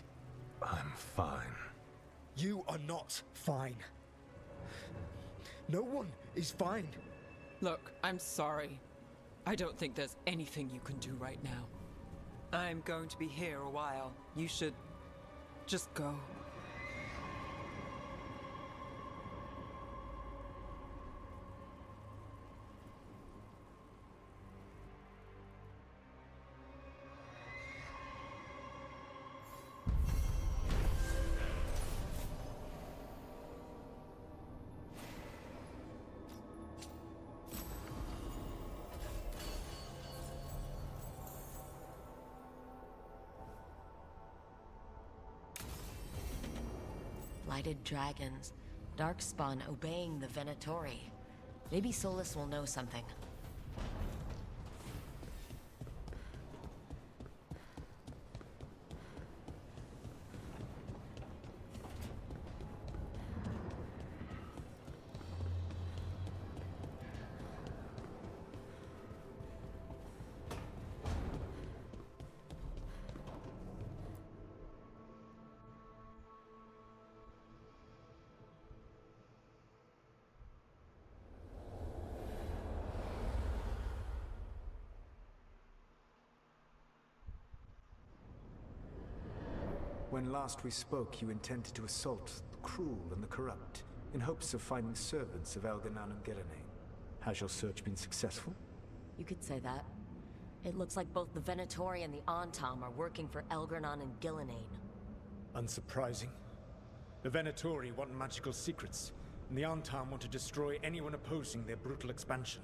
Speaker 6: I'm fine.
Speaker 5: You are not fine. No one is fine.
Speaker 13: Look, I'm sorry. I don't think there's anything you can do right now. I'm going to be here a while. You should just go.
Speaker 7: Blighted dragons. Darkspawn obeying the Venatori. Maybe Solus will know something.
Speaker 11: When last we spoke, you intended to assault the cruel and the corrupt, in hopes of finding servants of Elganan and Gillenane. Has your search been successful?
Speaker 7: You could say that. It looks like both the Venatori and the Antam are working for Elgarnon and Gillenane.
Speaker 11: Unsurprising. The Venatori want magical secrets, and the Antam want to destroy anyone opposing their brutal expansion.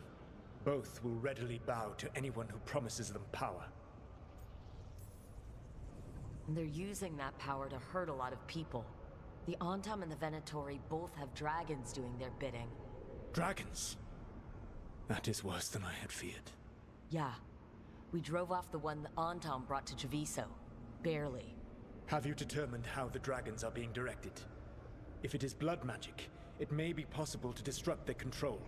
Speaker 11: Both will readily bow to anyone who promises them power.
Speaker 7: And they're using that power to hurt a lot of people. The Antam and the Venatori both have dragons doing their bidding.
Speaker 11: Dragons? That is worse than I had feared.
Speaker 7: Yeah. We drove off the one the Antam brought to Treviso. Barely.
Speaker 11: Have you determined how the dragons are being directed? If it is blood magic, it may be possible to disrupt their control.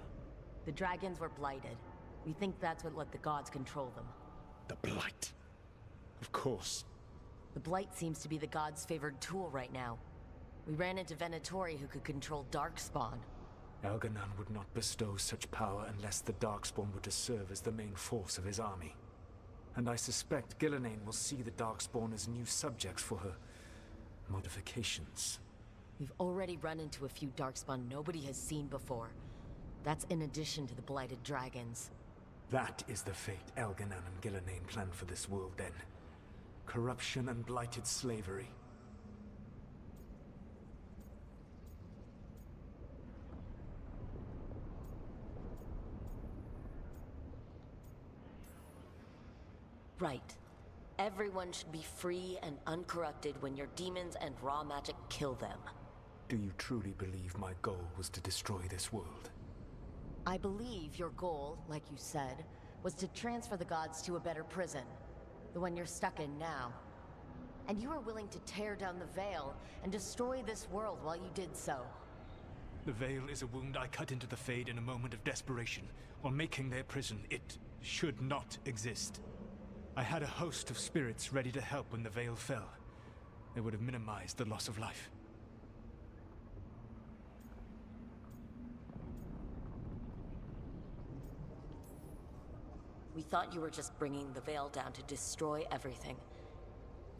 Speaker 7: The dragons were blighted. We think that's what let the gods control them.
Speaker 11: The Blight. Of course.
Speaker 7: The Blight seems to be the gods' favored tool right now. We ran into Venatori who could control Darkspawn.
Speaker 11: Elganon would not bestow such power unless the Darkspawn were to serve as the main force of his army. And I suspect Gillenane will see the Darkspawn as new subjects for her modifications.
Speaker 7: We've already run into a few Darkspawn nobody has seen before. That's in addition to the blighted dragons.
Speaker 11: That is the fate Elganon and Gillenane planned for this world then. Corruption and blighted slavery.
Speaker 7: Right. Everyone should be free and uncorrupted when your demons and raw magic kill them.
Speaker 11: Do you truly believe my goal was to destroy this world?
Speaker 7: I believe your goal, like you said, was to transfer the gods to a better prison. The one you're stuck in now. And you were willing to tear down the Veil and destroy this world while you did so.
Speaker 11: The Veil is a wound I cut into the Fade in a moment of desperation, while making their prison. It should not exist. I had a host of spirits ready to help when the Veil fell. They would have minimized the loss of life.
Speaker 7: We thought you were just bringing the Veil down to destroy everything.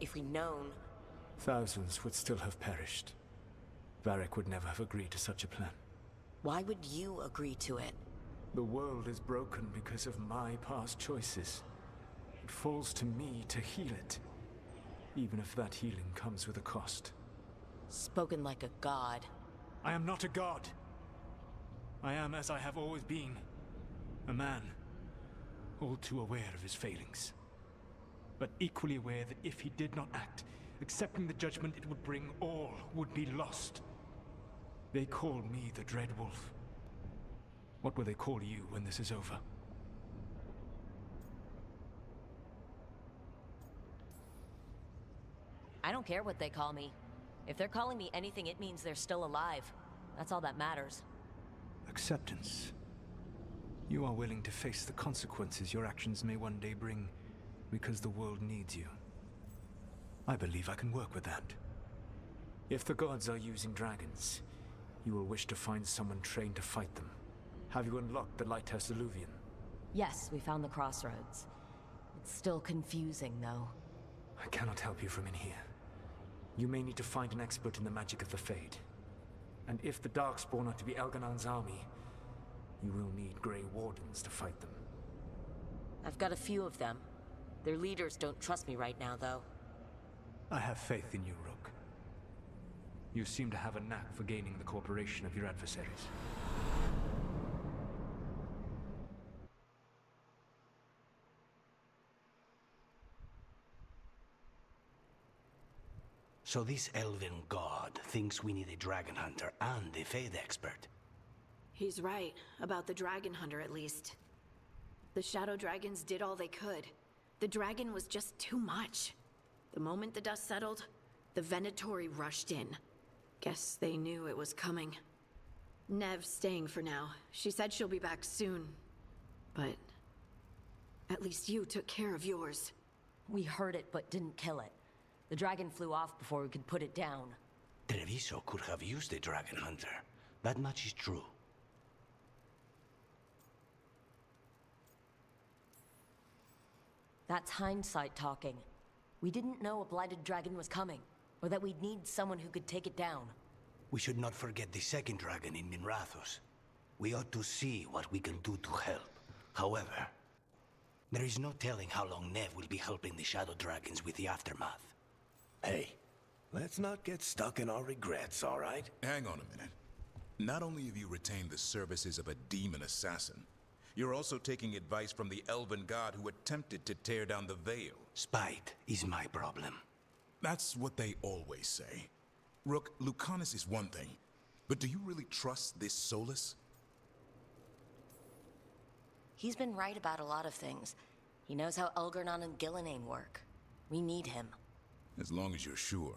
Speaker 7: If we'd known...
Speaker 11: Thousands would still have perished. Varric would never have agreed to such a plan.
Speaker 7: Why would you agree to it?
Speaker 11: The world is broken because of my past choices. It falls to me to heal it, even if that healing comes with a cost.
Speaker 7: Spoken like a god.
Speaker 11: I am not a god. I am as I have always been. A man. All too aware of his failings. But equally aware that if he did not act, accepting the judgment it would bring, all would be lost. They call me the Dread Wolf. What will they call you when this is over?
Speaker 7: I don't care what they call me. If they're calling me anything, it means they're still alive. That's all that matters.
Speaker 11: Acceptance. You are willing to face the consequences your actions may one day bring, because the world needs you. I believe I can work with that. If the gods are using dragons, you will wish to find someone trained to fight them. Have you unlocked the Lighthouse Illuvian?
Speaker 7: Yes, we found the crossroads. It's still confusing, though.
Speaker 11: I cannot help you from in here. You may need to find an expert in the magic of the Fade. And if the Darkspawn are to be Elganon's army, you will need Grey Wardens to fight them.
Speaker 7: I've got a few of them. Their leaders don't trust me right now, though.
Speaker 11: I have faith in you, Rook. You seem to have a knack for gaining the cooperation of your adversaries.
Speaker 9: So this elven god thinks we need a dragon hunter and a Fade expert.
Speaker 2: He's right, about the dragon hunter at least. The shadow dragons did all they could. The dragon was just too much. The moment the dust settled, the Venatori rushed in. Guess they knew it was coming. Nev's staying for now. She said she'll be back soon. But at least you took care of yours.
Speaker 7: We heard it, but didn't kill it. The dragon flew off before we could put it down.
Speaker 9: Treviso could have used a dragon hunter. That much is true.
Speaker 7: That's hindsight talking. We didn't know a blighted dragon was coming, or that we'd need someone who could take it down.
Speaker 9: We should not forget the second dragon in Minrathos. We ought to see what we can do to help. However, there is no telling how long Nev will be helping the Shadow Dragons with the aftermath. Hey, let's not get stuck in our regrets, all right?
Speaker 10: Hang on a minute. Not only have you retained the services of a demon assassin, you're also taking advice from the elven god who attempted to tear down the veil.
Speaker 9: Spite is my problem.
Speaker 10: That's what they always say. Rook, Lucanus is one thing, but do you really trust this Solus?
Speaker 22: He's been right about a lot of things. He knows how Elgernon and Gillenane work. We need him.
Speaker 10: As long as you're sure.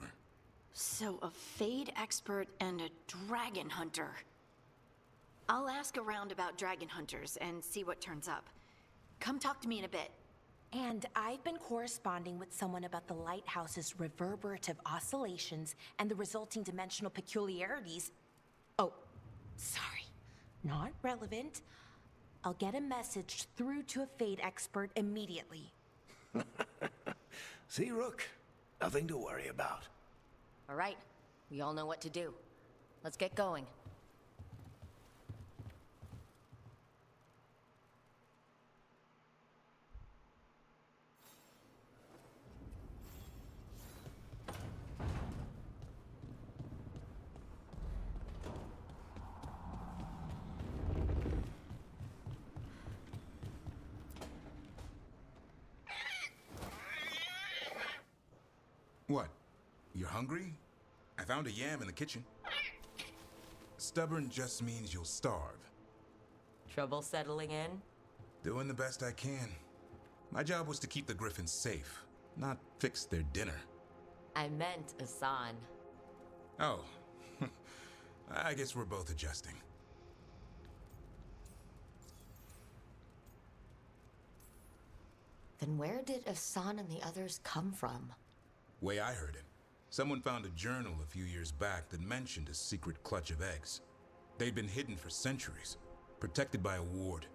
Speaker 2: So, a Fade expert and a dragon hunter. I'll ask around about dragon hunters and see what turns up. Come talk to me in a bit.
Speaker 12: And I've been corresponding with someone about the lighthouse's reverberative oscillations and the resulting dimensional peculiarities. Oh, sorry. Not relevant. I'll get a message through to a Fade expert immediately.
Speaker 9: See, Rook? Nothing to worry about.
Speaker 22: All right, we all know what to do. Let's get going.
Speaker 10: What? You're hungry? I found a yam in the kitchen. Stubborn just means you'll starve.
Speaker 22: Trouble settling in?
Speaker 10: Doing the best I can. My job was to keep the Griffins safe, not fix their dinner.
Speaker 22: I meant Asan.
Speaker 10: Oh. I guess we're both adjusting.
Speaker 22: Then where did Asan and the others come from?
Speaker 10: Way I heard it, someone found a journal a few years back that mentioned a secret clutch of eggs. They'd been hidden for centuries, protected by a ward.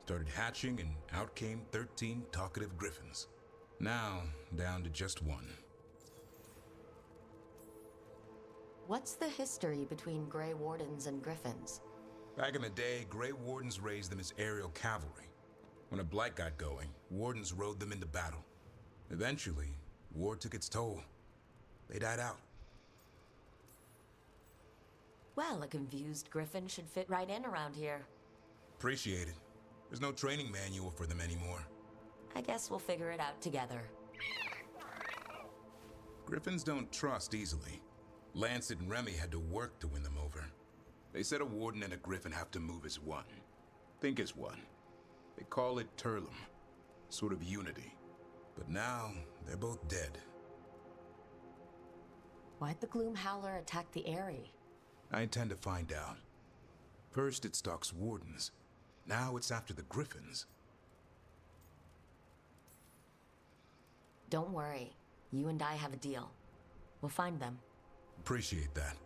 Speaker 10: Started hatching and out came 13 talkative griffins. Now, down to just one.
Speaker 22: What's the history between Grey Wardens and Griffins?
Speaker 10: Back in the day, Grey Wardens raised them as aerial cavalry. When a blight got going, Wardens rode them into battle. Eventually, war took its toll. They died out.
Speaker 22: Well, a confused griffin should fit right in around here.
Speaker 10: Appreciate it. There's no training manual for them anymore.
Speaker 22: I guess we'll figure it out together.
Speaker 10: Griffins don't trust easily. Lancet and Remy had to work to win them over. They said a warden and a griffin have to move as one. Think as one. They call it Turlum. Sort of unity. But now, they're both dead.
Speaker 22: Why'd the Gloom Howler attack the Eyrie?
Speaker 10: I intend to find out. First it stalks wardens. Now it's after the griffins.
Speaker 22: Don't worry. You and I have a deal. We'll find them.
Speaker 10: Appreciate that.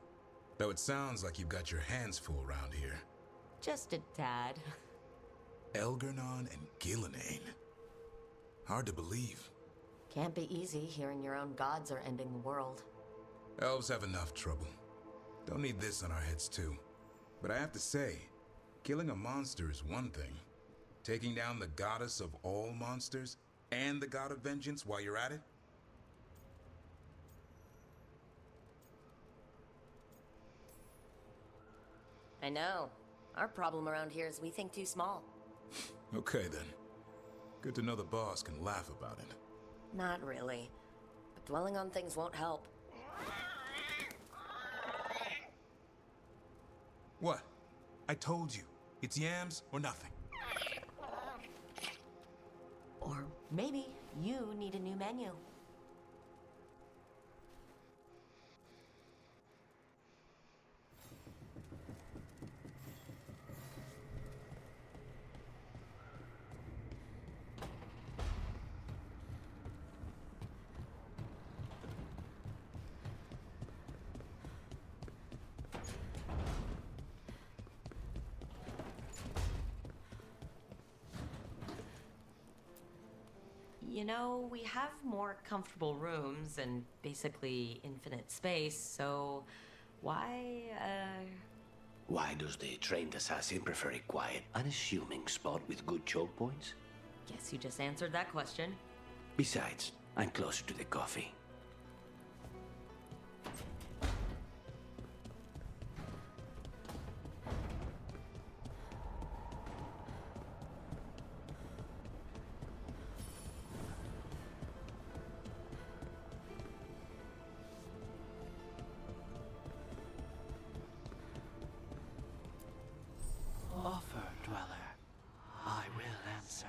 Speaker 10: Though it sounds like you've got your hands full around here.
Speaker 22: Just a tad.
Speaker 10: Elgernon and Gillenane. Hard to believe.
Speaker 22: Can't be easy hearing your own gods are ending the world.
Speaker 10: Elves have enough trouble. Don't need this on our heads too. But I have to say, killing a monster is one thing. Taking down the goddess of all monsters and the god of vengeance while you're at it?
Speaker 22: I know. Our problem around here is we think too small.
Speaker 10: Okay then. Good to know the boss can laugh about it.
Speaker 22: Not really. But dwelling on things won't help.
Speaker 10: What? I told you. It's yams or nothing.
Speaker 22: Or maybe you need a new menu. You know, we have more comfortable rooms and basically infinite space, so why,
Speaker 9: Why does the trained assassin prefer a quiet, unassuming spot with good choke points?
Speaker 22: Guess you just answered that question.
Speaker 9: Besides, I'm closer to the coffee.
Speaker 18: answer.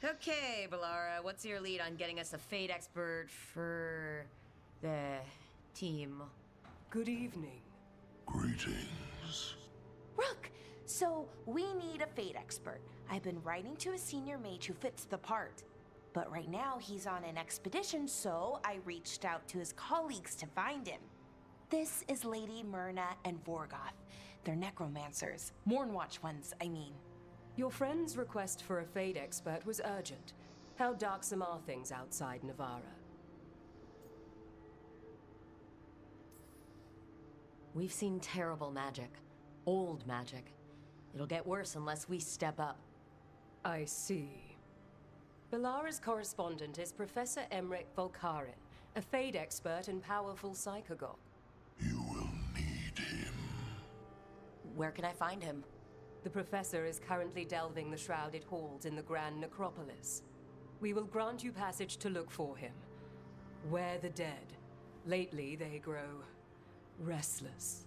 Speaker 7: Okay, Bellara, what's your lead on getting us a fate expert for the team?
Speaker 4: Good evening.
Speaker 9: Greetings.
Speaker 12: Rook, so we need a fate expert. I've been writing to a senior mage who fits the part. But right now he's on an expedition, so I reached out to his colleagues to find him. This is Lady Myrna and Vorgoth. They're necromancers. Mournwatch ones, I mean.
Speaker 4: Your friend's request for a fate expert was urgent. How darksome are things outside Navara?
Speaker 7: We've seen terrible magic. Old magic. It'll get worse unless we step up.
Speaker 4: I see. Bellara's correspondent is Professor Emmerich Volkarin, a fate expert and powerful psychogog.
Speaker 9: You will need him.
Speaker 7: Where can I find him?
Speaker 4: The professor is currently delving the shrouded halls in the Grand Necropolis. We will grant you passage to look for him. Where the dead. Lately they grow restless.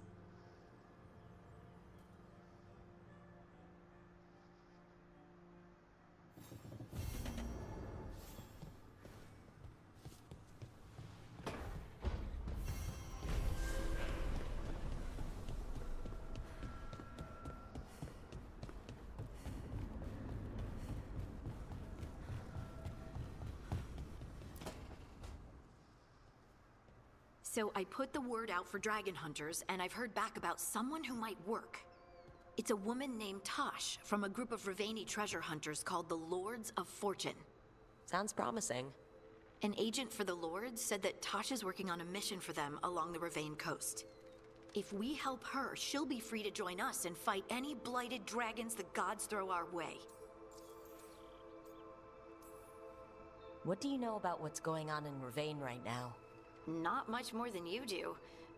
Speaker 2: So I put the word out for dragon hunters, and I've heard back about someone who might work. It's a woman named Tosh from a group of Ravani treasure hunters called the Lords of Fortune.
Speaker 7: Sounds promising.
Speaker 2: An agent for the Lords said that Tosh is working on a mission for them along the Ravane coast. If we help her, she'll be free to join us and fight any blighted dragons the gods throw our way.
Speaker 7: What do you know about what's going on in Ravane right now?
Speaker 2: Not much more than you do.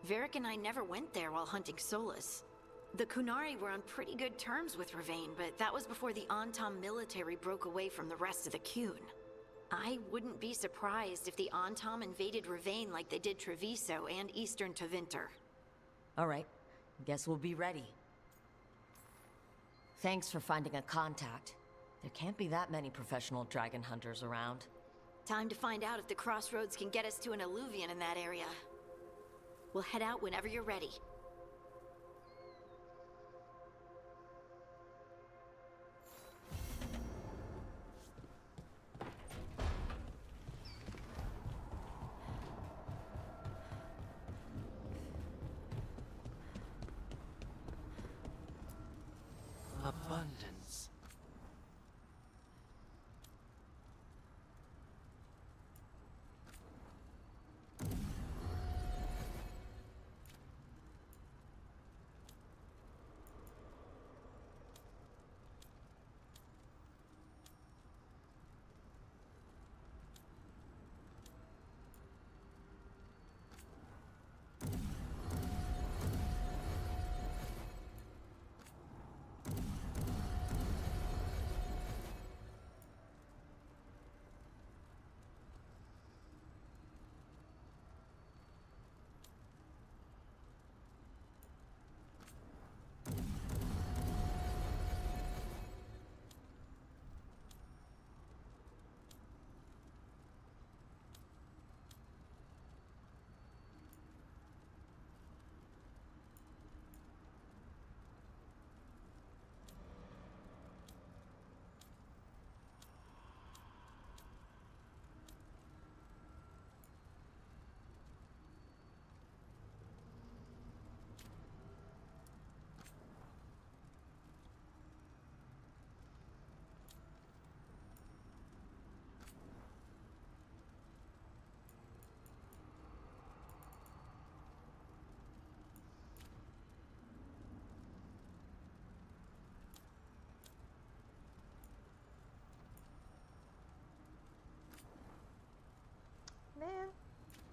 Speaker 2: Varric and I never went there while hunting Solus. The Kunari were on pretty good terms with Ravane, but that was before the Antam military broke away from the rest of the Kun. I wouldn't be surprised if the Antam invaded Ravane like they did Treviso and Eastern Tevinter.
Speaker 7: All right. Guess we'll be ready. Thanks for finding a contact. There can't be that many professional dragon hunters around.
Speaker 2: Time to find out if the crossroads can get us to an alluvion in that area. We'll head out whenever you're ready.
Speaker 18: Abundance.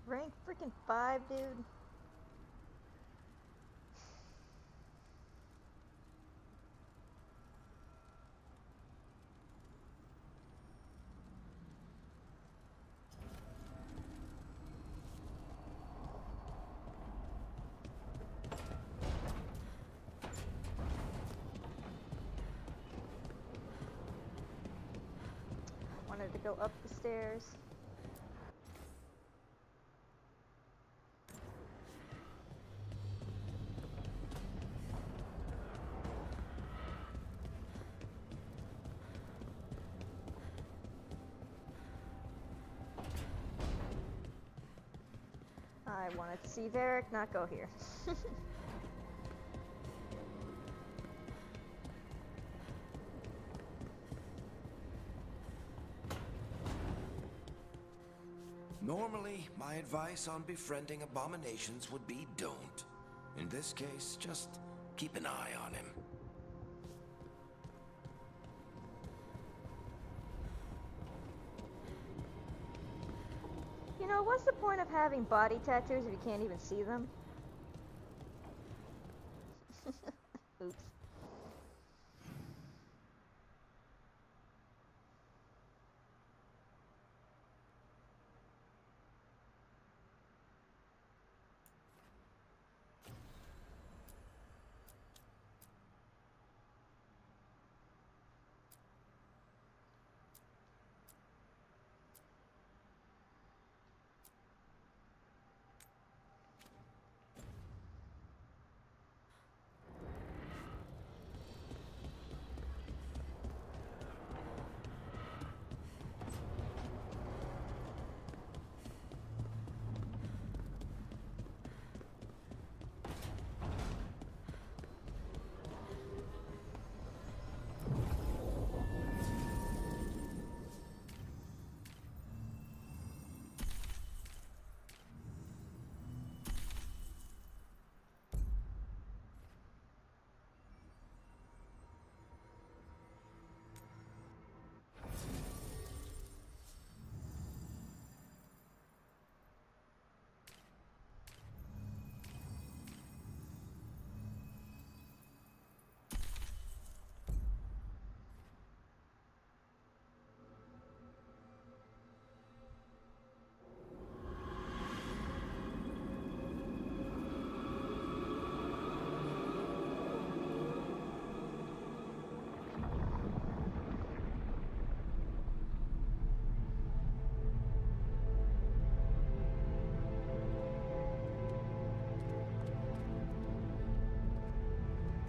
Speaker 1: Rank freaking 5, dude. Wanted to go up the stairs. I wanted to see Varric not go here.
Speaker 9: Normally, my advice on befriending abominations would be don't. In this case, just keep an eye on him.
Speaker 1: You know, what's the point of having body tattoos if you can't even see them? Oops.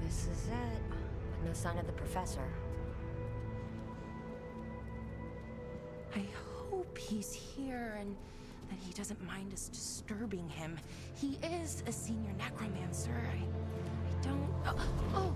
Speaker 7: This is it. No sign of the professor.
Speaker 12: I hope he's here and that he doesn't mind us disturbing him. He is a senior necromancer. I don't... Oh!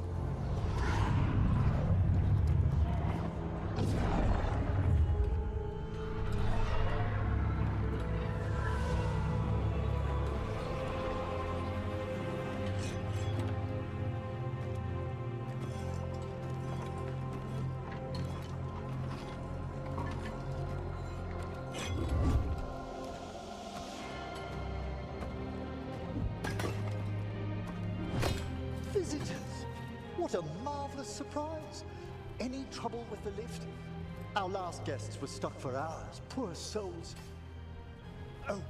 Speaker 3: Visitors! What a marvelous surprise! Any trouble with the lift? Our last guests were stuck for hours. Poor souls. Oh.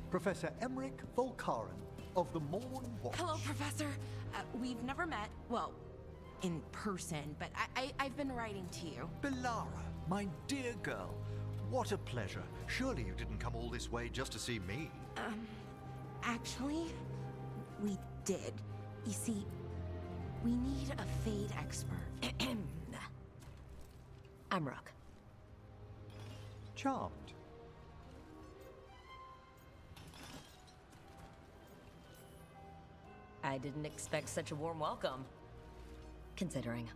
Speaker 3: Professor Emmerich Volkaren of the Morn Watch.
Speaker 12: Hello, Professor. We've never met, well, in person, but I've been writing to you.
Speaker 3: Bellara, my dear girl. What a pleasure. Surely you didn't come all this way just to see me.
Speaker 12: Actually, we did. You see, we need a Fade expert.
Speaker 7: I'm Rook.
Speaker 3: Charmed.
Speaker 7: I didn't expect such a warm welcome. Considering.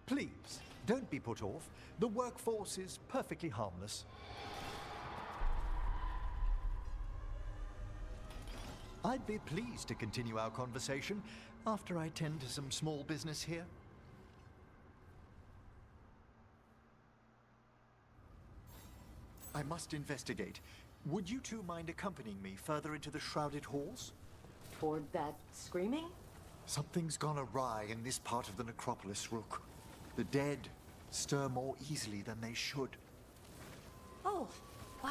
Speaker 3: Please, don't be put off. The workforce is perfectly harmless. I'd be pleased to continue our conversation after I tend to some small business here. I must investigate. Would you two mind accompanying me further into the shrouded halls?
Speaker 19: Toward that screaming?
Speaker 3: Something's gone awry in this part of the necropolis, Rook. The dead stir more easily than they should.
Speaker 12: Oh, wow.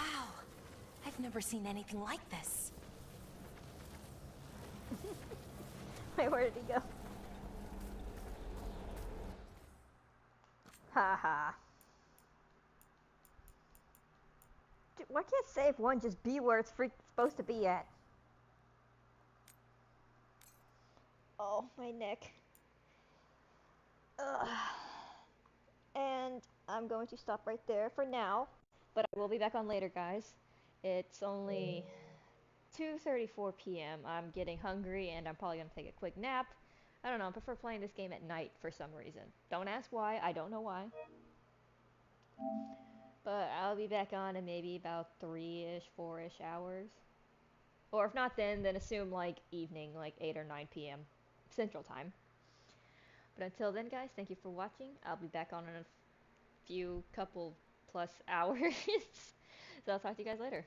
Speaker 12: I've never seen anything like this.
Speaker 1: Wait, where did he go? Haha. Dude, why can't save one just be where it's supposed to be at? Oh, my neck. Ugh. And I'm going to stop right there for now, but I will be back on later, guys. It's only 2:34 p.m. I'm getting hungry and I'm probably going to take a quick nap. I don't know, I prefer playing this game at night for some reason. Don't ask why, I don't know why. But I'll be back on in maybe about 3-ish, 4-ish hours. Or if not then assume like evening, like 8 or 9 p.m. Central Time. But until then, guys, thank you for watching. I'll be back on in a few couple plus hours. So I'll talk to you guys later.